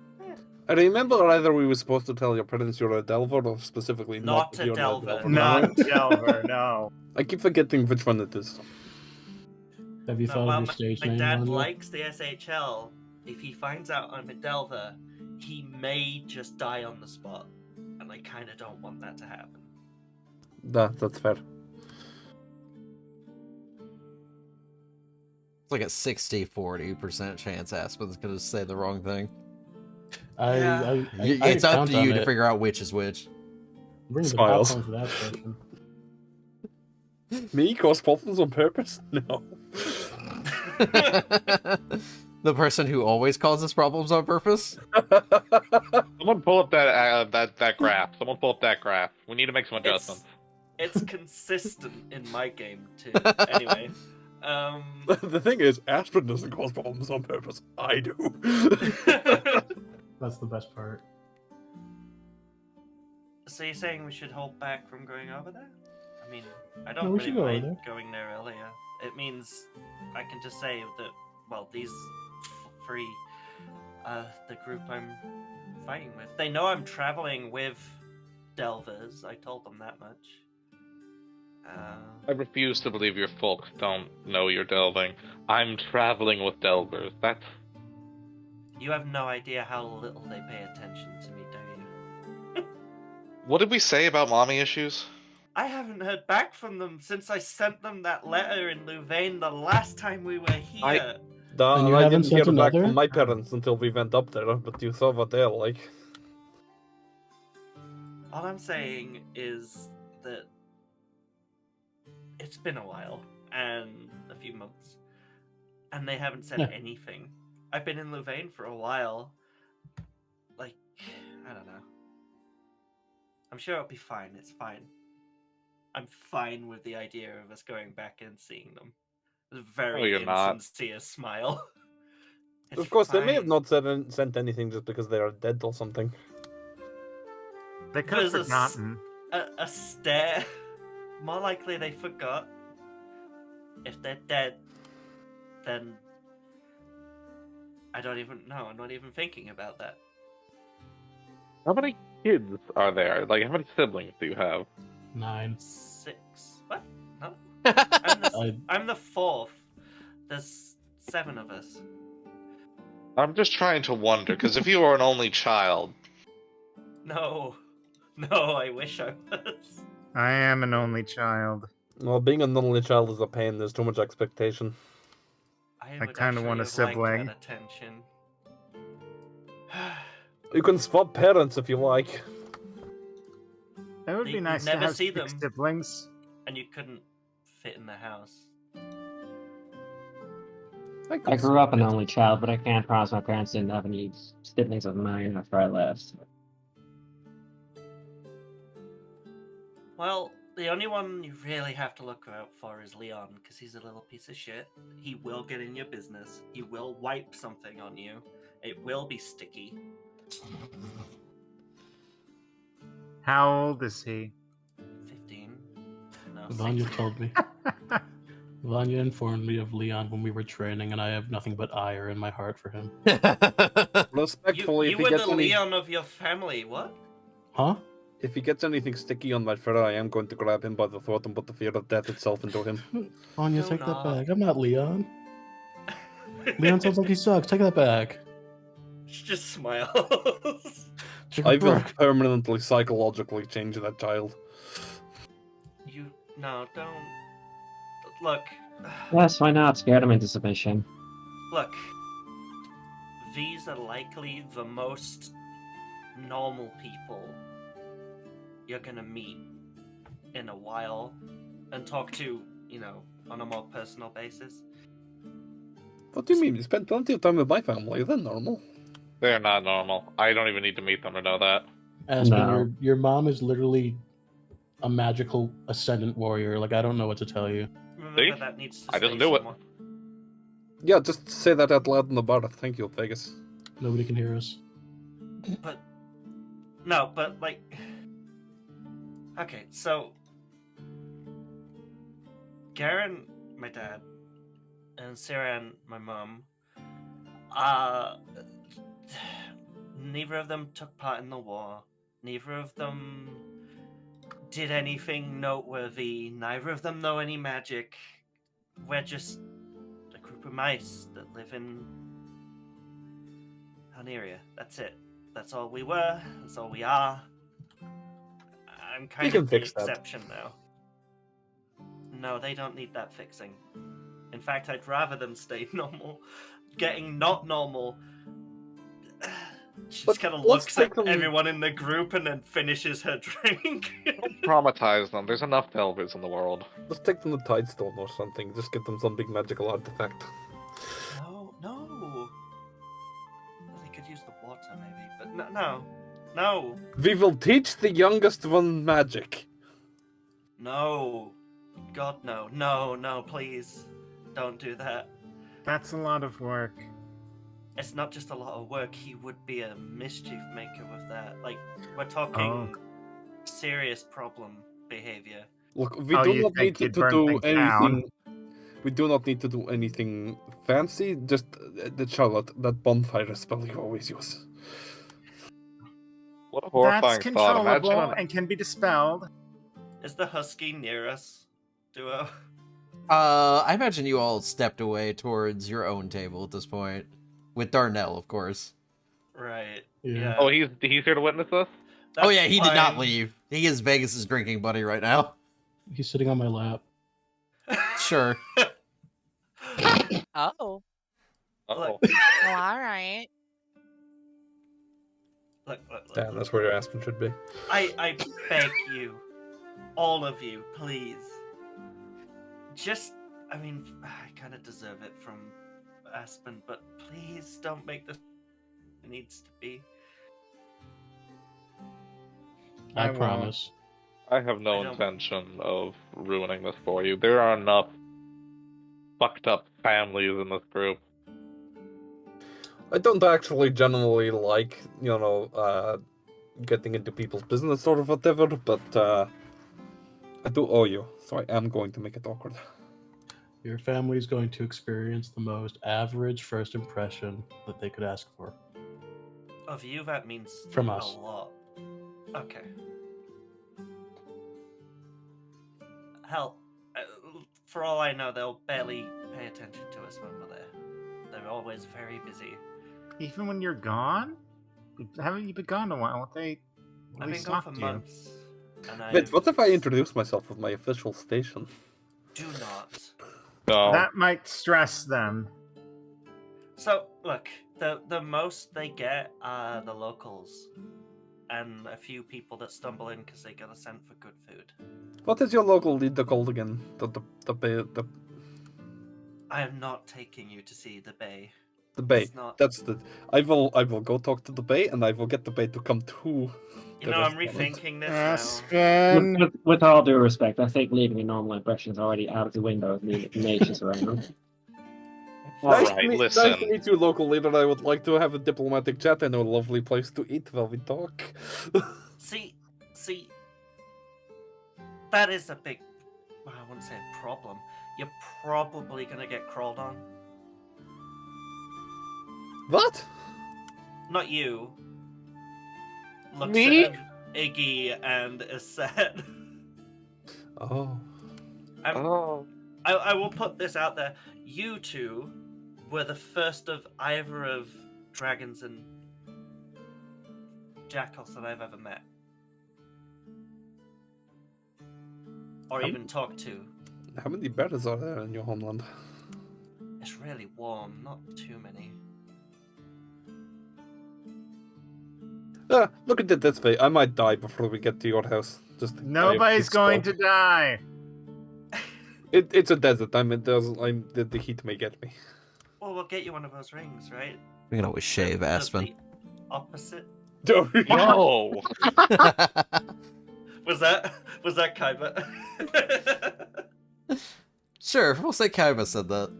I remember either we were supposed to tell your parents you're a Delver, or specifically Not that a you're Delver. Not Delver, no. I keep forgetting which one it is. Have you No, thought well, of your stage my name? dad Vanya? likes the SHL. If he finds out I'm a Delver, he may just die on the spot. And I kind of don't want that to happen. That's fair. It's like a 60-40% chance Aspen's gonna say the wrong thing. It's It's up to you to figure out which is which. Bring the Smiles. popcorn for that question. Me cause problems on purpose? No. The person who always causes problems on purpose? Someone pull up that graph. Someone pull up that graph. We need to make some adjustments. It's consistent in my game, too. Anyway. The thing is, Aspen doesn't cause problems on purpose. I do. That's the best part. So you're saying we should hold back from going over there? I mean, I No, don't we really should go over mind there. going there earlier. It means I can just say that, well, these three, the group I'm fighting with, they know I'm traveling with Delvers. I told them that much. I refuse to believe your folk don't know you're delving. I'm traveling with delvers. That's You have no idea how little they pay attention to me, do you? what did we say about mommy issues? I haven't heard back from them since I sent them that letter in Louvain the last time we were here. And you I haven't didn't hear sent back another? from my parents until we went up there, but you saw what they're like. All I'm saying is that it's been a while and a few months, and they haven't said Yeah. anything. I've been in Louvain for a while. Like, I don't know. I'm sure it'll be fine. It's fine. I'm fine with the idea of us going back and seeing them. A very you're not. insincere smile. It's Of course, they may have fine. not sent anything just because they are dead or something. They could have There's forgotten. A stare. More likely they forgot. If they're dead, then I don't even know. I'm not even thinking about that. How many kids are there? Like, how many siblings do you have? 9. 6. What? No. I'm I- the fourth. There's 7 of us. I'm just trying to wonder, because if you were an only child, No. No, I wish I was. I am an only child. Well, being an only child is a pain. There's too much expectation. I I would kinda want a actually have liked sibling. that attention. You can swap parents if you like. It would You be nice to never have see 6 them. siblings. And you couldn't fit in the house. I grew up an only child, but I can't promise my parents didn't have any siblings of mine after I left. Well, the only one you really have to look out for is Leon, because he's a little piece of shit. He will get in your business. He will wipe something on you. It will be sticky. How old is he? 15. No, Vanya 16. told me. Vanya informed me of Leon when we were training, and I have nothing but ire in my heart for him. Respectfully, You if he were gets the any, Leon of your family, what? Huh? if he gets anything sticky on my fur, I am going to grab him by the throat and put the fear of death itself into him. Vanya, Do take that not. back. I'm not Leon. Leon sounds like he sucks. Take that back. She just smiles. Chicken I will Brook. permanently psychologically change that child. No, don't. Look. Yes, why not? Scared him into submission. Look. These are likely the most normal people you're gonna meet in a while and talk to, on a more personal basis. What do you mean? You spent plenty of time with my family. They're normal. They're not normal. I don't even need to meet them to know that. Aspen, No. your mom is literally a magical ascendant warrior. Like, I don't know what to tell you. Remember See? that needs to I stay didn't do it. somewhat. Yeah, just say that out loud in the bar. Thank you, Vegas. Nobody can hear us. But no, but like, okay, so Garen, my dad, and Siran, my mom, neither of them took part in the war. Neither of them did anything noteworthy. Neither of them know any magic. We're just a group of mice that live in Haneria. That's it. That's all we were. That's all we are. I'm kind can of the fix that. exception now. No, they don't need that fixing. In fact, I'd rather them stay normal. Getting not normal. She just kind of let's looks at take them- everyone in the group and then finishes her drink. Don't traumatize them. There's enough Delvers in the world. Let's take them to Tidestone or something. Just get them some big magical artifact. No. They could use the water, maybe, but no. We will teach the youngest one magic. No. God, no. No, please. Don't do that. That's a lot of work. It's not just a lot of work. He would be a mischief maker with that. Like, we're talking serious problem behavior. Look, we Oh, do you not need think to you'd burn do things down? anything. We do not need to do anything fancy. Just the Charlotte, that bonfire spell you always use. What a horrifying That's thought. controllable Imagine and can be dispelled. Is the husky near us, Duo? I imagine you all stepped away towards your own table at this point. With Darnell, of course. Right. Yeah. Yeah. Oh, he's here to witness this? Oh yeah, he did not fine. leave. He is Vegas's drinking buddy right now. He's sitting on my lap. Sure. Oh, Uh-oh. well, all right. Look. Yeah, that's where your Aspen should be. I beg you, all of you, please. I kind of deserve it from Aspen, but please don't make this it needs to be. I won't. promise. I have no I don't- intention of ruining this for you. There are enough fucked up families in this group. I don't actually generally like, getting into people's business or whatever, but I do owe you, so I am going to make it awkward. Your family's going to experience the most average first impression that they could ask for. Of you, that means From us. a lot. Okay. Hell, for all I know, they'll barely pay attention to us when we're there. They're always very busy. Even when you're gone? Haven't you been gone a while? They I've at been least gone talk for to you. months. And Wait, what if I introduce myself with my official station? do not. No. That might stress them. So, look, the most they get are the locals. And a few people that stumble in because they got a scent for good food. What is your local leader called again? The I am not taking you to see the bay. Bay. It's not... That's the. I will go talk to the Bay, and I will get the Bay to come to. You know, I'm rethinking this now. Aspen. With all due respect, I think leaving a normal impression is already out of the window of the nature's around. Nice Alright, to meet, listen. Nice to meet you, local leader. I would like to have a diplomatic chat. I know a lovely place to eat while we talk. See, that is a big, well, I wouldn't say a problem. You're probably gonna get crawled on. What? Not you. Looks Me? at Iggy and Aset. Oh. I will put this out there. You two were the first of either of dragons and jackals that I've ever met. Or even talked to. How many bears are there in your homeland? It's really warm, not too many. Look at it this way. I might die before we get to your house. Just Nobody's going to die. It's a desert. The heat may get me. Well, we'll get you one of those rings, right? We can always shave Does Aspen. the opposite. No. Was that Kaiba? Sure, we'll say Kaiba said that.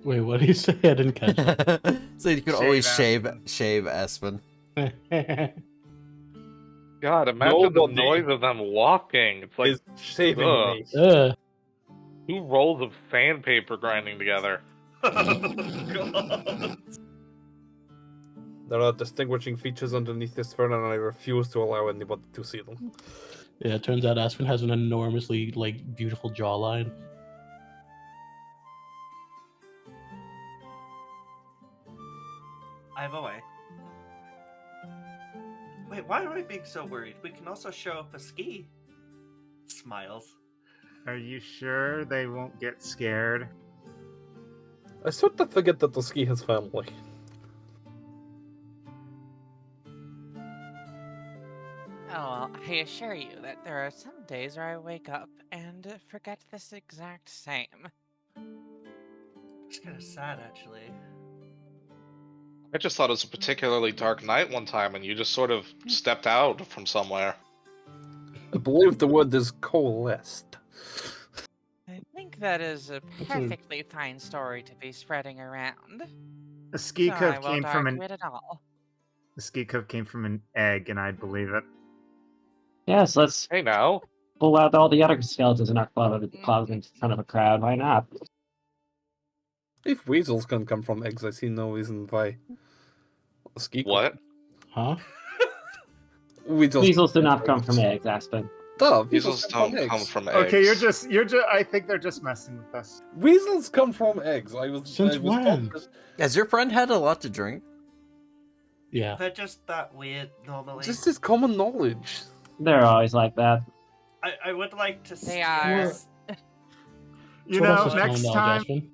Wait, what did you say? I didn't catch that. So you can Shave always Aspen. shave Aspen. God, imagine the Nobody noise of them walking. It's like Is shaving ugh. me. 2 rolls of sandpaper grinding together. God. There are distinguishing features underneath this fur, and I refuse to allow anybody to see them. Yeah, it turns out Aspen has an enormously beautiful jawline. I have a way. Wait, why am I being so worried? We can also show up a ski. Smiles. Are you sure they won't get scared? I sort of forget that the ski has family. Oh, well, I assure you that there are some days where I wake up and forget this exact same. It's kind of sad, actually. I just thought it was a particularly dark night one time, and you just sort of stepped out from somewhere. I believe the word is coalesced. I think that is a perfectly fine story to be spreading around. The ski So I cove won't came from argue an it at all. the ski cove came from an egg, and I believe it. Yes, let's Hey now. pull out all the other skeletons in our club and cause in front of a crowd. Why not? If weasels can come from eggs, I see no reason why. A ski cove- What? Huh? Weasels do not come from eggs, Aspen. Duh, Weasels come don't from come eggs. from eggs. Okay, you're just. I think they're just messing with us. Weasels come from eggs. Since when? Has your friend had a lot to drink? Yeah. They're just that weird normally. This is common knowledge. They're always like that. I would like to They are. You What else know, is next common time, knowledge, Aspen?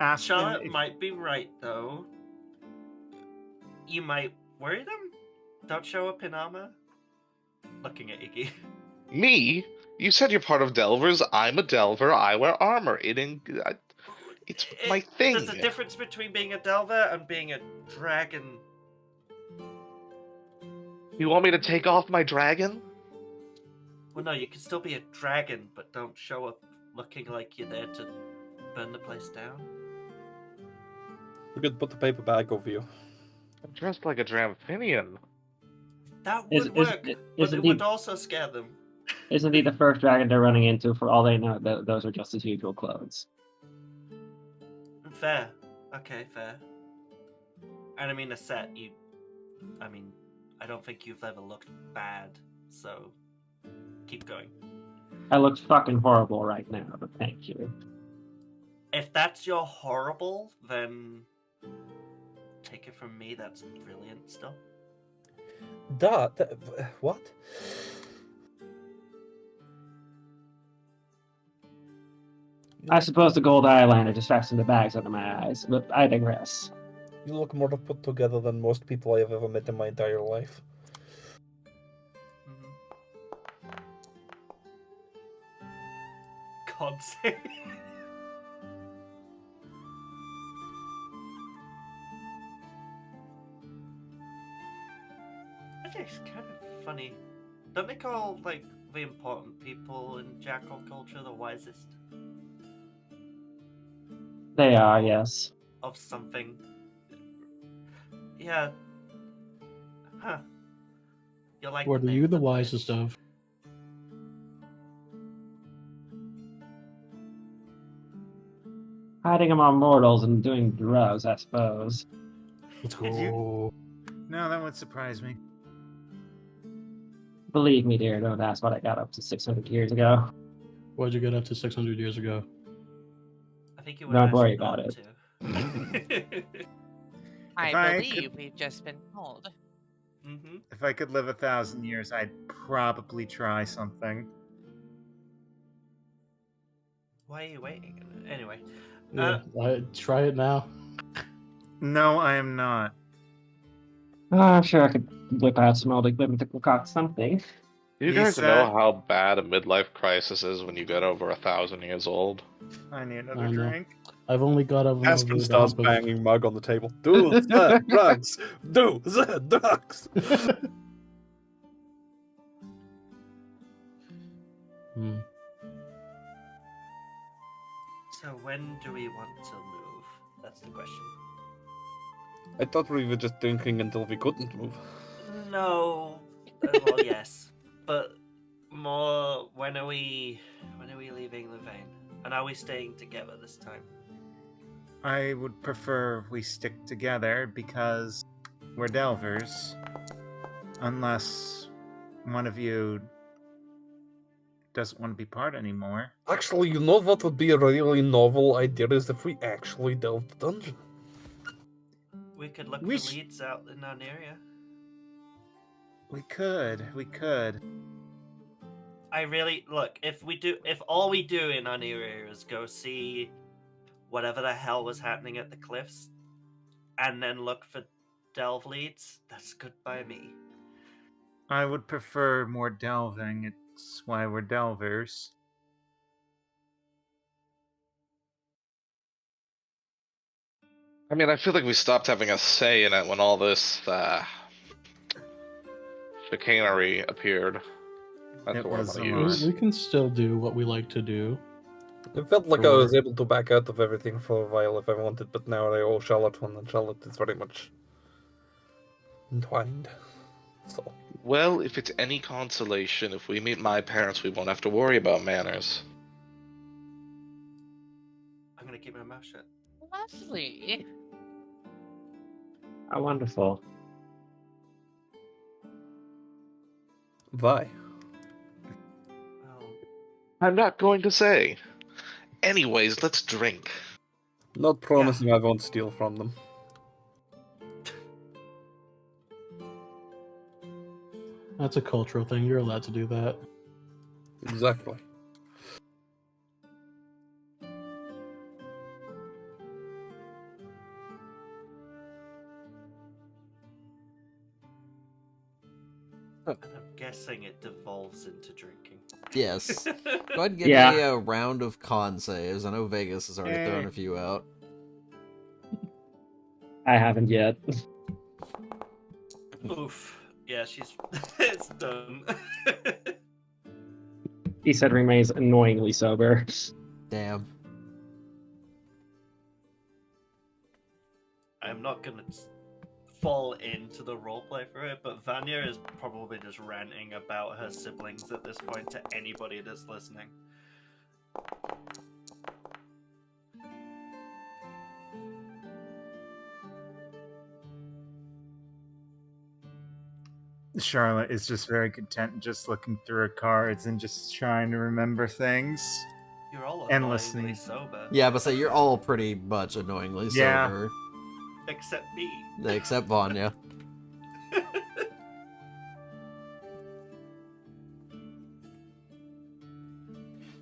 Aspen, Charlotte if- might be right, though. You might worry them? Don't show up in armor? Looking at Iggy. Me? You said you're part of Delvers. I'm a Delver. I wear armor. It's my thing. There's a difference between being a Delver and being a dragon. You want me to take off my dragon? Well, no, you can still be a dragon, but don't show up looking like you're there to burn the place down. We could put the paper bag over you. I'm dressed like a Dramphinian. That Is- would is- work, is- but isn't it he- would also scare them. Isn't he the first dragon they're running into? For all they know, those are just his usual clothes. Fair. Okay, fair. And I mean, a set, I don't think you've ever looked bad, so keep going. I look fucking horrible right now, but thank you. If that's your horrible, then take it from me, that's brilliant still. What? I suppose the gold eyeliner distracts the bags under my eyes, but I digress. You look more put together than most people I have ever met in my entire life. God save. It's kind of funny. Don't they call, like, the important people in Jackal culture the wisest They are, yes. of something? Yeah. Huh. You're like. What are you the wisest of? Hiding among mortals and doing drugs, I suppose. Let's Did go. No, that would surprise me. Believe me, dear, don't ask what I got up to 600 years ago. What'd you get up to 600 years ago? I think you would Don't actually worry got about it. to. I If I believe could- we've just been told. Mm-hmm. If I could live 1,000 years, I'd probably try something. Why are you waiting? Anyway. Yeah, try it now. No, I am not. I'm sure I could whip out some old equipment to concoct something. You guys Lisa. know how bad a midlife crisis is when you get over 1,000 years old? I need another I know. drink. I've only got over Aspen the starts hump of- banging mug on the table. Do the drugs! Do the drugs! Hmm. So when do we want to move? That's the question. I thought we were just drinking until we couldn't move. No. Well, yes, but more. When are we leaving Louvain? And are we staying together this time? I would prefer we stick together because we're Delvers. Unless one of you doesn't want to be part anymore. Actually, you know what would be a really novel idea is if we actually delved the dungeon. We could look We for sh- leads out in our area. We could. I really look if all we do in our area is go see whatever the hell was happening at the cliffs, and then look for delve leads. That's good by me. I would prefer more delving. It's why we're Delvers. I mean, I feel like we stopped having a say in it when all this chicanery appeared. That's It the word was I'm a gonna lot. use. We can still do what we like to do. It felt like I Sure. was able to back out of everything for a while if I wanted, but now I owe Charlotte one, and Charlotte is very much entwined. So, Well, if it's any consolation, if we meet my parents, we won't have to worry about manners. I'm gonna keep my mouth shut. Lovely. How wonderful. why? Well, I'm not going to say. Anyways, let's drink. Not promising I won't steal from them. That's a cultural thing. You're allowed to do that. Exactly. and I'm guessing it devolves into drinking. Yes. Go ahead and give Yeah. me a round of con saves. I know Vegas has already thrown Yay. a few out. I haven't yet. Oof. Yeah, she's. It's done. He said remains annoyingly sober. Damn. I'm not gonna fall into the roleplay for it, but Vanya is probably just ranting about her siblings at this point to anybody that's listening. Charlotte is just very content just looking through her cards and just trying to remember things. You're all And annoyingly listening. sober. Yeah, but say you're all pretty much annoyingly Yeah. sober. Except me. Except Vanya. I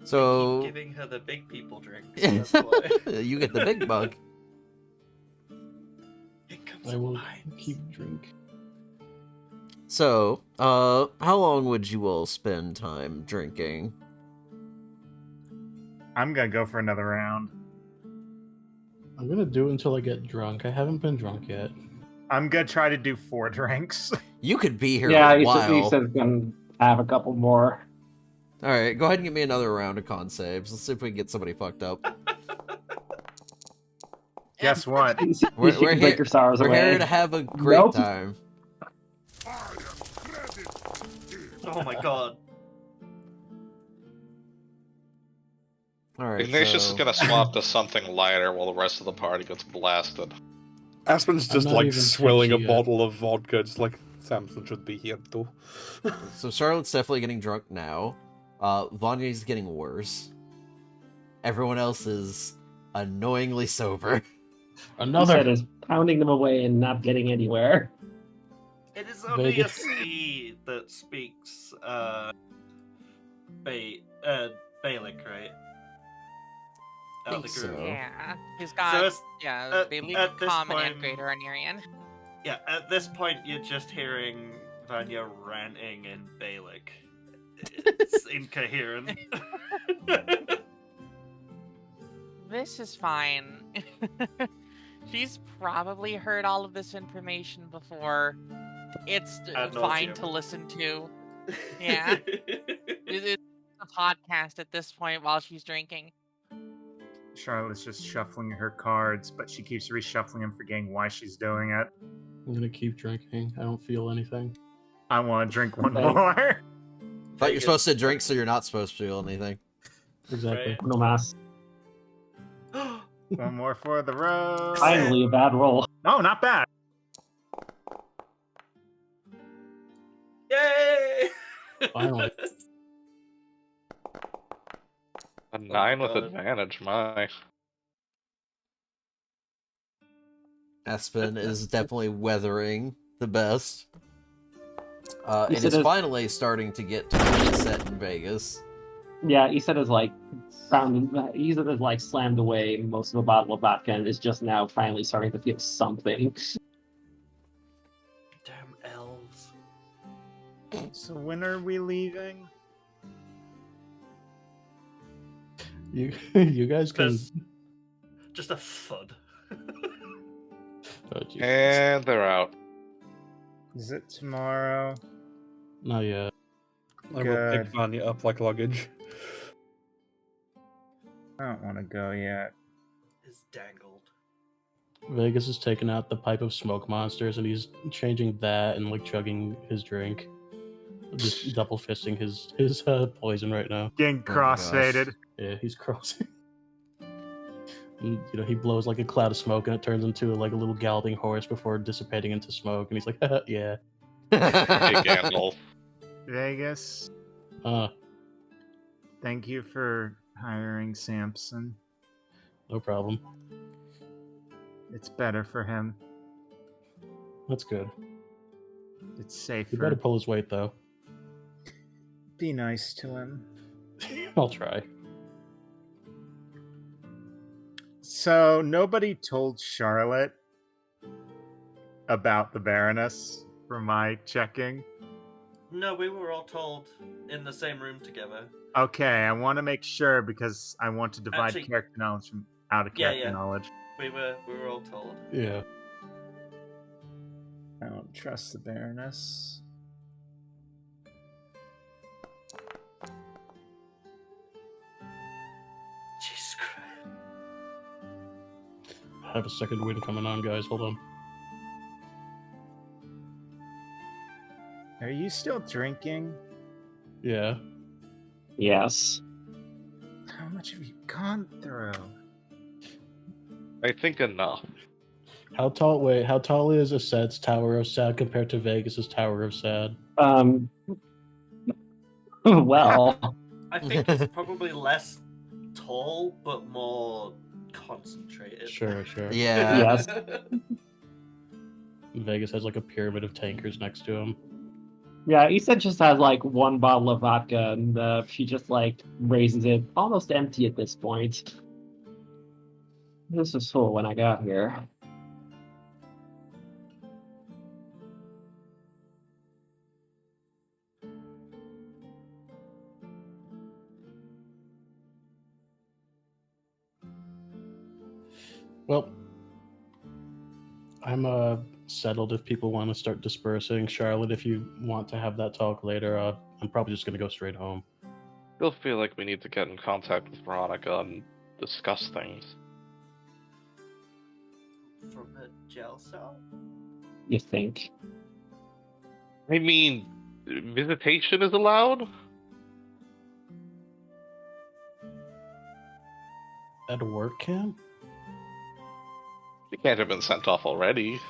So keep giving her the big people drinks. That's why. you get the big mug. It comes I in will pints. keep drink. So, how long would you all spend time drinking? I'm gonna go for another round. I'm gonna do it until I get drunk. I haven't been drunk yet. I'm gonna try to do 4 drinks. You could be here Yeah, a he while. said he's gonna have a couple more. All right, go ahead and give me another round of con saves. Let's see if we can get somebody fucked up. Guess what? You We're can break here- your sorrows We're away. here to have a great Nope. time. Oh my god. All right. Ignatius so... is gonna swap to something lighter while the rest of the party gets blasted. Aspen's I'm just not like even swilling a tipsy yet. bottle of vodka, just like Samson should be here too. So Charlotte's definitely getting drunk now. Vanya's getting worse. Everyone else is annoyingly sober. He Another. said is pounding them away and not getting anywhere. It is only a Vegas. sea that speaks Baelic, right? Out of the Think group. so. Yeah. He's So got it's- yeah, at Bailic, this Common, point- and Greater Anarian. Yeah, at this point, you're just hearing Vanya ranting in Gaelic. It's incoherent. This is fine. She's probably heard all of this information before. It's Ad fine nauseam. to listen to. Yeah. It's a podcast at this point while she's drinking. Charlotte's just shuffling her cards, but she keeps reshuffling them, forgetting why she's doing it. I'm gonna keep drinking. I don't feel anything. I want to drink one Okay. more. Thought you're supposed to drink, so you're not supposed to feel anything. Exactly. Right. No mass. One more for the road. Finally, a bad roll. No, not bad. Yay! Finally. A 9 with God. advantage, my. Aspen is definitely weathering the best. You It said is it- finally starting to get to be set in Vegas. Yeah, he said it's like he said it's like slammed away most of a bottle of vodka and is just now finally starting to feel something. Damn elves. So when are we leaving? You guys can. Just a thud. Oh, Jesus. And they're out. Is it tomorrow? Not yet. I will Good. pick Vanya up like luggage. I don't want to go yet. Is dangled. Vegas is taking out the pipe of smoke monsters, and he's changing that and like chugging his drink, just double fisting his poison right now. Getting Oh my crossfaded. Yeah, he's crossing. And, he blows like a cloud of smoke, and it turns into like a little galloping horse before dissipating into smoke. And he's like, "Yeah, Hey, Gandalf. Vegas, thank you for hiring Samson. no problem. It's better for him. That's good. It's You better safer. pull his weight though." Be nice to him. I'll try. So nobody told Charlotte about the Baroness for my checking. No, we were all told in the same room together. Okay, I want to make sure because I want to divide Actually- character knowledge from out of Yeah, character yeah. knowledge. We were all told. Yeah. I don't trust the Baroness. Jesus Christ. I have a second wind coming on, guys. Hold on. Are you still drinking? Yeah. Yes. How much have you gone through? I think enough. How tall? Wait, how tall is Ased's Tower of Sad compared to Vegas's Tower of Sad? Well, I think it's probably less tall, but more concentrated. Sure. Yeah. Yes. Vegas has like a pyramid of tankers next to him. yeah, Issa just has like one bottle of vodka and she just like raises it almost empty at this point. This was full when I got here. Well, I'm settled if people want to start dispersing. Charlotte, if you want to have that talk later, I'm probably just gonna go straight home. Still feel like we need to get in contact with Veronica and discuss things. From a jail cell? You think? I mean, visitation is allowed? At a work camp? She can't have been sent off already.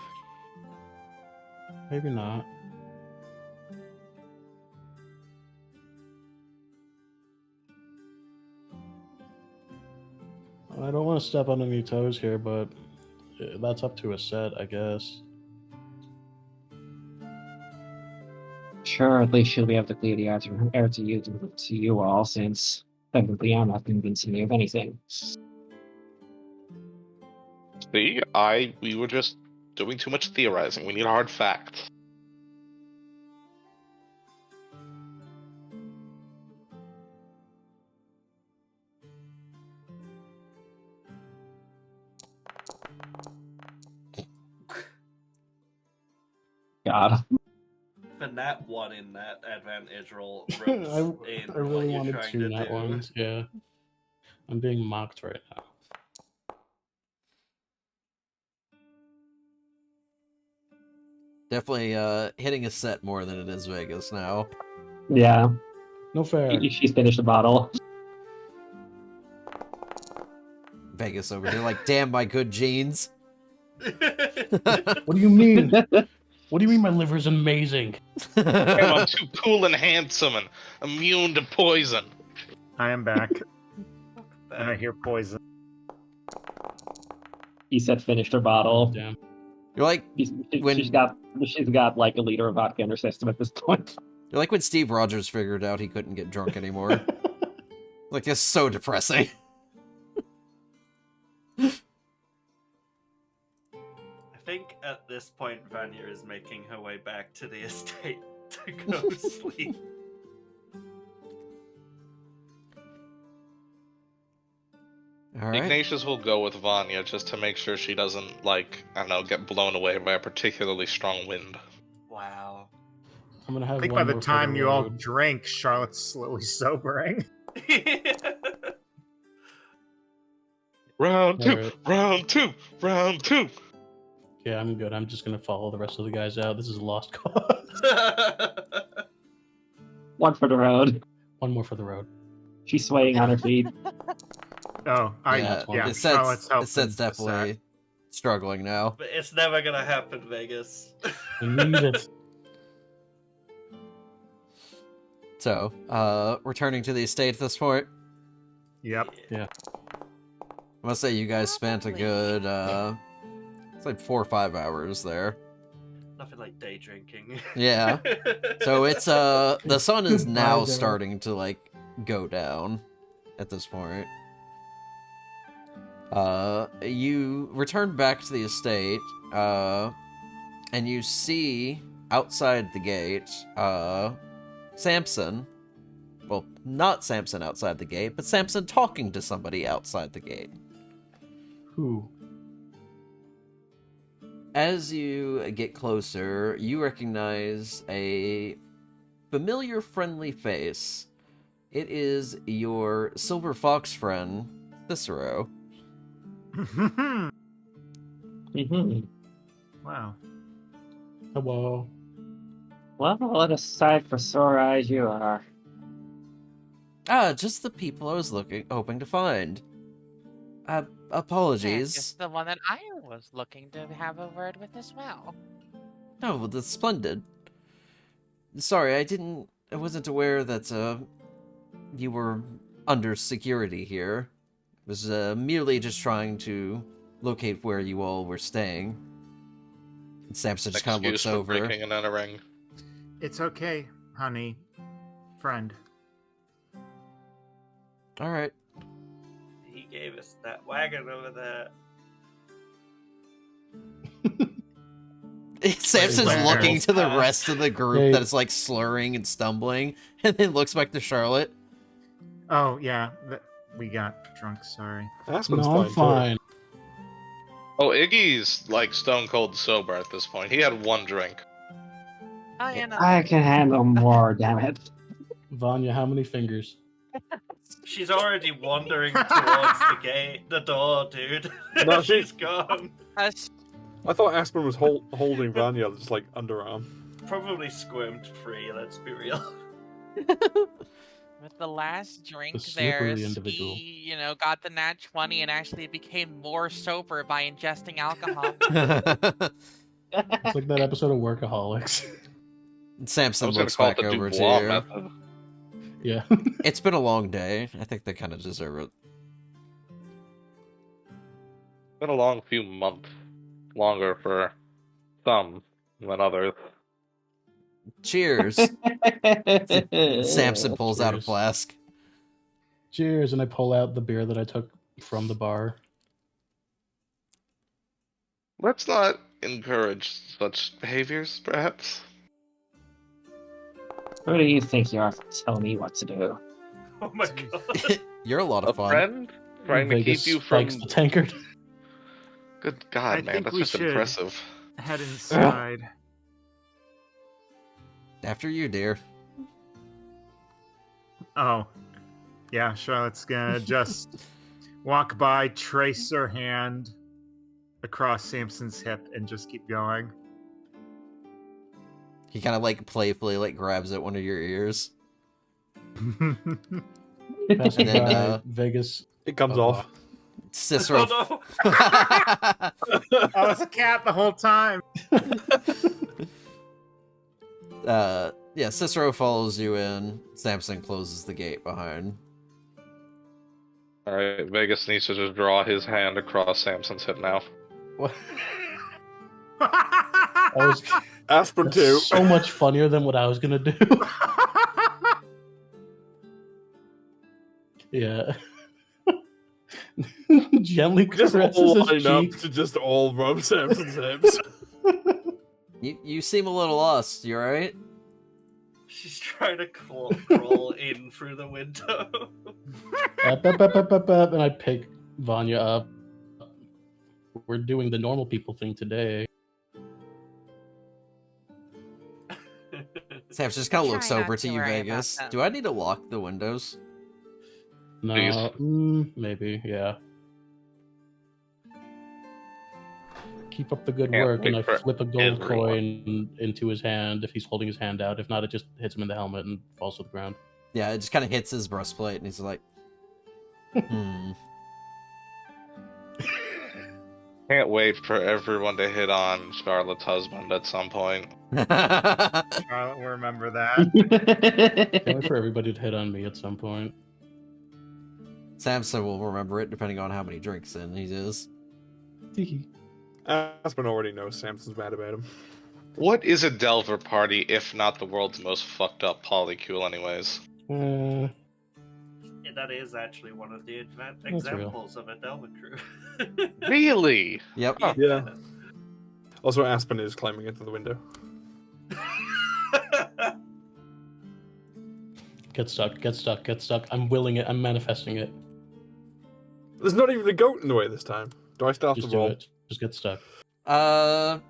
Maybe not. I don't want to step on any toes here, but that's up to a set, I guess. Sure, at least she'll be able to clear the air to you all, since technically I'm not convincing you of anything. See, we were just doing too much theorizing. We need hard facts. God. The nat 1 in that advantage roll I rubs in really what you're wanted trying 2 to nat do. ones. Yeah, I'm being mocked right now. Definitely hitting a set more than it is Vegas now. Yeah. No fair. She's finished a bottle. Vegas over here, like, damn my good genes. What do you mean? What do you mean my liver's amazing? I'm too cool and handsome and immune to poison. I am back. And I hear poison. He said finished her bottle. Damn. You're like She's got like a liter of vodka in her system at this point. you're like when Steve Rogers figured out he couldn't get drunk anymore. Like, it's so depressing. I think at this point Vanya is making her way back to the estate to go sleep. All right. Ignatius will go with Vanya just to make sure she doesn't, like, I don't know, get blown away by a particularly strong wind. Wow. I'm gonna have. I think one by the more for time you all road. drink, Charlotte's slowly sobering. Round two, Alright. round two, round two. Yeah, I'm good. I'm just gonna follow the rest of the guys out. This is a lost cause. One for the road. One more for the road. She's swaying on her feet. Oh, Yeah, Charlotte's it says definitely struggling now. But it's never gonna happen, Vegas. I need it. So, returning to the estate at this point, Yep. I must say you guys spent a good, it's like 4 or 5 hours there. Nothing like day drinking. Yeah. So it's, the sun is now Goodbye, starting to, like, go down at this point. You return back to the estate, and you see outside the gate, Samson. Well, not Samson outside the gate, but Samson talking to somebody outside the gate. Who? As you get closer, you recognize a familiar, friendly face. It is your Silver Fox friend, Cicero. Mm-hmm. Wow. Hello. Well, let us sight for sore eyes you are. Ah, just the people I was hoping to find. Apologies. Just the one that I was looking to have a word with as well. No, that's splendid. Sorry, I wasn't aware that, you were under security here. I was, merely just trying to locate where you all were staying. And Samson just kind of looks Excuse for over. breaking and entering. It's okay, honey. Friend. Alright. He gave us that wagon over there. Samson's Where? looking to the rest of the group Hey. that is, like, slurring and stumbling, and then looks back to Charlotte. Oh, yeah. We got drunk, sorry. Aspen's No, I'm too. fine. Oh, Iggy's, like, stone cold sober at this point. He had one drink. Oh, you know. I can handle more, damn it. Vanya, how many fingers? She's already wandering towards the door, dude. No, She's gone. Uh, I thought Aspen was holding Vanya, just like underarm. Probably squirmed free, let's be real. With the last drink The slippery there, individual. he, got the nat 20 and actually became more sober by ingesting alcohol. It's like that episode of Workaholics. I Samson was gonna looks call it back the over to Dubois you. method. Yeah. It's been a long day. I think they kind of deserve it. Been a long few months. Longer for some than others. Cheers. Samson pulls out a Cheers. flask. Cheers, and I pull out the beer that I took from the bar. Let's not encourage such behaviors, perhaps? Who do you think you are to tell me what to do? Oh my god. You're a lot A of fun. friend? Trying to Vegas keep you from... spikes the tankard. Good God, I man, think that's we just should. impressive. Head inside. After you, dear. Oh. Yeah, Charlotte's gonna just walk by, trace her hand across Samson's hip, and just keep going. He kind of like playfully like grabs at one of your ears. Passing then, by Vegas. It comes Oh, off. Cicero. Oh no. I was a cat the whole time. Yeah, Cicero follows you in. Samson closes the gate behind. Alright, Vegas needs to just draw his hand across Samson's hip now. What? I was Aspen too. so much funnier than what I was gonna do. Yeah. Gently Just caresses all his line cheek. up to just all rub Samson's hips. You seem a little lost. You alright? She's trying to crawl in through the window. Up, and I pick Vanya up. We're doing the normal people thing today. Sam just kind of looks Try not over to to you, worry about Vegas. them. Do I need to lock the windows? No, Please. maybe, yeah. Keep up the good Can't work, and I wait for flip a gold everyone. coin into his hand if he's holding his hand out. If not, it just hits him in the helmet and falls to the ground. Yeah, it just kind of hits his breastplate, and he's like, hmm. Can't wait for everyone to hit on Scarlett's husband at some point. Charlotte will remember that. Can't wait for everybody to hit on me at some point. Samson will remember it depending on how many drinks in he is. Aspen already knows Samson's mad about him. What is a Delver party if not the world's most fucked up polycule, anyways? That is actually one of the real. examples of a Delver crew. Really? Yep. Yeah. Also, Aspen is climbing into the window. Get stuck, get stuck, get stuck. I'm willing it, I'm manifesting it. There's not even a goat in the way this time. Do I still have Just to do roll? it. Just get stuck. What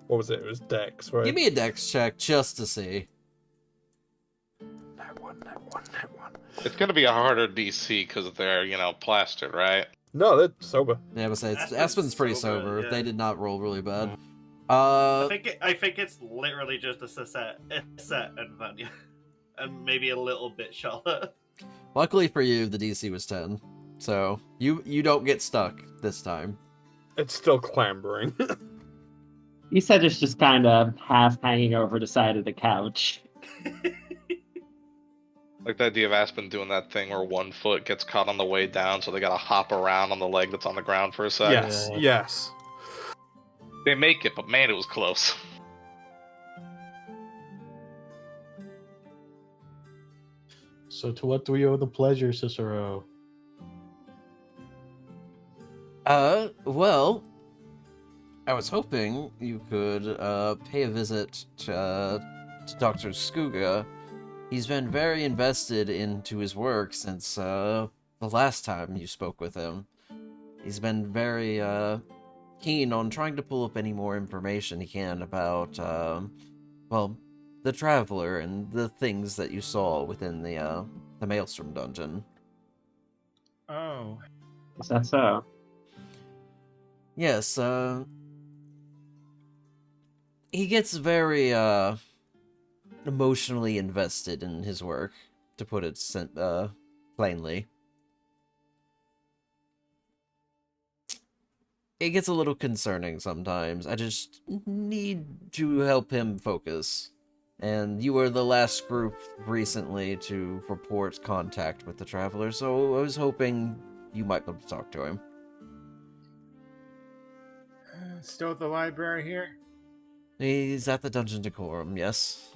was it? It was Dex, right? Give me a dex check just to see. That one. It's gonna be a harder DC because they're, plastered, right? No, they're sober. Yeah, but say Aspen's Aspen's pretty sober, sober. yeah. They did not roll really bad. I think it's literally just a set and Vanya, and maybe a little bit Charlotte. Luckily for you, the DC was 10, so you don't get stuck this time. It's still clambering. You said it's just kind of half hanging over the side of the couch. Like the idea of Aspen doing that thing where one foot gets caught on the way down, so they gotta hop around on the leg that's on the ground for a sec. Yes, yes. They make it, but man, it was close. So to what do we owe the pleasure, Cicero? Well, I was hoping you could pay a visit to Dr. Skuga. He's been very invested into his work since the last time you spoke with him. He's been very keen on trying to pull up any more information he can about, well, the Traveler and the things that you saw within the Maelstrom dungeon. Oh. Is that so? Yes, he gets very emotionally invested in his work, to put it plainly. It gets a little concerning sometimes. I just need to help him focus. And you were the last group recently to report contact with the Traveler, so I was hoping you might be able to talk to him. Still at the library here? He's at the Dungeon Decorum, yes.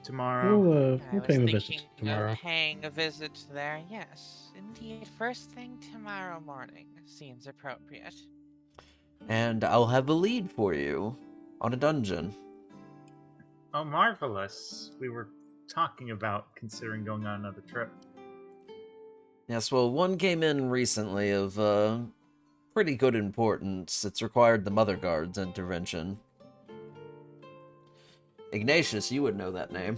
Tomorrow. We'll I pay was him a visit thinking tomorrow. of paying a visit there. Yes, indeed. First thing tomorrow morning seems appropriate. and I'll have a lead for you on a dungeon. Oh, marvelous. We were talking about considering going on another trip. Yes, well, one came in recently of pretty good importance. It's required the Mother Guard's intervention. Ignatius, you would know that name.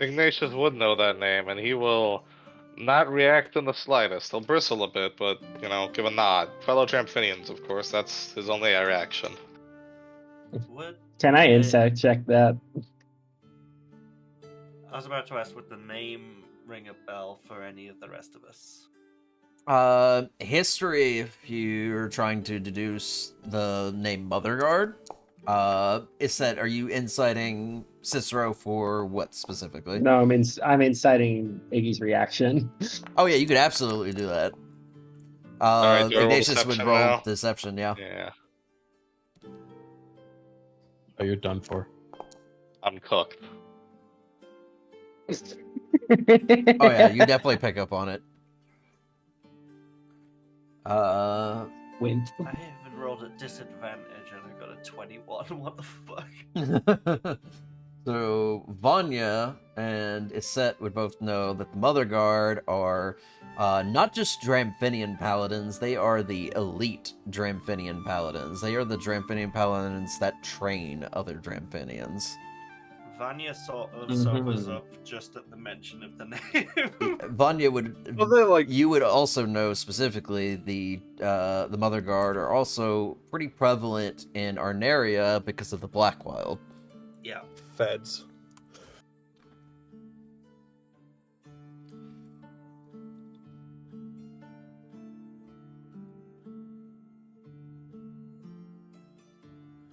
Ignatius would know that name, and he will not react in the slightest. He'll bristle a bit, but, give a nod. Fellow Tramphinians, of course, that's his only reaction. What? Can I insight check that? I was about to ask, would the name ring a bell for any of the rest of us? History, if you're trying to deduce the name Mother Guard. Is that, are you inciting Cicero for what specifically? No, I'm inciting Iggy's reaction. Oh yeah, you could absolutely do that. Alright, do I roll Ignatius would deception roll now? deception, yeah. Yeah, Oh, you're done for. I'm cooked. Oh yeah, you definitely pick up on it. Wint. I haven't rolled at disadvantage and I got a 21. What the fuck? So Vanya and Iset would both know that the Mother Guard are not just Dramphinian paladins, they are the elite Dramphinian paladins. They are the Dramphinian paladins that train other Dramphinians. Vanya sort of sobers up just at the mention of the name. Vanya would... Well, they're like... You would also know specifically the Mother Guard are also pretty prevalent in Arneria because of the Blackwild. Yeah. Feds.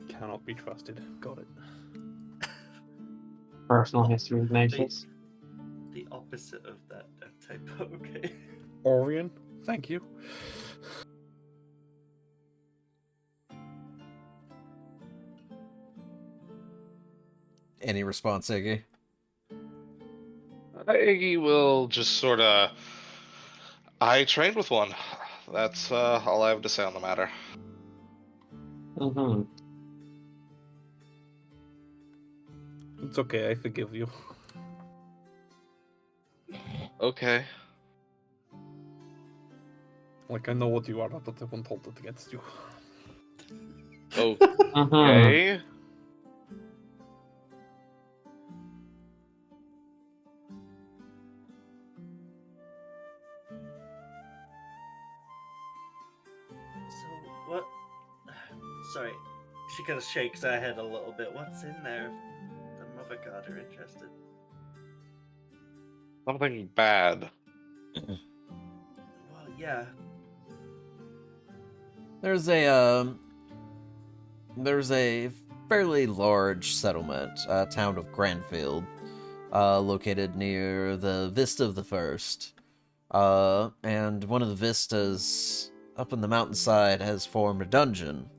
Cannot be trusted. Got it. Personal history of Ignatius. The opposite of that typo, okay. Orion, thank you. Any response, Iggy? Iggy will just sort of... I trained with one. That's all I have to say on the matter. Mm-hmm. It's okay, I forgive you. Okay. Like, I know what you are, but I won't hold it against you. Okay. So, what? Sorry. She kind of shakes her head a little bit. What's in there? The Mother God are interested. Something bad. Well, yeah. There's a fairly large settlement, town of Granfield, located near the Vista of the First. And one of the vistas up in the mountainside has formed a dungeon.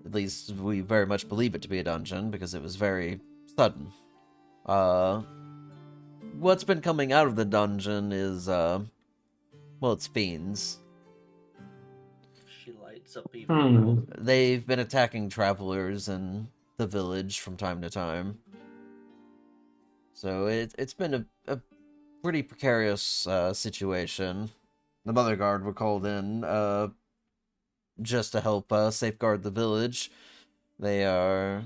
At least we very much believe it to be a dungeon because it was very sudden. What's been coming out of the dungeon is, well, it's fiends. She lights up even more. They've been attacking travelers in the village from time to time. So it's been a pretty precarious situation. The Mother Guard were called in just to help safeguard the village. They are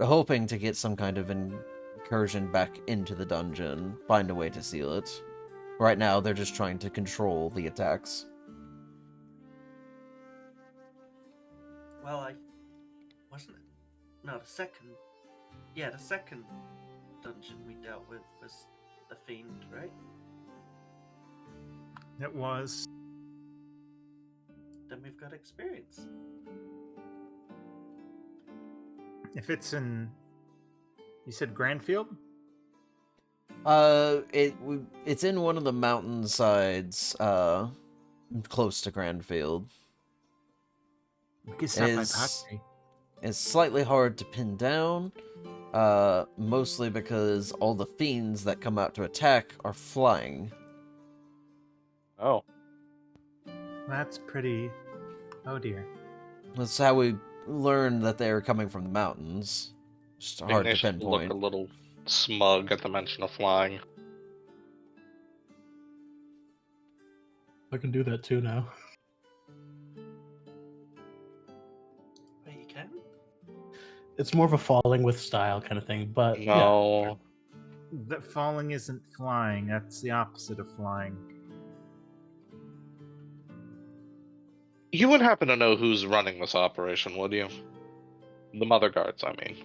hoping to get some kind of incursion back into the dungeon, find a way to seal it. Right now, they're just trying to control the attacks. Well, wasn't it? No, the second dungeon we dealt with was the Fiend, right? It was. Then we've got experience. If it's in... You said Granfield? It's in one of the mountainsides, close to Granfield. We could stop by Pottery. It's slightly hard to pin down, mostly because all the fiends that come out to attack are flying. Oh. That's pretty Oh dear. That's how we learned that they were coming from the mountains. Just hard to Ignatius will look pinpoint. a little smug at the mention of flying. I can do that too now. Wait, you can? It's more of a falling with style kind of thing, but No. That falling isn't flying. That's the opposite of flying. You would happen to know who's running this operation, would you? The Mother Guards, I mean.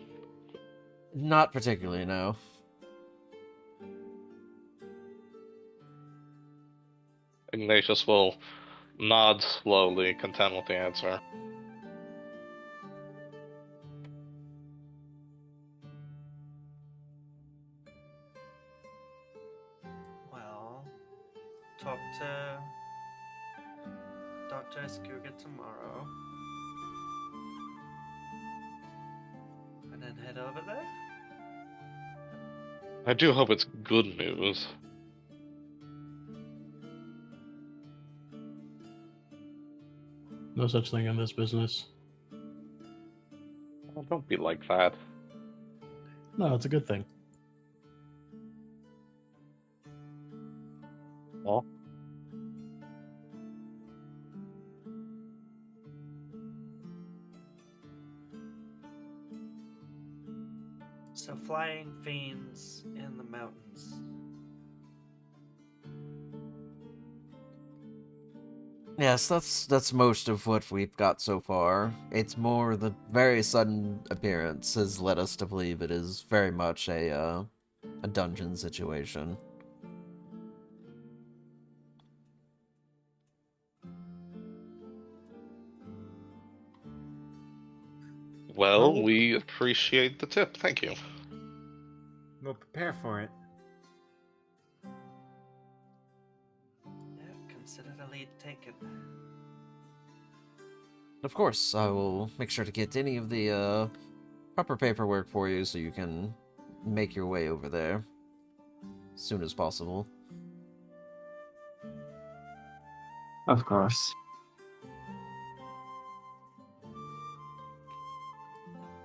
Not particularly, no. Ignatius will nod slowly, content with the answer. Well, talk to Dr. Escuga tomorrow. And then head over there? I do hope it's good news. no such thing in this business. Oh, don't be like that. No, it's a good thing. Well, So flying fiends in the mountains. Yes, that's most of what we've got so far. It's more the very sudden appearance has led us to believe it is very much a dungeon situation. well, we appreciate the tip. Thank you. We'll prepare for it. Yeah, consider the lead taken. Of course, I will make sure to get any of the proper paperwork for you so you can make your way over there as soon as possible. Of course.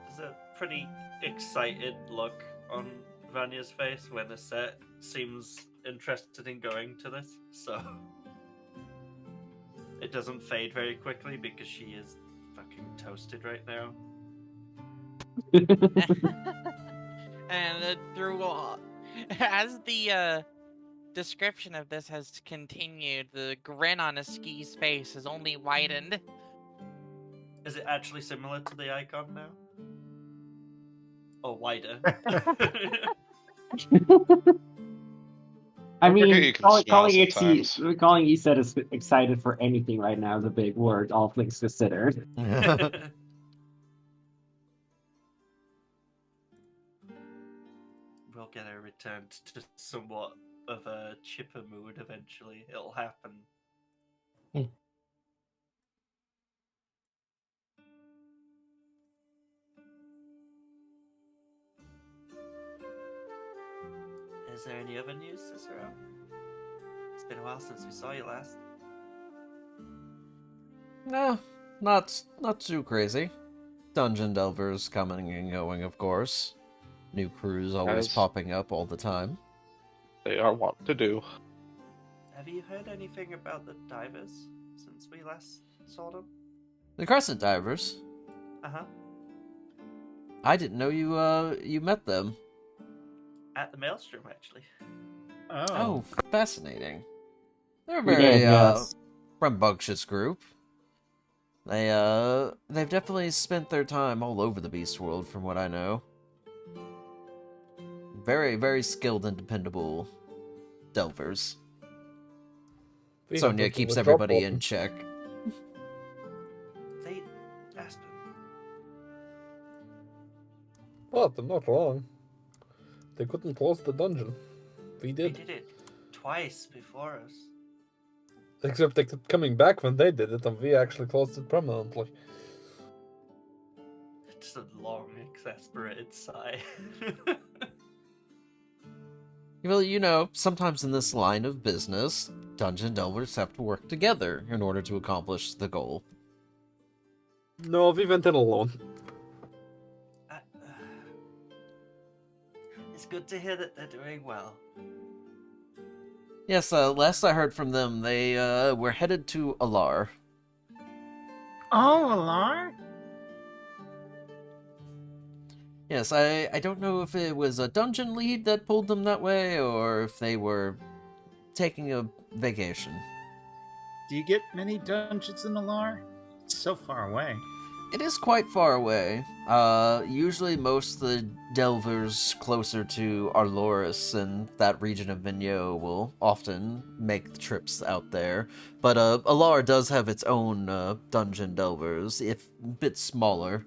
There's a pretty excited look on Vanya's face when Aset seems interested in going to this, so it doesn't fade very quickly because she is fucking toasted right now. And through as the description of this has continued, the grin on Aski's face has only widened. Is it actually similar to the icon now? Or wider? I Don't forget mean, you can smile sometimes. calling Iset as excited for anything right now is a big word, all things considered. We'll get her returned to somewhat of a chipper mood eventually. It'll happen. Is there any other news, Cicero? It's been a while since we saw you last. No, not too crazy. Dungeon Delvers coming and going, of course. New crews always As- popping up all the time. They are wont to do. Have you heard anything about the divers since we last saw them? The Crescent Divers. Uh-huh. I didn't know you met them. At the Maelstrom, actually. Oh, fascinating. They're a We very did, yes. rambunctious group. They've definitely spent their time all over the Beast World, from what I know. Very, very skilled and dependable delvers. They Sonia happen to keeps the everybody drop in check. They... Aspen. But they're not wrong. They couldn't close the dungeon. We They did. did it twice before us. Except they kept coming back when they did it, and we actually closed it permanently. It's a long, exasperated sigh. Well, you know, sometimes in this line of business, dungeon delvers have to work together in order to accomplish the goal. No, we went in alone. It's good to hear that they're doing well. Yes, last I heard from them, they were headed to Alar. Oh, Alar? Yes, I don't know if it was a dungeon lead that pulled them that way, or if they were taking a vacation. Do you get many dungeons in Alar? It's so far away. It is quite far away. Usually most of the delvers closer to Arloris and that region of Vigno will often make the trips out there. But Alar does have its own dungeon delvers, if a bit smaller.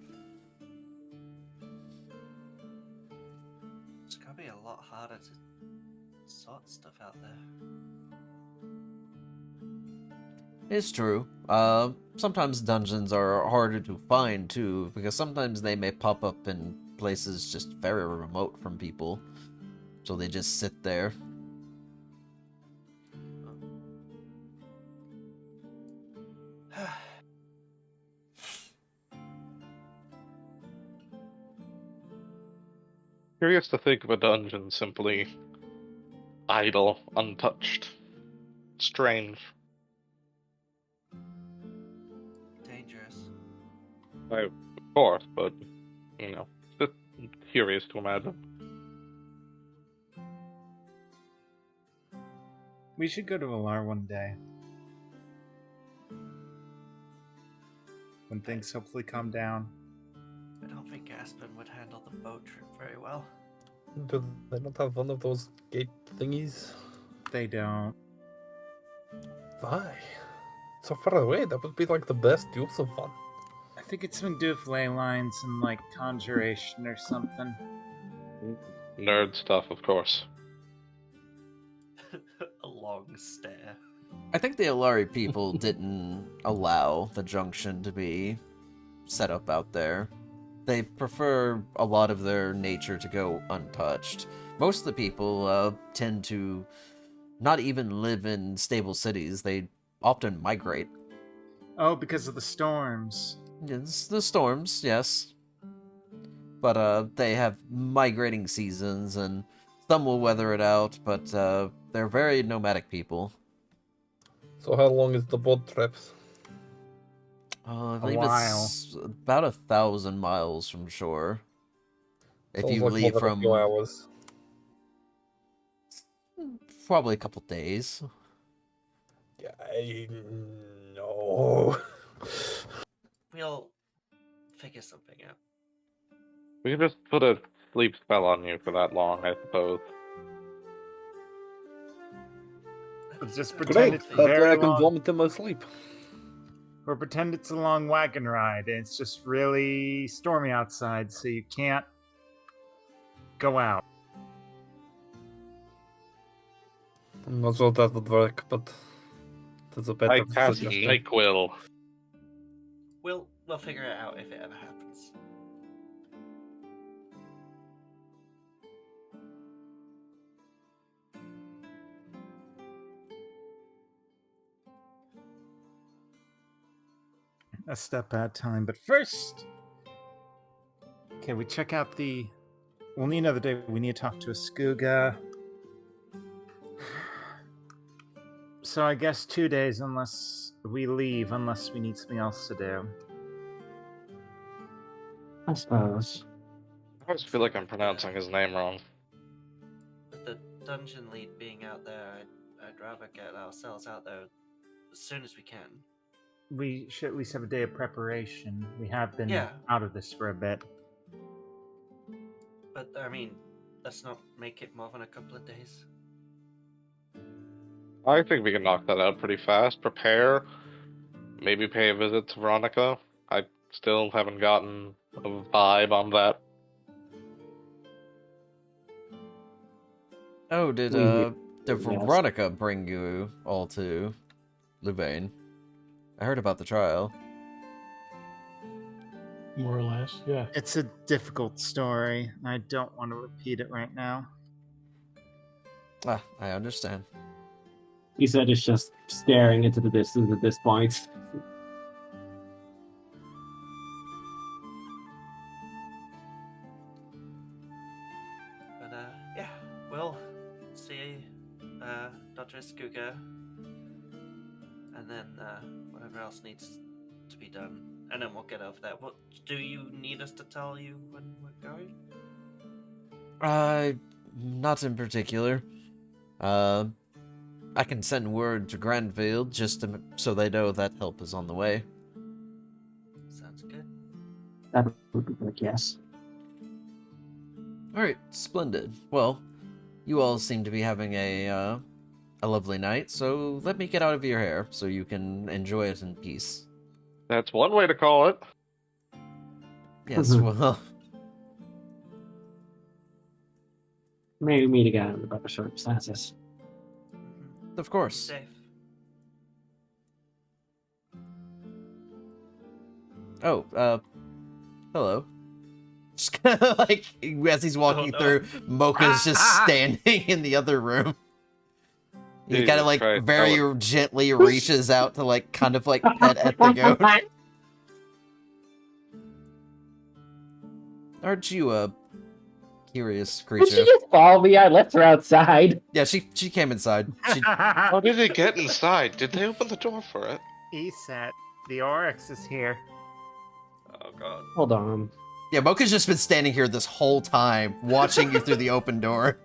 It's gotta be a lot harder to sort stuff out there. It's true. Sometimes dungeons are harder to find, too, because sometimes they may pop up in places just very remote from people. So they just sit there. Curious to think of a dungeon simply idle, untouched. Strange. Dangerous. Of course, but, you know, just curious to imagine. We should go to Alar one day. When things hopefully calm down. I don't think Aspen would handle the boat trip very well. Do they not have one of those gate thingies? They don't. Why? So far away, that would be like the best use of fun. I think it's something to do with ley lines and like conjuration or something. Nerd stuff, of course. A long stare. I think the Alari people didn't allow the junction to be set up out there. They prefer a lot of their nature to go untouched. Most of the people tend to not even live in stable cities. They often migrate. Oh, because of the storms. It's the storms, yes. But they have migrating seasons, and some will weather it out, but they're very nomadic people. So how long is the boat trip? I believe it's about 1,000 miles from shore. If Sounds you like leave more than a from few hours. probably a couple days. Yeah, I know. We'll figure something out. We could just put a sleep spell on you for that long, I suppose. Just Great, pretend it's that way I very can long. vomit in my sleep. Or pretend it's a long wagon ride and it's just really stormy outside, so you can't go out. I'm not sure that would work, but that's a better I cast suggestion. Nyquil. We'll figure it out if it ever happens. A step at a time. But first, okay, we check out the. We'll need another day. We need to talk to a Skuga. So I guess 2 days, unless we leave, unless we need something else to do. I suppose. I always feel like I'm pronouncing his name wrong. With the dungeon lead being out there, I'd rather get ourselves out there as soon as we can. We should at least have a day of preparation. We have been Yeah. out of this for a bit. But, I mean, let's not make it more than a couple of days. I think we can knock that out pretty fast. Prepare. Maybe pay a visit to Veronica. I still haven't gotten a vibe on that. Oh, did Yes. Veronica bring you all to Louvain? I heard about the trial. More or less, yeah. It's a difficult story. I don't want to repeat it right now. Ah, I understand. He said it's just staring into the distance at this point. Dr. Escuga, and then whatever else needs to be done, and then we'll get over that. What do you need us to tell you when we're going? Not in particular. I can send word to Granville so they know that help is on the way. Sounds good. That would be good, yes. Alright, splendid. Well, you all seem to be having a lovely night, so let me get out of your hair so you can enjoy it in peace. That's one way to call it. Yes, well... Maybe meet again under better circumstances. Of Be course. safe. Oh, hello. Just kind of like, as he's walking through, Mocha's just standing in the other room. He kind of Jesus like Christ, very gently reaches out to like kind of like pet at the goat. Aren't you a curious Did creature? she just follow me? I left her outside. Yeah, she came inside. She, How did it get inside? Did they open the door for it? ESAT, the Oryx is here. Oh god. Hold on. yeah, Mocha's just been standing here this whole time, watching you through the open door.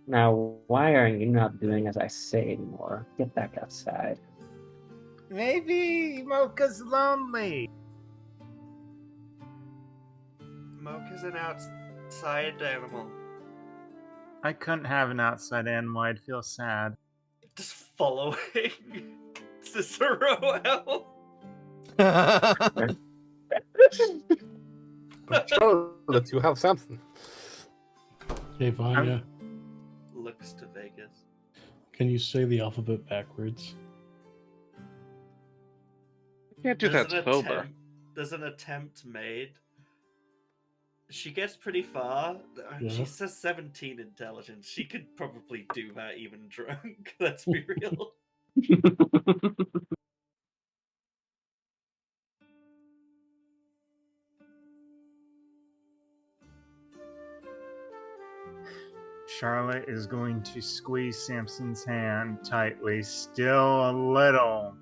Now, why are you not doing as I say anymore? Get back outside. Maybe Mocha's lonely. Mocha's an outside animal. I couldn't have an outside animal. I'd feel sad. Just following Cicero out. But Charlotte, you have something. Hey, Vanya, Looks to Vegas. can you say the alphabet backwards? You can't do that sober. There's an attempt made. She gets pretty far. Yeah. She says 17 intelligence. She could probably do that even drunk. Let's be real. Charlotte is going to squeeze Samson's hand tightly, still a little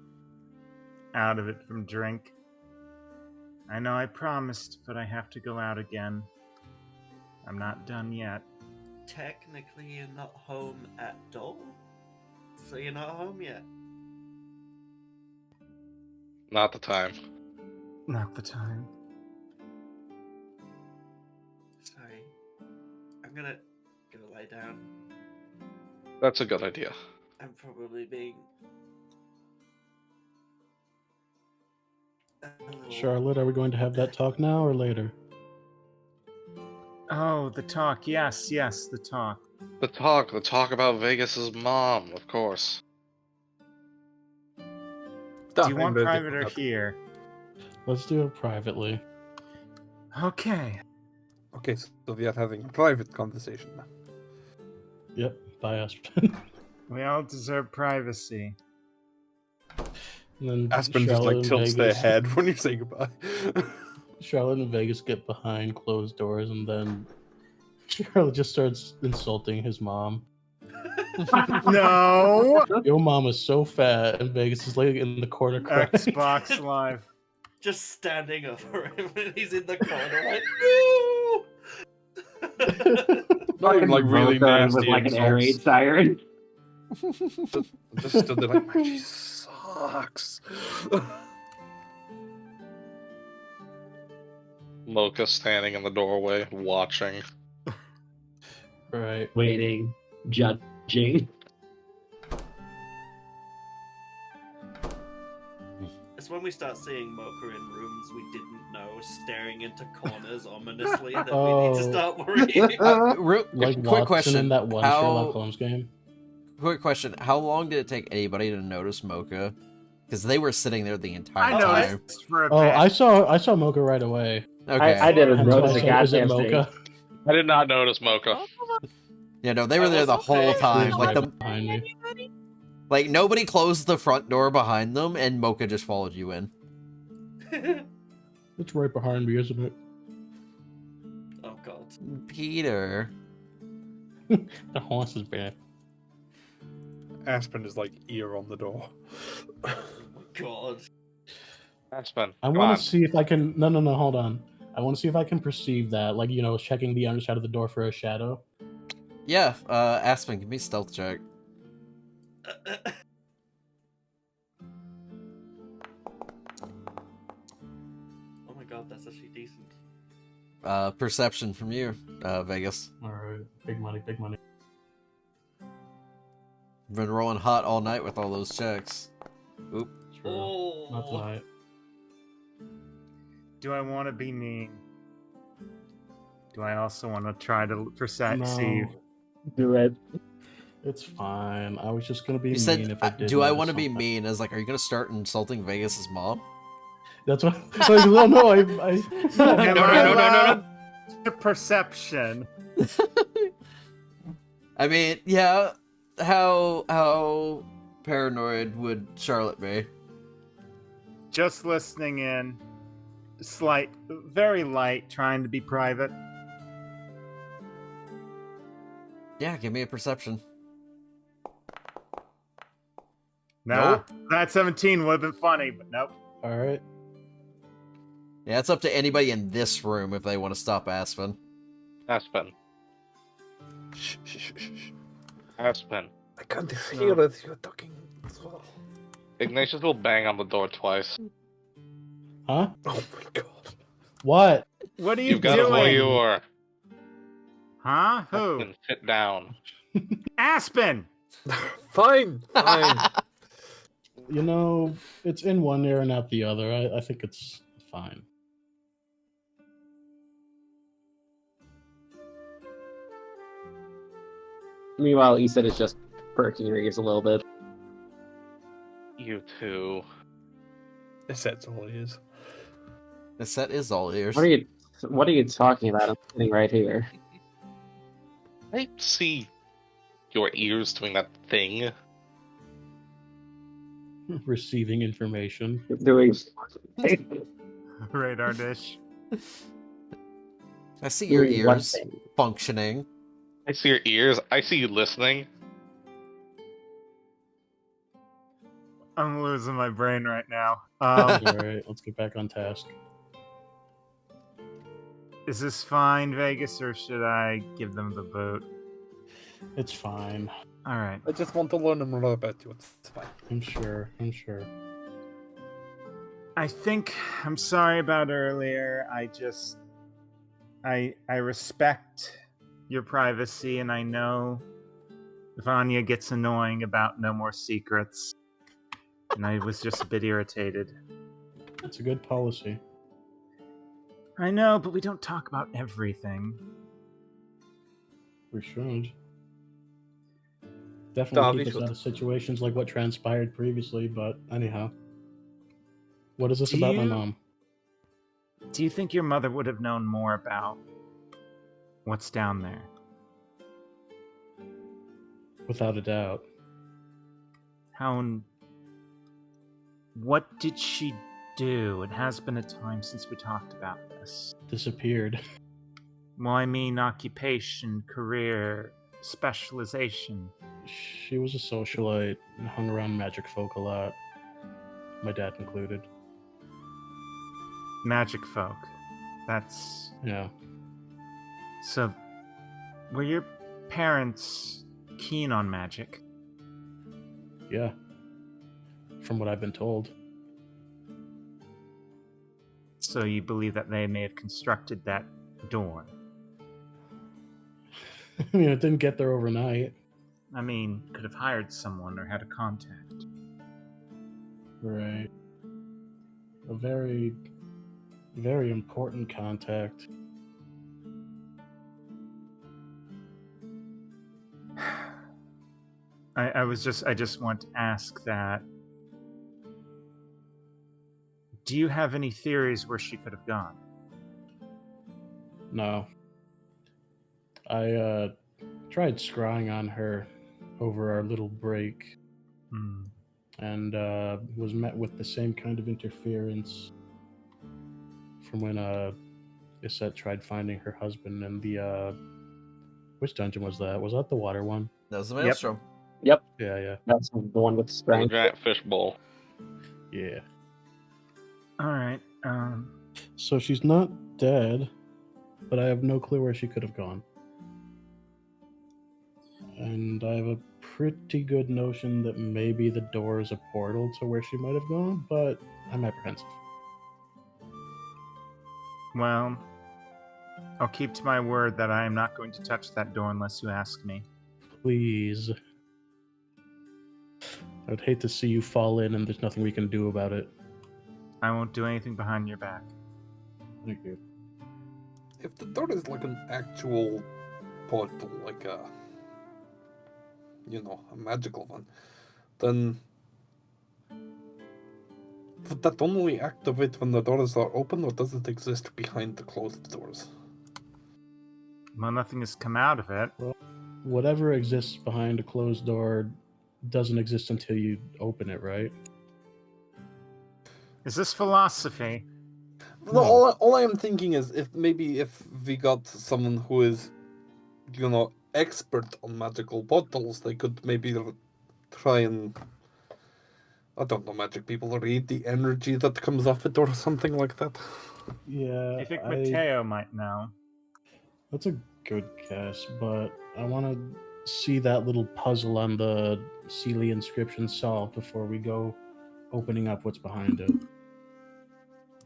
out of it from drink. I know I promised, but I have to go out again. I'm not done yet. Technically, you're not home at all. So you're not home yet. Not the time. Not the time. Sorry. I'm gonna go lie down. That's a good idea. I'm probably being a little... Charlotte, are we going to have that talk now or later? Oh, the talk. Yes, the talk. The talk about Vegas's mom, of course. Do you want private or here? Let's do it privately. Okay. Okay, so we are having a private conversation now. Yep, bye, Aspen. We all deserve privacy. And then Aspen just Charlotte like and tilts their Vegas- head when you say goodbye. Charlotte and Vegas get behind closed doors, and then Charlotte just starts insulting his mom. No! Your mom is so fat, and Vegas is like in the corner crying. Xbox Live. Just standing over him and he's in the corner like, no! Not even like really With nasty like an air raid insults. siren. Just stood there like, man, she sucks. Mocha standing in the doorway, watching. Right. Waiting, judging. It's when we start seeing Mocha in rooms we didn't know, staring into corners ominously, that we need to start worrying. Like quick Watson question. in that one Sherlock Holmes game. Quick question. How long did it take anybody to notice Mocha? Because they were sitting there the entire I time. noticed for a Oh, bit. I saw Mocha right away. Okay. I didn't Hence why notice I the said, is it goddamn thing. Mocha? I did not notice Mocha. Yeah, no, they were I there the was whole okay. She time. was Like right behind me. like nobody closed the front door behind them, and Mocha just followed you in. It's right behind me, isn't it? Oh god. Peter. The horse is bad. Aspen is like ear on the door. God. Aspen, I come want on. to see if I can. No, hold on. I want to see if I can perceive that, like, checking the underside of the door for a shadow. Yeah, Aspen, give me a stealth check. Oh my god, that's actually decent. Perception from you, Vegas. All right, big money, big money. Been rolling hot all night with all those checks. Oop. True. Oh. Not tonight. Do I want to be mean? Do I also want to try to perceive? No, Do it. it's fine. I was just gonna be You mean said, if I did. do I notice want to be something. mean? As like, are you gonna start insulting Vegas's mom? That's what. Like, no, no, I No. The perception. I mean, yeah. How paranoid would Charlotte be? Just listening in. Slight, very light, trying to be private. Yeah, give me a perception. No, that 17 would have been funny, but nope. All right. Yeah, it's up to anybody in this room if they want to stop Aspen. Aspen. Shh. Aspen. I can't hear it. You're talking as well. Ignatius will bang on the door twice. Huh? Oh my god. What? What are you You've got a doing? voyeur. Huh? Who? Aspen, sit down. Aspen! Fine. It's in one ear and out the other. I think it's fine. Meanwhile, Iset is just perking her ears a little bit. You too. That's all it is. The set is all ears. What are you talking about? I'm sitting right here. I see your ears doing that thing. Receiving information. Doing Radar dish. I see your doing one ears thing. functioning. I see your ears. I see you listening. I'm losing my brain right now. All right, let's get back on task. Is this fine, Vegas, or should I give them the boot? It's fine. All right. I just want to learn more about you. It's fine. I'm sure. I think I'm sorry about earlier. I respect your privacy, and I know Vanya gets annoying about no more secrets. And I was just a bit irritated. It's a good policy. I know, but we don't talk about everything. We should. No, Definitely we keep us should. out of situations like what transpired previously, but anyhow. What is this Do about my you- mom? Do you think your mother would have known more about what's down there? Without a doubt. What did she do? It has been a time since we talked about this. Disappeared. Well, I mean occupation, career, specialization. She was a socialite and hung around magic folk a lot. My dad included. Magic folk. That's... Yeah. So, were your parents keen on magic? Yeah. From what I've been told. So you believe that they may have constructed that door? I mean, it didn't get there overnight. I mean, could have hired someone or had a contact. Right. A very, very important contact. I just want to ask that. Do you have any theories where she could have gone? No. I tried scrying on her over our little break and was met with the same kind of interference from when Iset tried finding her husband and the Which dungeon was that? Was that the water one? That was the Maelstrom. Yep, Yeah. that's the one with the The strength. giant fishbowl. Yeah. All right. So she's not dead, but I have no clue where she could have gone. And I have a pretty good notion that maybe the door is a portal to where she might have gone, but I'm apprehensive. Well, I'll keep to my word that I am not going to touch that door unless you ask me. Please. I would hate to see you fall in and there's nothing we can do about it. I won't do anything behind your back. Thank you. If the door is like an actual portal, like a magical one, then would that only activate when the doors are open, or does it exist behind the closed doors? Well, nothing has come out of it. Well, whatever exists behind a closed door doesn't exist until you open it, right? Is this philosophy? No, all I am thinking is if we got someone who is, expert on magical portals, they could maybe try and, I don't know, magic people read the energy that comes off it or something like that. Yeah. I think Mateo might know. That's a good guess, but I want to see that little puzzle on the Sealy inscription solved before we go opening up what's behind it.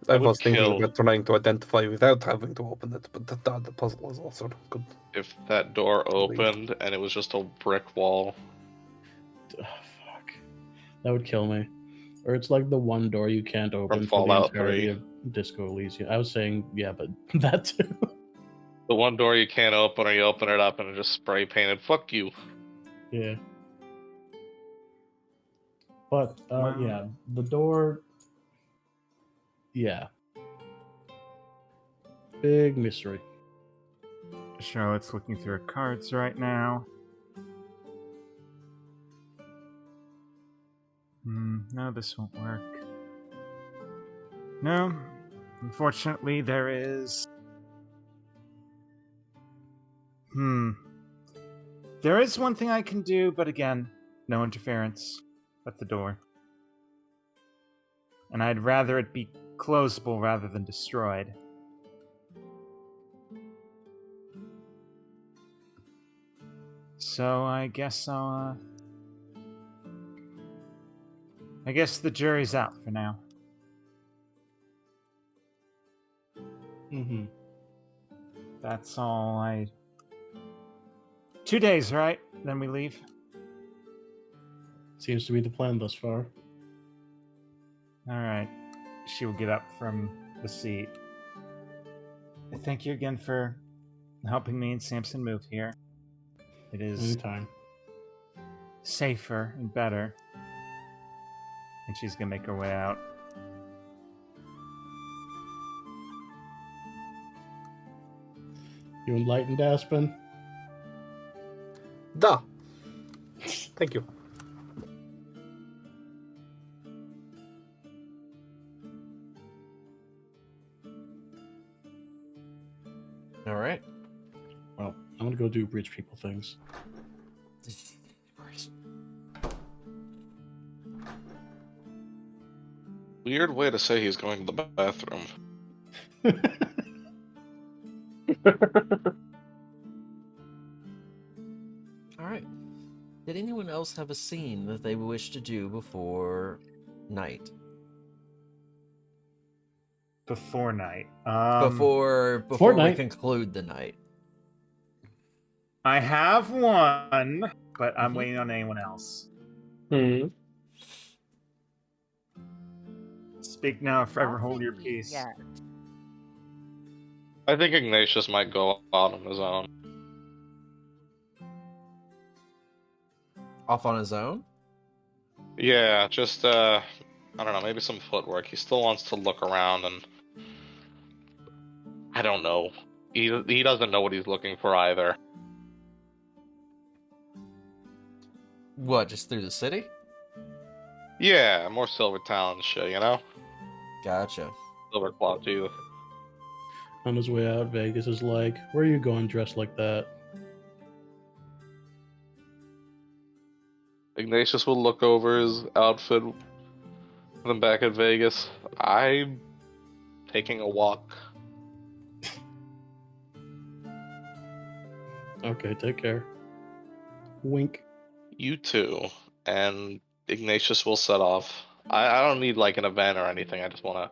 I was thinking about trying to identify without having to open it, but the puzzle is also good. If that door opened and it was just a brick wall. Oh, fuck. That would kill me. Or it's like the one door you can't open From for the Fallout entirety 3. of Disco Elysium. I was saying, yeah, but that too. The one door you can't open, or you open it up and it just spray painted. Fuck you. Yeah. But, Wow. yeah, the door... Yeah. Big mystery. Charlotte's looking through her cards right now. No, this won't work. No, unfortunately, there is... There is one thing I can do, but again, no interference at the door. And I'd rather it be closable rather than destroyed. So I guess I guess the jury's out for now. Mm-hmm. That's all 2 days, right? Then we leave? Seems to be the plan thus far. Alright. She will get up from the seat. Thank you again for helping me and Samson move here. It is Anytime. safer and better. And she's gonna make her way out. You enlightened, Aspen? Duh. Thank you. All right. Well, I'm gonna go do rich people things. Weird way to say he's going to the bathroom. All right. Did anyone else have a scene that they wish to do before night? Before night. Before we night. conclude the night. I have one, but I'm Mhm. waiting on anyone else. Speak now, or forever hold your peace. Yeah. I think Ignatius might go out on his own. Off on his own? Yeah, just I don't know, maybe some footwork. He still wants to look around, and I don't know. He doesn't know what he's looking for either. What, just through the city? Yeah, more Silver Talon shit, you know? Gotcha. Silver Claw too. On his way out, Vegas is like, "Where are you going dressed like that?" Ignatius will look over his outfit with him back at Vegas. I'm taking a walk. Okay, take care. Wink. You too. And Ignatius will set off. I don't need like an event or anything. I just want to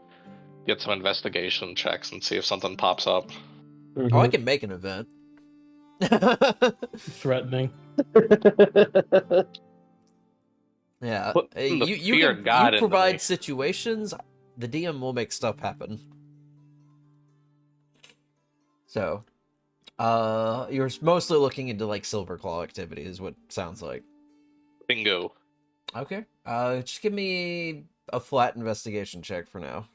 get some investigation checks and see if something pops up. Oh, I can make an event. Threatening. Yeah, Put the you fear can God you into me. provide situations. The DM will make stuff happen. So, you're mostly looking into like Silverclaw activity, is what it sounds like. Bingo. Okay. Just give me a flat investigation check for now.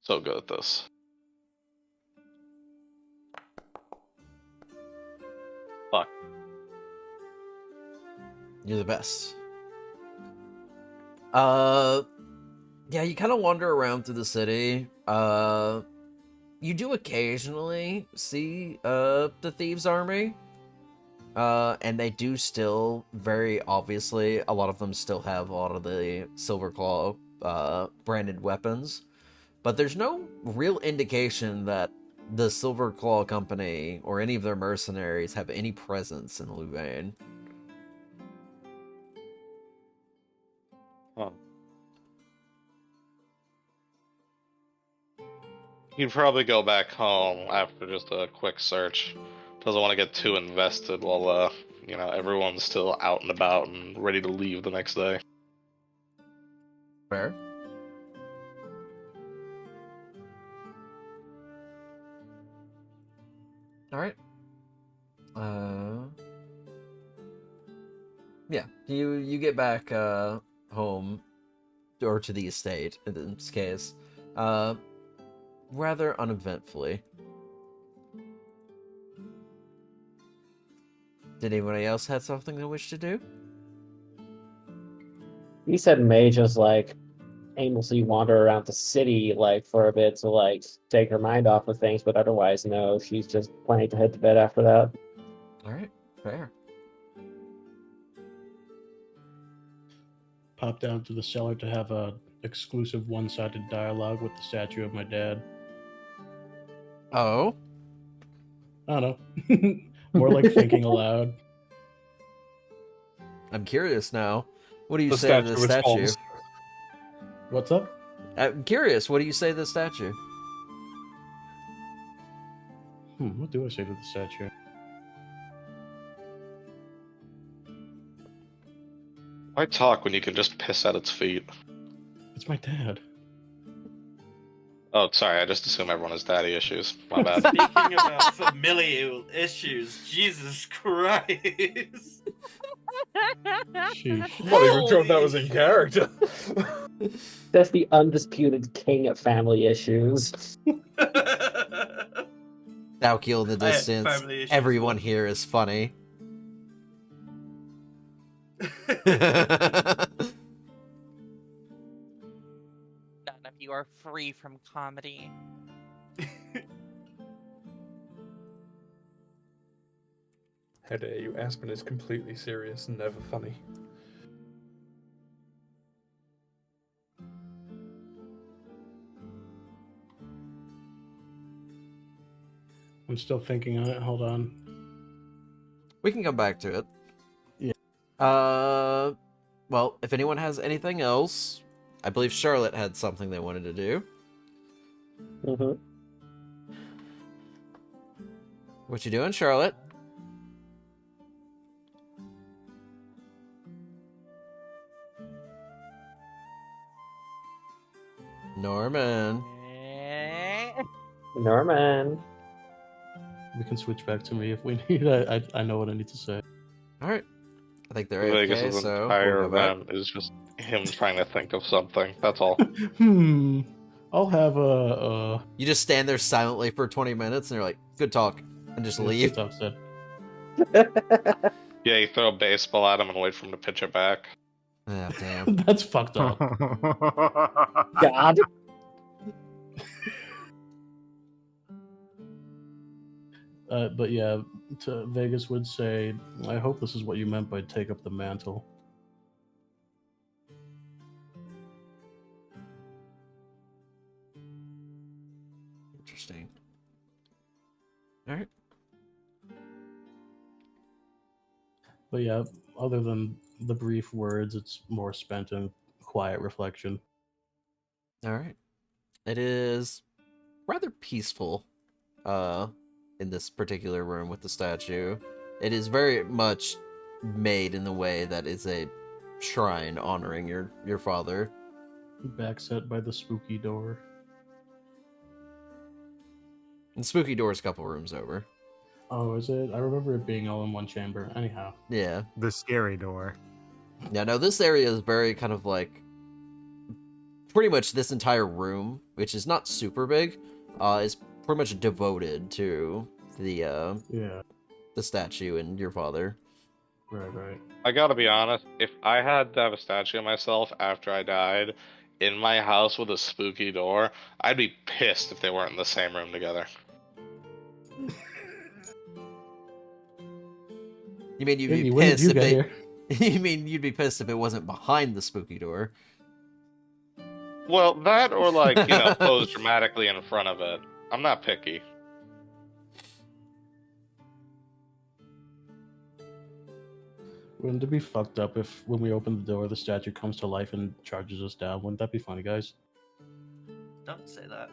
So good at this. Fuck. You're the best. Yeah, you kind of wander around through the city. You do occasionally see the thieves' army. And they do still, very obviously, a lot of them still have a lot of the Silverclaw branded weapons. But there's no real indication that the Silverclaw Company or any of their mercenaries have any presence in Louvain. Huh. He'd probably go back home after just a quick search. Doesn't want to get too invested while, everyone's still out and about and ready to leave the next day. Fair. Alright. Yeah, you get back home, or to the estate in this case, rather uneventfully. Did anybody else have something they wish to do? He said May just aimlessly wander around the city for a bit to take her mind off of things, but otherwise no, she's just planning to head to bed after that. Alright, fair. Pop down to the cellar to have a exclusive one-sided dialogue with the statue of my dad. Oh? I don't know. More like thinking aloud. I'm curious now. What do you The say to the statue statue? responds. What's up? I'm curious. What do you say to the statue? What do I say to the statue? Why talk when you can just piss at its feet? It's my dad. Oh, sorry, I just assume everyone has daddy issues. My bad. Speaking about familial issues, Jesus Christ. Sheesh. I'm not even sure if that was in character. That's the undisputed king of family issues. Dalkiel in the I had distance. family issues Everyone once. here is funny. None of you are free from comedy. How dare you? Aspen is completely serious and never funny. I'm still thinking on it. Hold on. We can come back to it. Yeah. Well, if anyone has anything else, I believe Charlotte had something they wanted to do. Mm-hmm. What you doing, Charlotte? Norman. Norman. We can switch back to me if we need. I know what I need to say. All right. I think they're Vegas' AFK, so entire we'll go back. event is just him trying to think of something. That's all. I'll have a. You just stand there silently for 20 minutes, and you're like, "Good talk," and just leave. Stuff said. Yeah, you throw a baseball at him and wait for him to pitch it back. Ah, damn. That's fucked up. God. But yeah, Vegas would say, I hope this is what you meant by take up the mantle. But yeah, other than the brief words, it's more spent in quiet reflection. All right. It is rather peaceful in this particular room with the statue. It is very much made in the way that is a shrine honoring your father. Backset by the spooky door. And spooky door is a couple rooms over. Oh, is it? I remember it being all in one chamber. Anyhow. Yeah. The scary door. Yeah, no, this area is very kind of like pretty much this entire room, which is not super big, is pretty much devoted to the statue and your father. Right. I gotta be honest, if I had to have a statue of myself after I died in my house with a spooky door, I'd be pissed if they weren't in the same room together. You mean you'd Iggy, be when did pissed you if get they here? You mean you'd be pissed if it wasn't behind the spooky door? Well, that or pose dramatically in front of it. I'm not picky. Wouldn't it be fucked up if when we open the door, the statue comes to life and charges us down? Wouldn't that be funny, guys? Don't say that.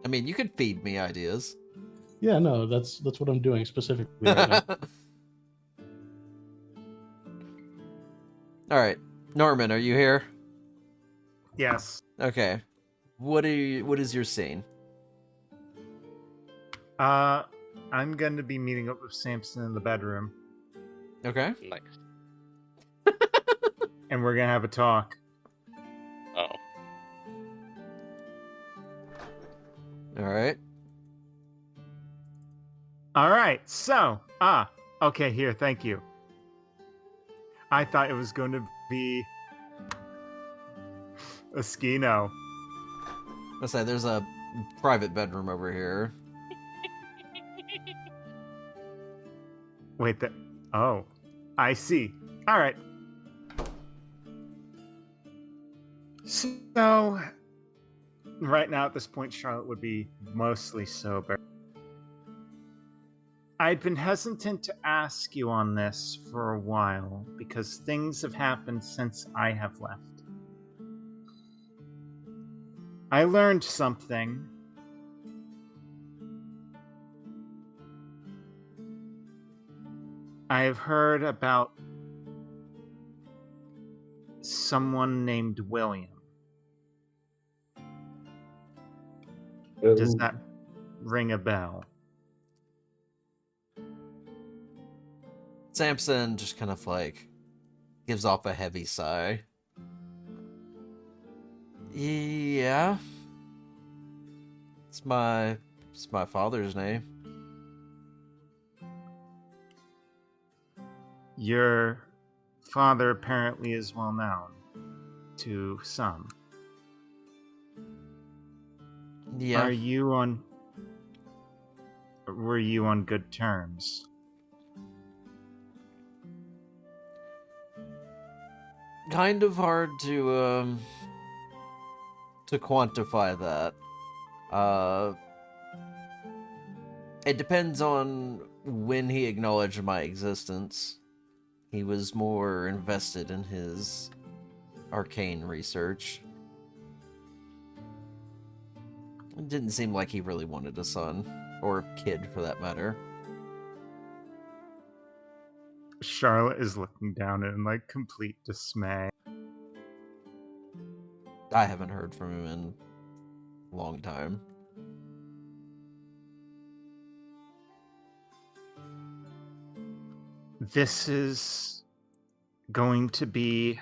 I mean, you could feed me ideas. Yeah, no, that's what I'm doing specifically right now. All right, Norman, are you here? Yes. Okay. What is your scene? I'm going to be meeting up with Samson in the bedroom, Okay. Nice. and we're going to have a talk. Oh. All right. All right. So, okay, here, thank you. I thought it was going to be a Skino. Let's say there's a private bedroom over here. Wait, oh, I see. All right. So, right now at this point, Charlotte would be mostly sober. I'd been hesitant to ask you on this for a while because things have happened since I have left. I learned something. I have heard about someone named William. Does that ring a bell? Samson just kind of like gives off a heavy sigh. Yeah. It's my father's name. Your father apparently is well known to some. Yeah. Were you on good terms? Kind of hard to quantify that. It depends on when he acknowledged my existence. He was more invested in his arcane research. It didn't seem like he really wanted a son, or a kid for that matter. Charlotte is looking down in like complete dismay. I haven't heard from him in a long time. This is going to be...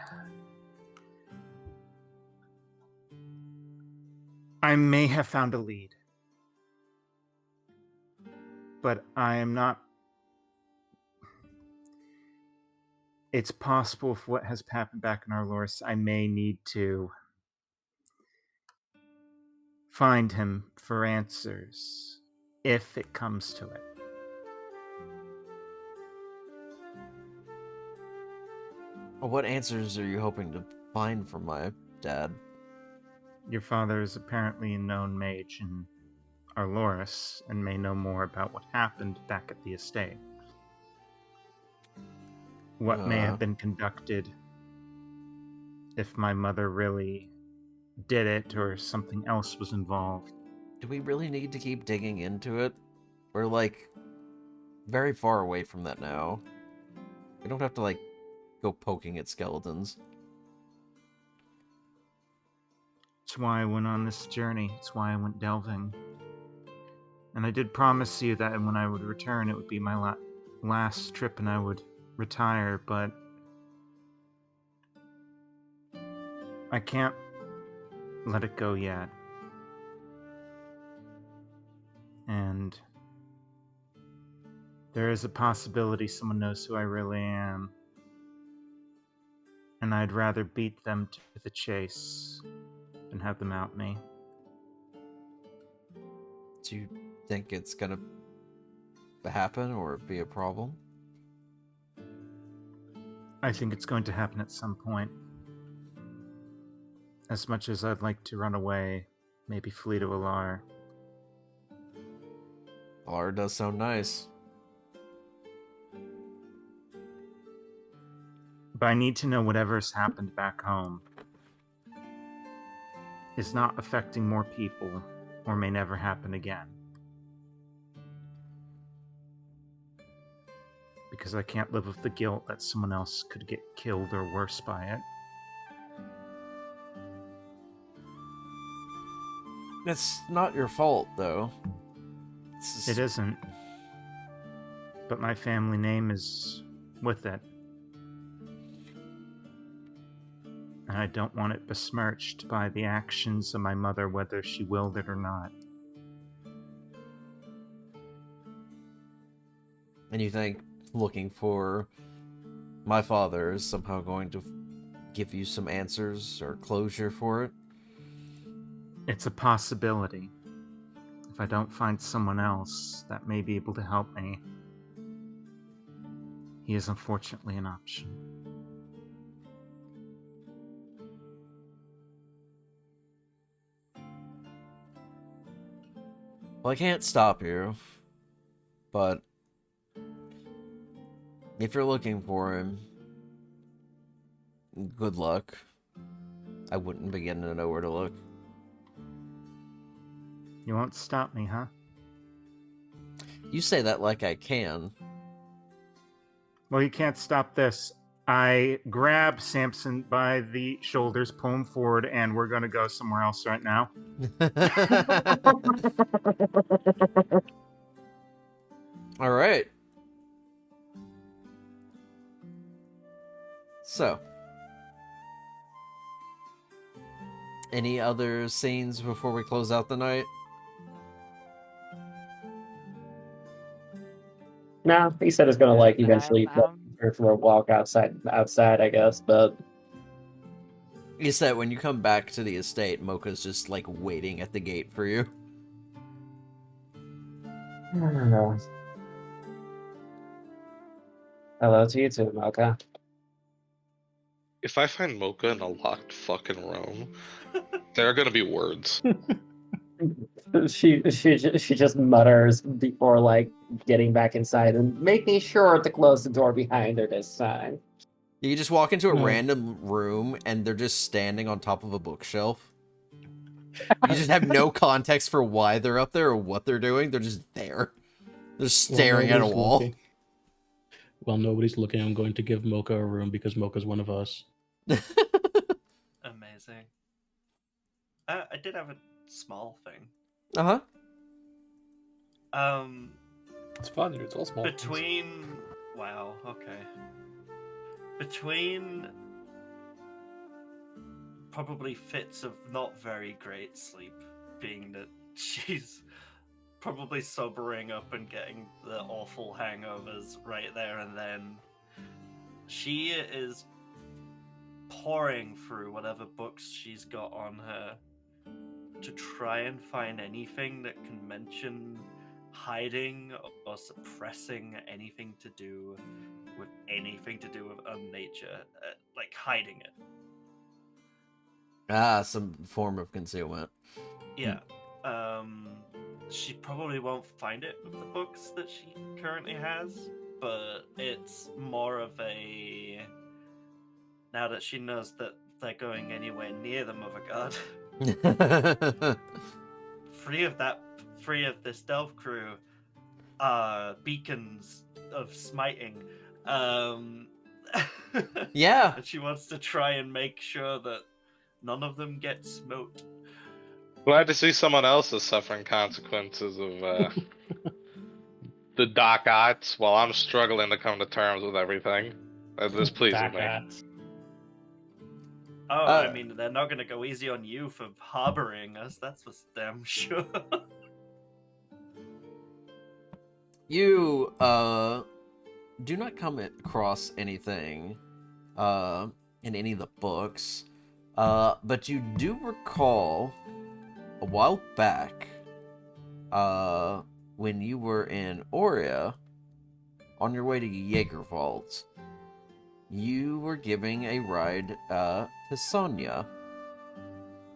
I may have found a lead, but I am not... It's possible if what has happened back in Arloris, I may need to find him for answers, if it comes to it. Well, what answers are you hoping to find from my dad? Your father is apparently a known mage in Arloris and may know more about what happened back at the estate. what may have been conducted, if my mother really did it or something else was involved. Do we really need to keep digging into it? We're, like, very far away from that now. We don't have to, like, go poking at skeletons. It's why I went on this journey. It's why I went delving. And I did promise you that when I would return, it would be my last trip and I would retire, but I can't let it go yet. And there is a possibility someone knows who I really am. And I'd rather beat them to the chase than have them out me. Do you think it's gonna happen or be a problem? I think it's going to happen at some point. As much as I'd like to run away, maybe flee to Alar. Alar does sound nice. But I need to know whatever's happened back home is not affecting more people or may never happen again. Because I can't live with the guilt that someone else could get killed or worse by it. It's not your fault, though. It isn't. But my family name is with it. And I don't want it besmirched by the actions of my mother, whether she willed it or not. And you think looking for my father is somehow going to give you some answers or closure for it? It's a possibility. If I don't find someone else that may be able to help me, he is unfortunately an option. Well, I can't stop you, but if you're looking for him, good luck. I wouldn't begin to know where to look. You won't stop me, huh? You say that like I can. Well, you can't stop this. I grab Samson by the shoulders, pull him forward, and we're going to go somewhere else right now. All right. So, any other scenes before we close out the night? No, he said it's gonna eventually go for a walk outside, I guess. But You said when you come back to the estate, Mocha's just like waiting at the gate for you. I don't know. Hello to you too, Mocha. If I find Mocha in a locked fucking room, there are gonna be words. She just mutters before getting back inside and making sure to close the door behind her this time. You just walk into a random room and they're just standing on top of a bookshelf. You just have no context for why they're up there or what they're doing. They're just there. They're staring at a wall. While nobody's looking, I'm going to give Mocha a room because Mocha's one of us. Amazing. I did have a small thing. Uh-huh. It's fun, it's all small. Wow, okay. Between probably fits of not very great sleep, being that she's probably sobering up and getting the awful hangovers right there and then, she is poring through whatever books she's got on her to try and find anything that can mention hiding or suppressing anything to do with nature, like hiding it. Some form of concealment. Yeah. She probably won't find it with the books that she currently has, but it's more of a... Now that she knows that they're going anywhere near the Mother God, free of this delve crew, beacons of smiting. Yeah. And she wants to try and make sure that none of them get smote. Glad to see someone else is suffering consequences of the dark arts while I'm struggling to come to terms with everything. This pleases Dark me. arts. Oh, I mean, they're not going to go easy on you for harboring us. That's for damn sure. You do not come across anything in any of the books, but you do recall a while back when you were in Aurea on your way to Jaegerwald, you were giving a ride to Sonya.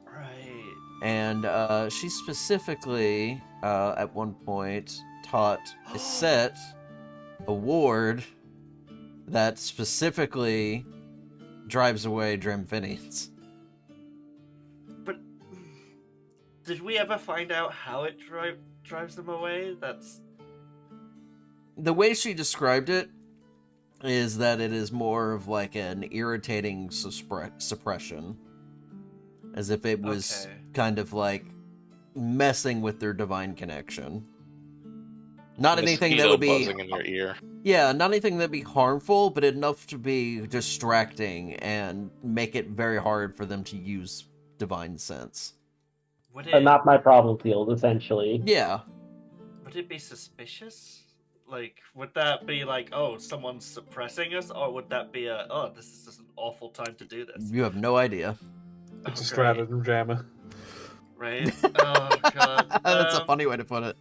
Right. And she specifically, at one point, taught Iset a ward that specifically drives away Dramphinians. But did we ever find out how it drives them away? That's... The way she described it is that it is more of like an irritating suppression. As if it was kind of like messing with their divine connection. Not anything that would be buzzing in your ear. Yeah, not anything that'd be harmful, but enough to be distracting and make it very hard for them to use divine sense. Not my problem field, essentially. Yeah. Would it be suspicious? Like, would that be like, oh, someone's suppressing us? Or would that be a, oh, this is just an awful time to do this? You have no idea. It's a stratagem jammer. Right? Oh, God. That's a funny way to put it.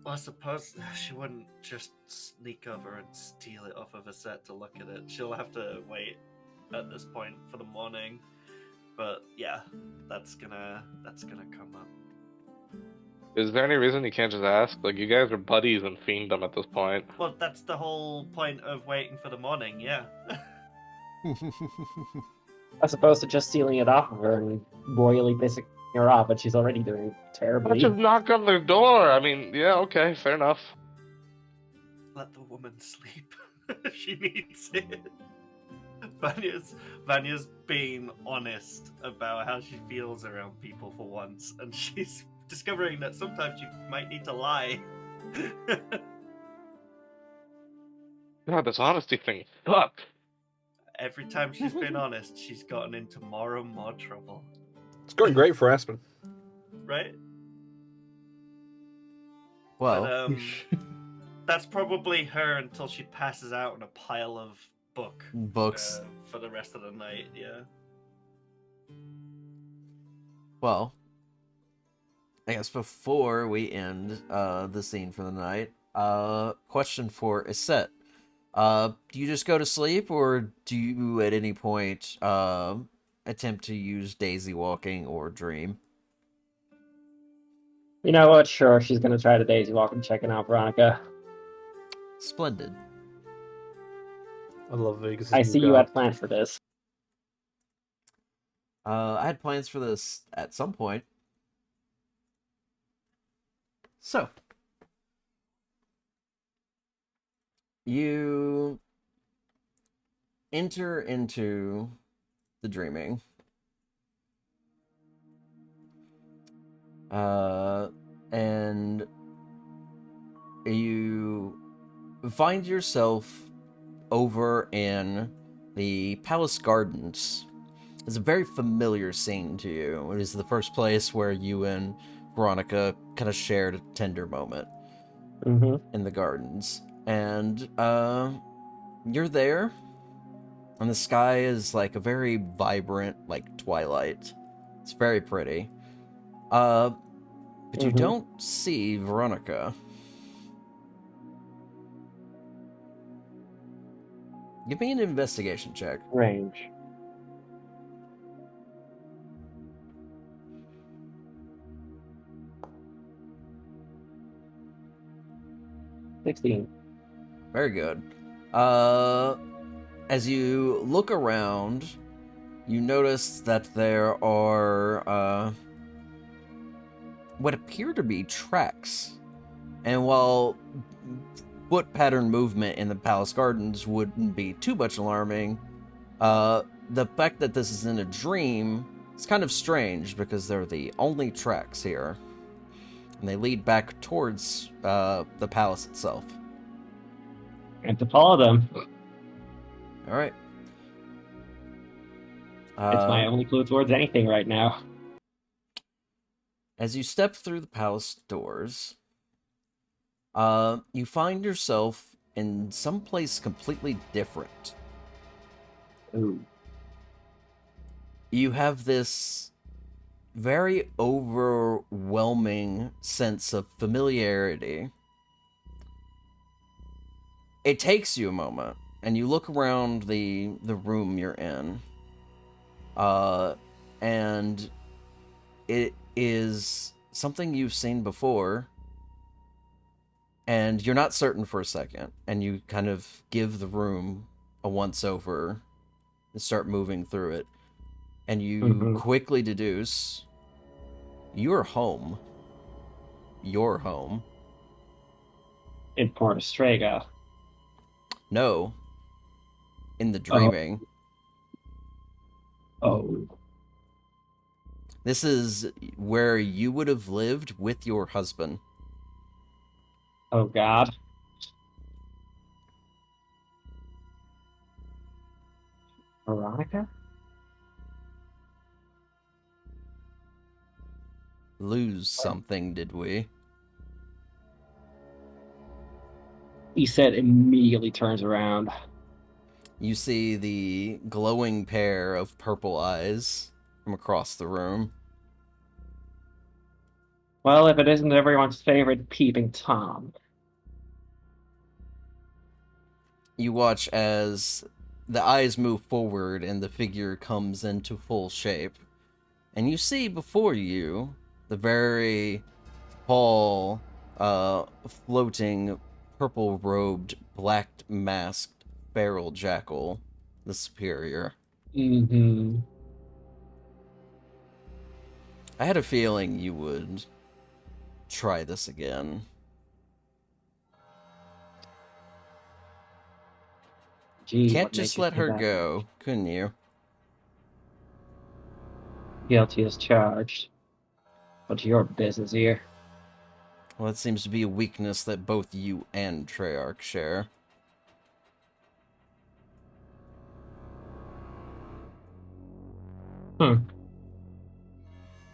Well, I suppose she wouldn't just sneak over and steal it off of a set to look at it. She'll have to wait at this point for the morning. But yeah, that's gonna come up. Is there any reason you can't just ask? Like, you guys are buddies in fienddom at this point. Well, that's the whole point of waiting for the morning, yeah. As opposed to just stealing it off of her and royally pissing her off, but she's already doing terribly. Let's just knock on their door. I mean, yeah, okay, fair enough. Let the woman sleep. She needs it. Vanya's being honest about how she feels around people for once, and she's discovering that sometimes you might need to lie. God, this honesty thing. Fuck. Every time she's been honest, she's gotten into more and more trouble. It's going great for Aspen. Right? Well, But, that's probably her until she passes out in a pile of books for the rest of the night, yeah. Well, I guess before we end the scene for the night, question for Iset. Do you just go to sleep, or do you at any point attempt to use daisy walking or dream? You know what? Sure, she's gonna try to daisy walk and checking out Veronica. Splendid. I love Vegas. I see you had plans for this. I had plans for this at some point. So, you enter into the dreaming. And you find yourself over in the palace gardens. It's a very familiar scene to you. It is the first place where you and Veronica kind of shared a tender moment in the gardens. And you're there, and the sky is like a very vibrant, like twilight. It's very pretty. But you don't see Veronica. Give me an investigation check. Range. 16. Very good. As you look around, you notice that there are what appear to be tracks. And while foot pattern movement in the palace gardens wouldn't be too much alarming, the fact that this is in a dream is kind of strange because they're the only tracks here. And they lead back towards the palace itself. And to follow them. Alright. It's my only clue towards anything right now. As you step through the palace doors, you find yourself in some place completely different. Ooh. You have this very overwhelming sense of familiarity. It takes you a moment, and you look around the room you're in, and it is something you've seen before, and you're not certain for a second, and you kind of give the room a once-over and start moving through it, and you quickly deduce you're home. You're home. In Port Estrega. No. In the dreaming. Oh. This is where you would have lived with your husband. Oh, God. Veronica? Lose something, did we? He said immediately turns around. You see the glowing pair of purple eyes from across the room. Well, if it isn't everyone's favorite peeping Tom. You watch as the eyes move forward and the figure comes into full shape. And you see before you the very tall, floating, purple-robed, black-masked feral jackal, the superior. Mm-hmm. I had a feeling you would try this again. Gee, Can't just let her go, couldn't you? Guilty as charged. What's your business here? Well, it seems to be a weakness that both you and Treyarch share.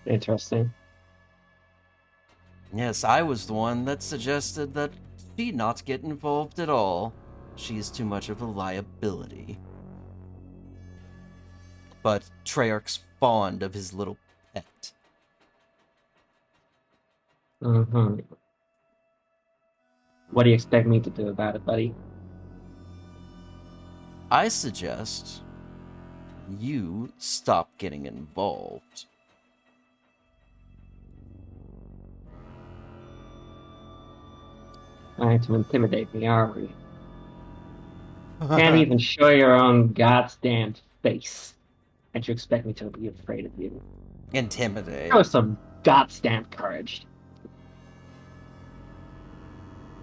Interesting. Yes, I was the one that suggested that she not get involved at all. She's too much of a liability. But Treyarch's fond of his little pet. Mm-hmm. What do you expect me to do about it, buddy? I suggest you stop getting involved. Trying to intimidate me, are we? Can't even show your own goddamn face. And you expect me to be afraid of you? Intimidate. Show some goddamn courage.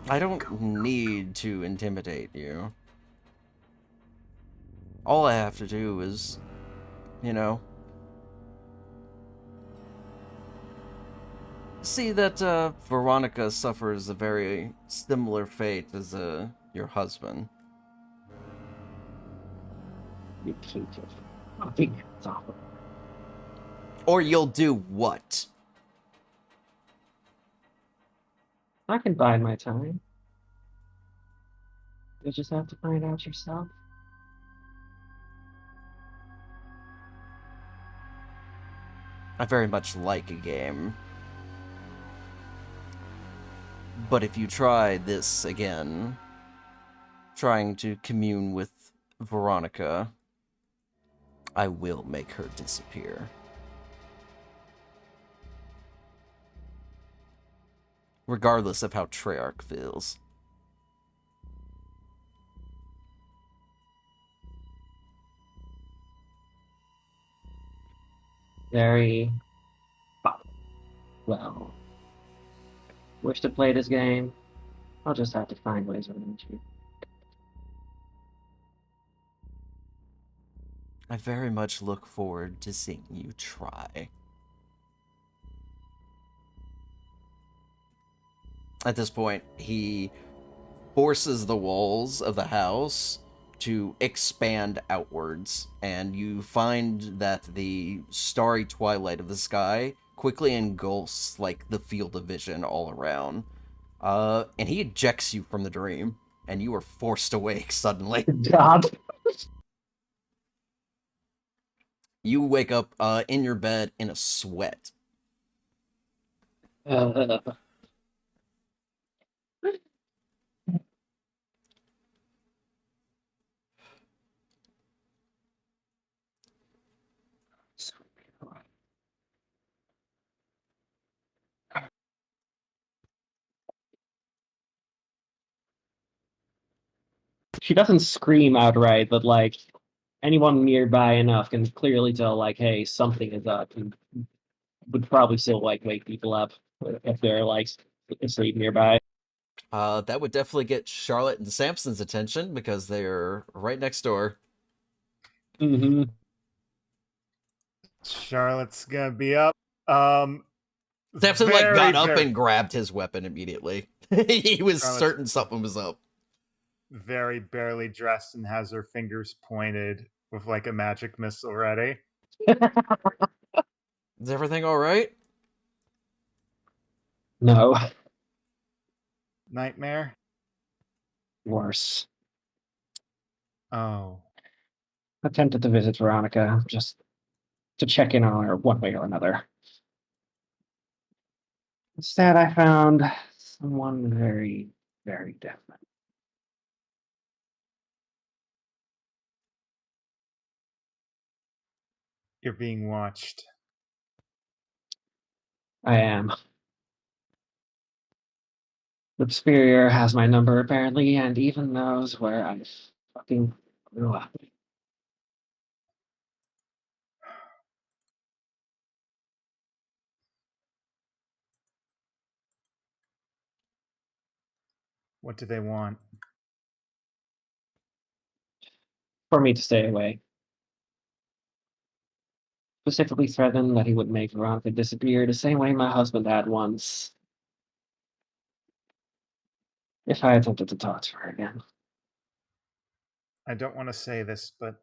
I don't need to intimidate you. All I have to do is, see that Veronica suffers a very similar fate as your husband. You keep your fucking hands off of me. Or you'll do what? I can bide my time. You'll just have to find out yourself. I very much like a game. But if you try this again, trying to commune with Veronica, I will make her disappear. Regardless of how Treyarch feels. Very well. Wish to play this game? I'll just have to find ways around you. I very much look forward to seeing you try. At this point, he forces the walls of the house to expand outwards, and you find that the starry twilight of the sky quickly engulfs like the field of vision all around. And he ejects you from the dream, and you are forced awake suddenly. God. You wake up in your bed in a sweat. She doesn't scream outright, but like anyone nearby enough can clearly tell, like, hey, something is up, and would probably still like wake people up if they're like asleep nearby. That would definitely get Charlotte and Samson's attention because they're right next door. Mm-hmm. Charlotte's gonna be up. Samson got up and grabbed his weapon immediately. He was certain something was up. Very barely dressed and has her fingers pointed with like a magic missile ready. Is everything all right? No. Nightmare? Worse. Oh. Attempted to visit Veronica just to check in on her one way or another. Instead, I found someone very, very different. You're being watched. I am. The Superior has my number apparently, and even knows where I fucking grew up. What do they want? For me to stay away. Specifically threatened that he would make Veronica disappear the same way my husband had once. If I attempted to talk to her again. I don't want to say this, but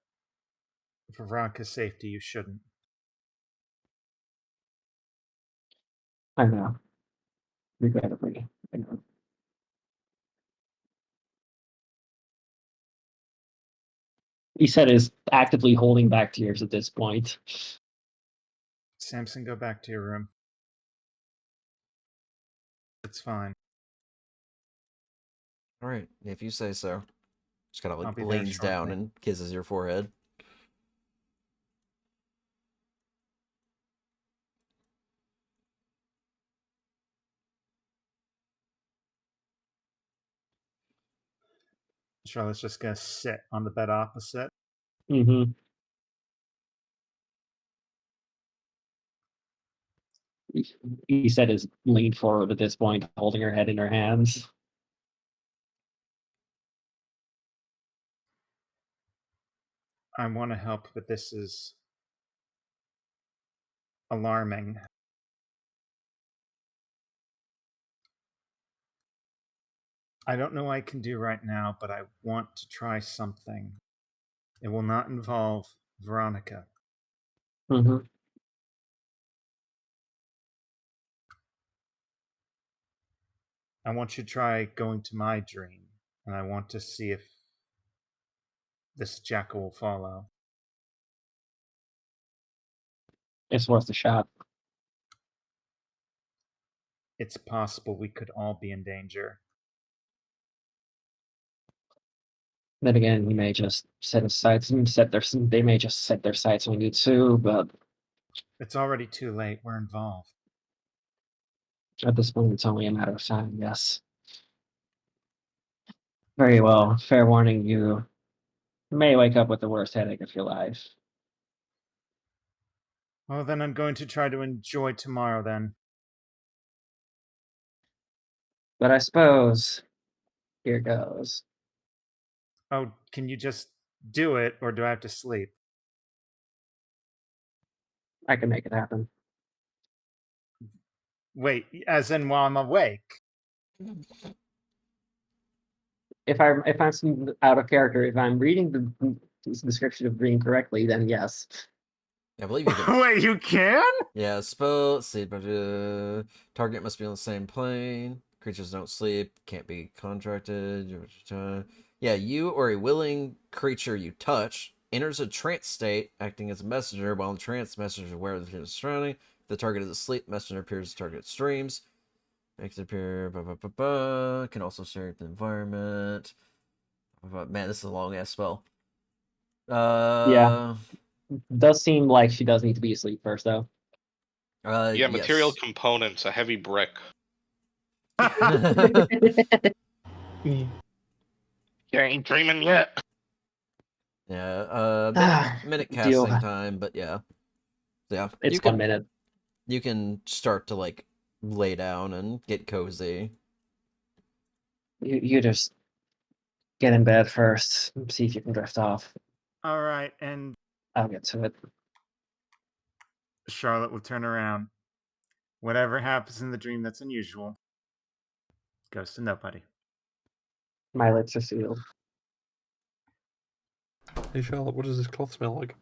for Veronica's safety, you shouldn't. I know. Regrettably, I know. He said is actively holding back tears at this point. Samson, go back to your room. It's fine. All right, if you say so. Just kind of I'll like be there leans down shortly. and kisses your forehead. Charlotte's just gonna sit on the bed opposite. Mm-hmm. He said is leaned forward at this point, holding her head in her hands. I want to help, but this is alarming. I don't know what I can do right now, but I want to try something. It will not involve Veronica. Mm-hmm. I want you to try going to my dream, and I want to see if this jackal will follow. It's worth a shot. It's possible we could all be in danger. Then again, we may just set his sights and they may just set their sights on you too, but It's already too late. We're involved. at this point it's only a matter of time, yes. Very well. Fair warning, you may wake up with the worst headache of your life. Well, then I'm going to try to enjoy tomorrow then. But I suppose here goes. Oh, can you just do it, or do I have to sleep? I can make it happen. Wait, as in while I'm awake? If I'm out of character, if I'm reading the description of dream correctly, then yes. I believe you can. Wait, you can? Yeah, spell. Let's see, but target must be on the same plane. Creatures don't sleep. Can't be contracted. Yeah, you or a willing creature you touch enters a trance state, acting as a messenger. While in trance, messenger is aware of the surrounding. If the target is asleep, messenger appears as target streams. Makes it appear. Can also share the environment. Man, this is a long ass spell. Yeah. Does seem like she does need to be asleep first, though. Yeah, material Yes. components, a heavy brick. You ain't dreaming yet. Yeah, minute Deal. casting time, but yeah. It's 1 minute. You can start to like lay down and get cozy. You just get in bed first, see if you can drift off. All right, and I'll get to it. Charlotte will turn around. Whatever happens in the dream that's unusual goes to nobody. My lips are sealed. Hey Charlotte, what does this cloth smell like?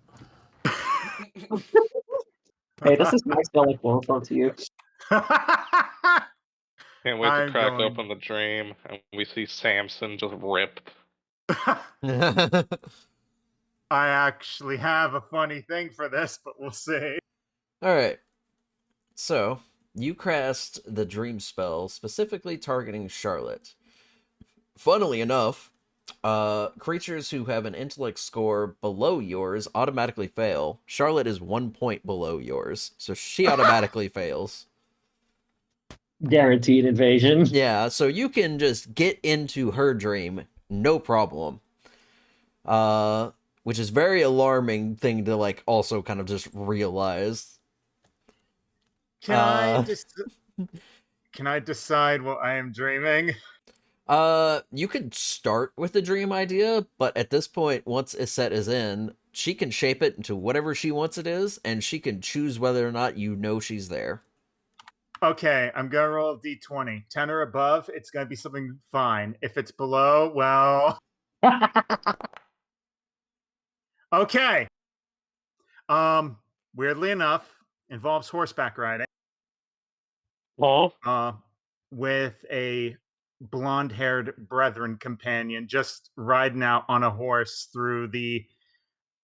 Hey, does this mic smell like chloroform to you? Can't wait to I'm crack going- open the dream and we see Samson just rip. I actually have a funny thing for this, but we'll see. Alright. So, you cast the dream spell specifically targeting Charlotte. Funnily enough, creatures who have an intellect score below yours automatically fail. Charlotte is 1 point below yours, so she automatically fails. Guaranteed invasion. Yeah, so you can just get into her dream, no problem. Which is very alarming thing to like also kind of just realize. Can I decide what I am dreaming? You could start with the dream idea, but at this point, once Iset is in, she can shape it into whatever she wants it is, and she can choose whether or not you know she's there. Okay, I'm gonna roll a d20. 10 or above, it's gonna be something fine. If it's below, well. Okay. Weirdly enough, involves horseback riding. Oh. With a blonde-haired brethren companion, just riding out on a horse through the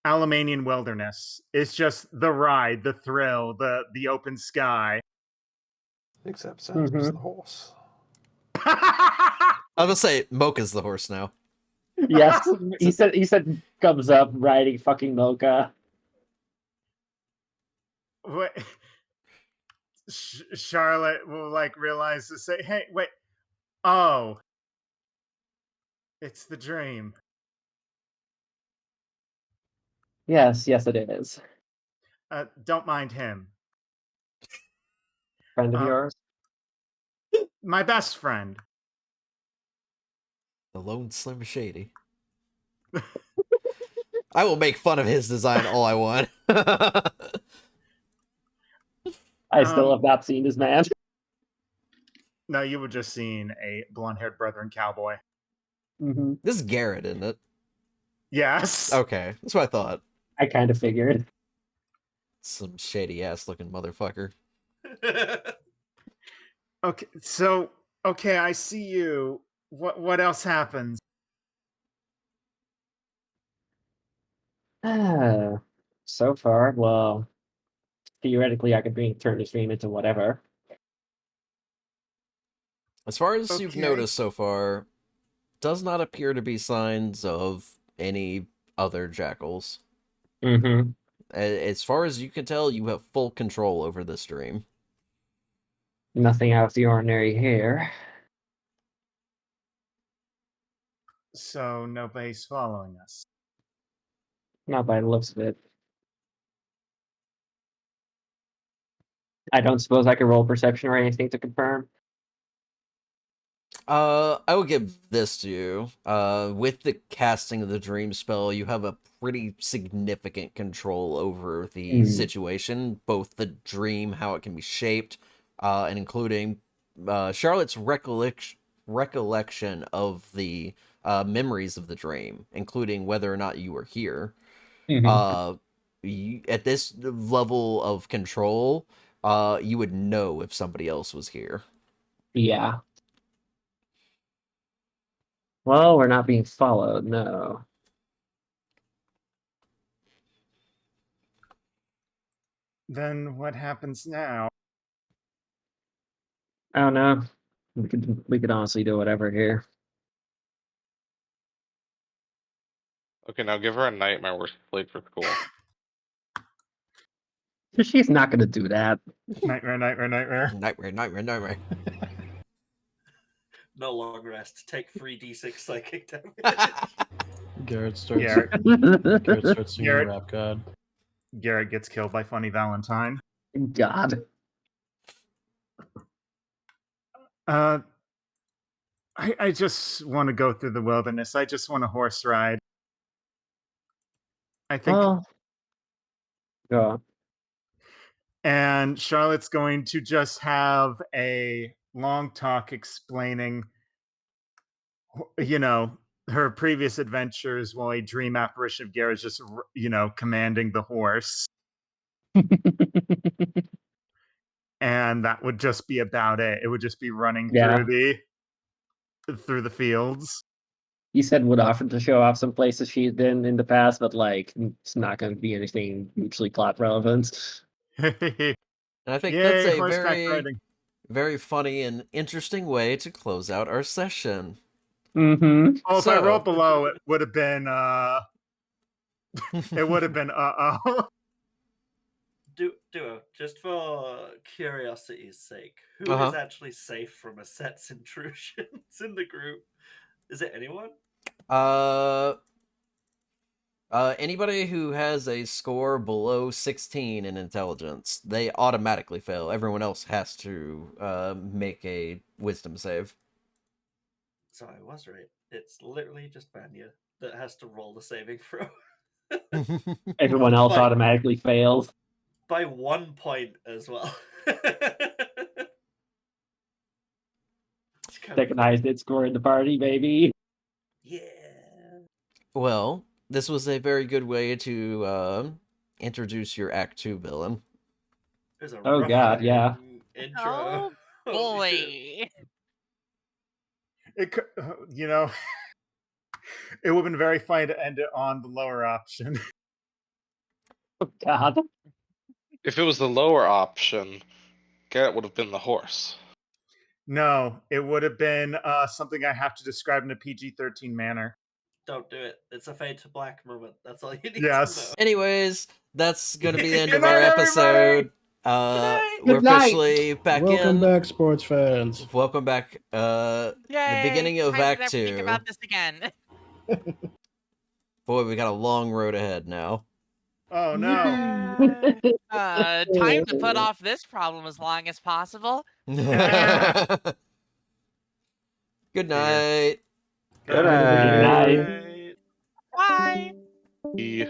Alamanian wilderness. It's just the ride, the thrill, the open sky. Except Sam's the horse. I was gonna say Mocha's the horse now. Yes, he said comes up riding fucking Mocha. What? Charlotte will like realize to say, "Hey, wait, oh, it's the dream." Yes, it is. Don't mind him. Friend of yours? My best friend. The Lone Slim Shady. I will make fun of his design all I want. I still have not seen this man. No, you were just seeing a blonde-haired brethren cowboy. Mm-hmm. This is Garrett, isn't it? Yes. Okay, that's what I thought. I kind of figured. Some shady ass looking motherfucker. Okay, so I see you. What else happens? So far, well, theoretically, I could turn the stream into whatever. As far as you've Okay. noticed so far, does not appear to be signs of any other jackals. Mm-hmm. As far as you can tell, you have full control over this dream. Nothing out of the ordinary here. So nobody's following us. Not by the looks of it. I don't suppose I could roll perception or anything to confirm. I will give this to you. With the casting of the dream spell, you have a pretty significant control over the situation, both the dream, how it can be shaped, and including Charlotte's recollection of the memories of the dream, including whether or not you were here. At this level of control, you would know if somebody else was here. Yeah. Well, we're not being followed, no. Then what happens now? I don't know. We could honestly do whatever here. Okay, now give her a nightmare where she's late for school. She's not gonna do that. Nightmare, nightmare, nightmare. Nightmare, nightmare, nightmare. No long rest. Take 3d6 psychic damage. Garrett starts. Garrett, Garrett starts singing Garrett. Rap God. Garrett gets killed by Funny Valentine. God. I just want to go through the wilderness. I just want a horse ride. I think. Well, yeah. And Charlotte's going to just have a long talk explaining, her previous adventures while a dream apparition of Garrett just, commanding the horse. And that would just be about it. It would just be running through the fields. You said would offer to show off some places she's been in the past, but like it's not going to be anything hugely plot relevant. And I think that's a very, very funny and interesting way to close out our session. Mm-hmm. Oh, if I wrote below, it would have been Duo, just for curiosity's sake, who is actually safe from a set's intrusions in the group? Is it anyone? Anybody who has a score below 16 in intelligence, they automatically fail. Everyone else has to make a wisdom save. So I was right. It's literally just Vanya that has to roll the saving throw. Everyone else automatically fails. By 1 point as well. Recognized its score in the party, baby. Yeah. Well, this was a very good way to introduce your Act 2 villain. Oh god, yeah. Intro. Oh boy. It could, it would have been very funny to end it on the lower option. Oh god. If it was the lower option, Garrett would have been the horse. No, it would have been something I have to describe in a PG-13 manner. Don't do it. It's a fade to black moment. That's all you need to know. Anyways, that's going to be the end of our episode. We're officially back Welcome back, sports fans. Welcome back. The beginning of Act 2. Think about this again. Boy, we got a long road ahead now. Oh no. Time to put off this problem as long as possible. Good night. Good night. Bye. He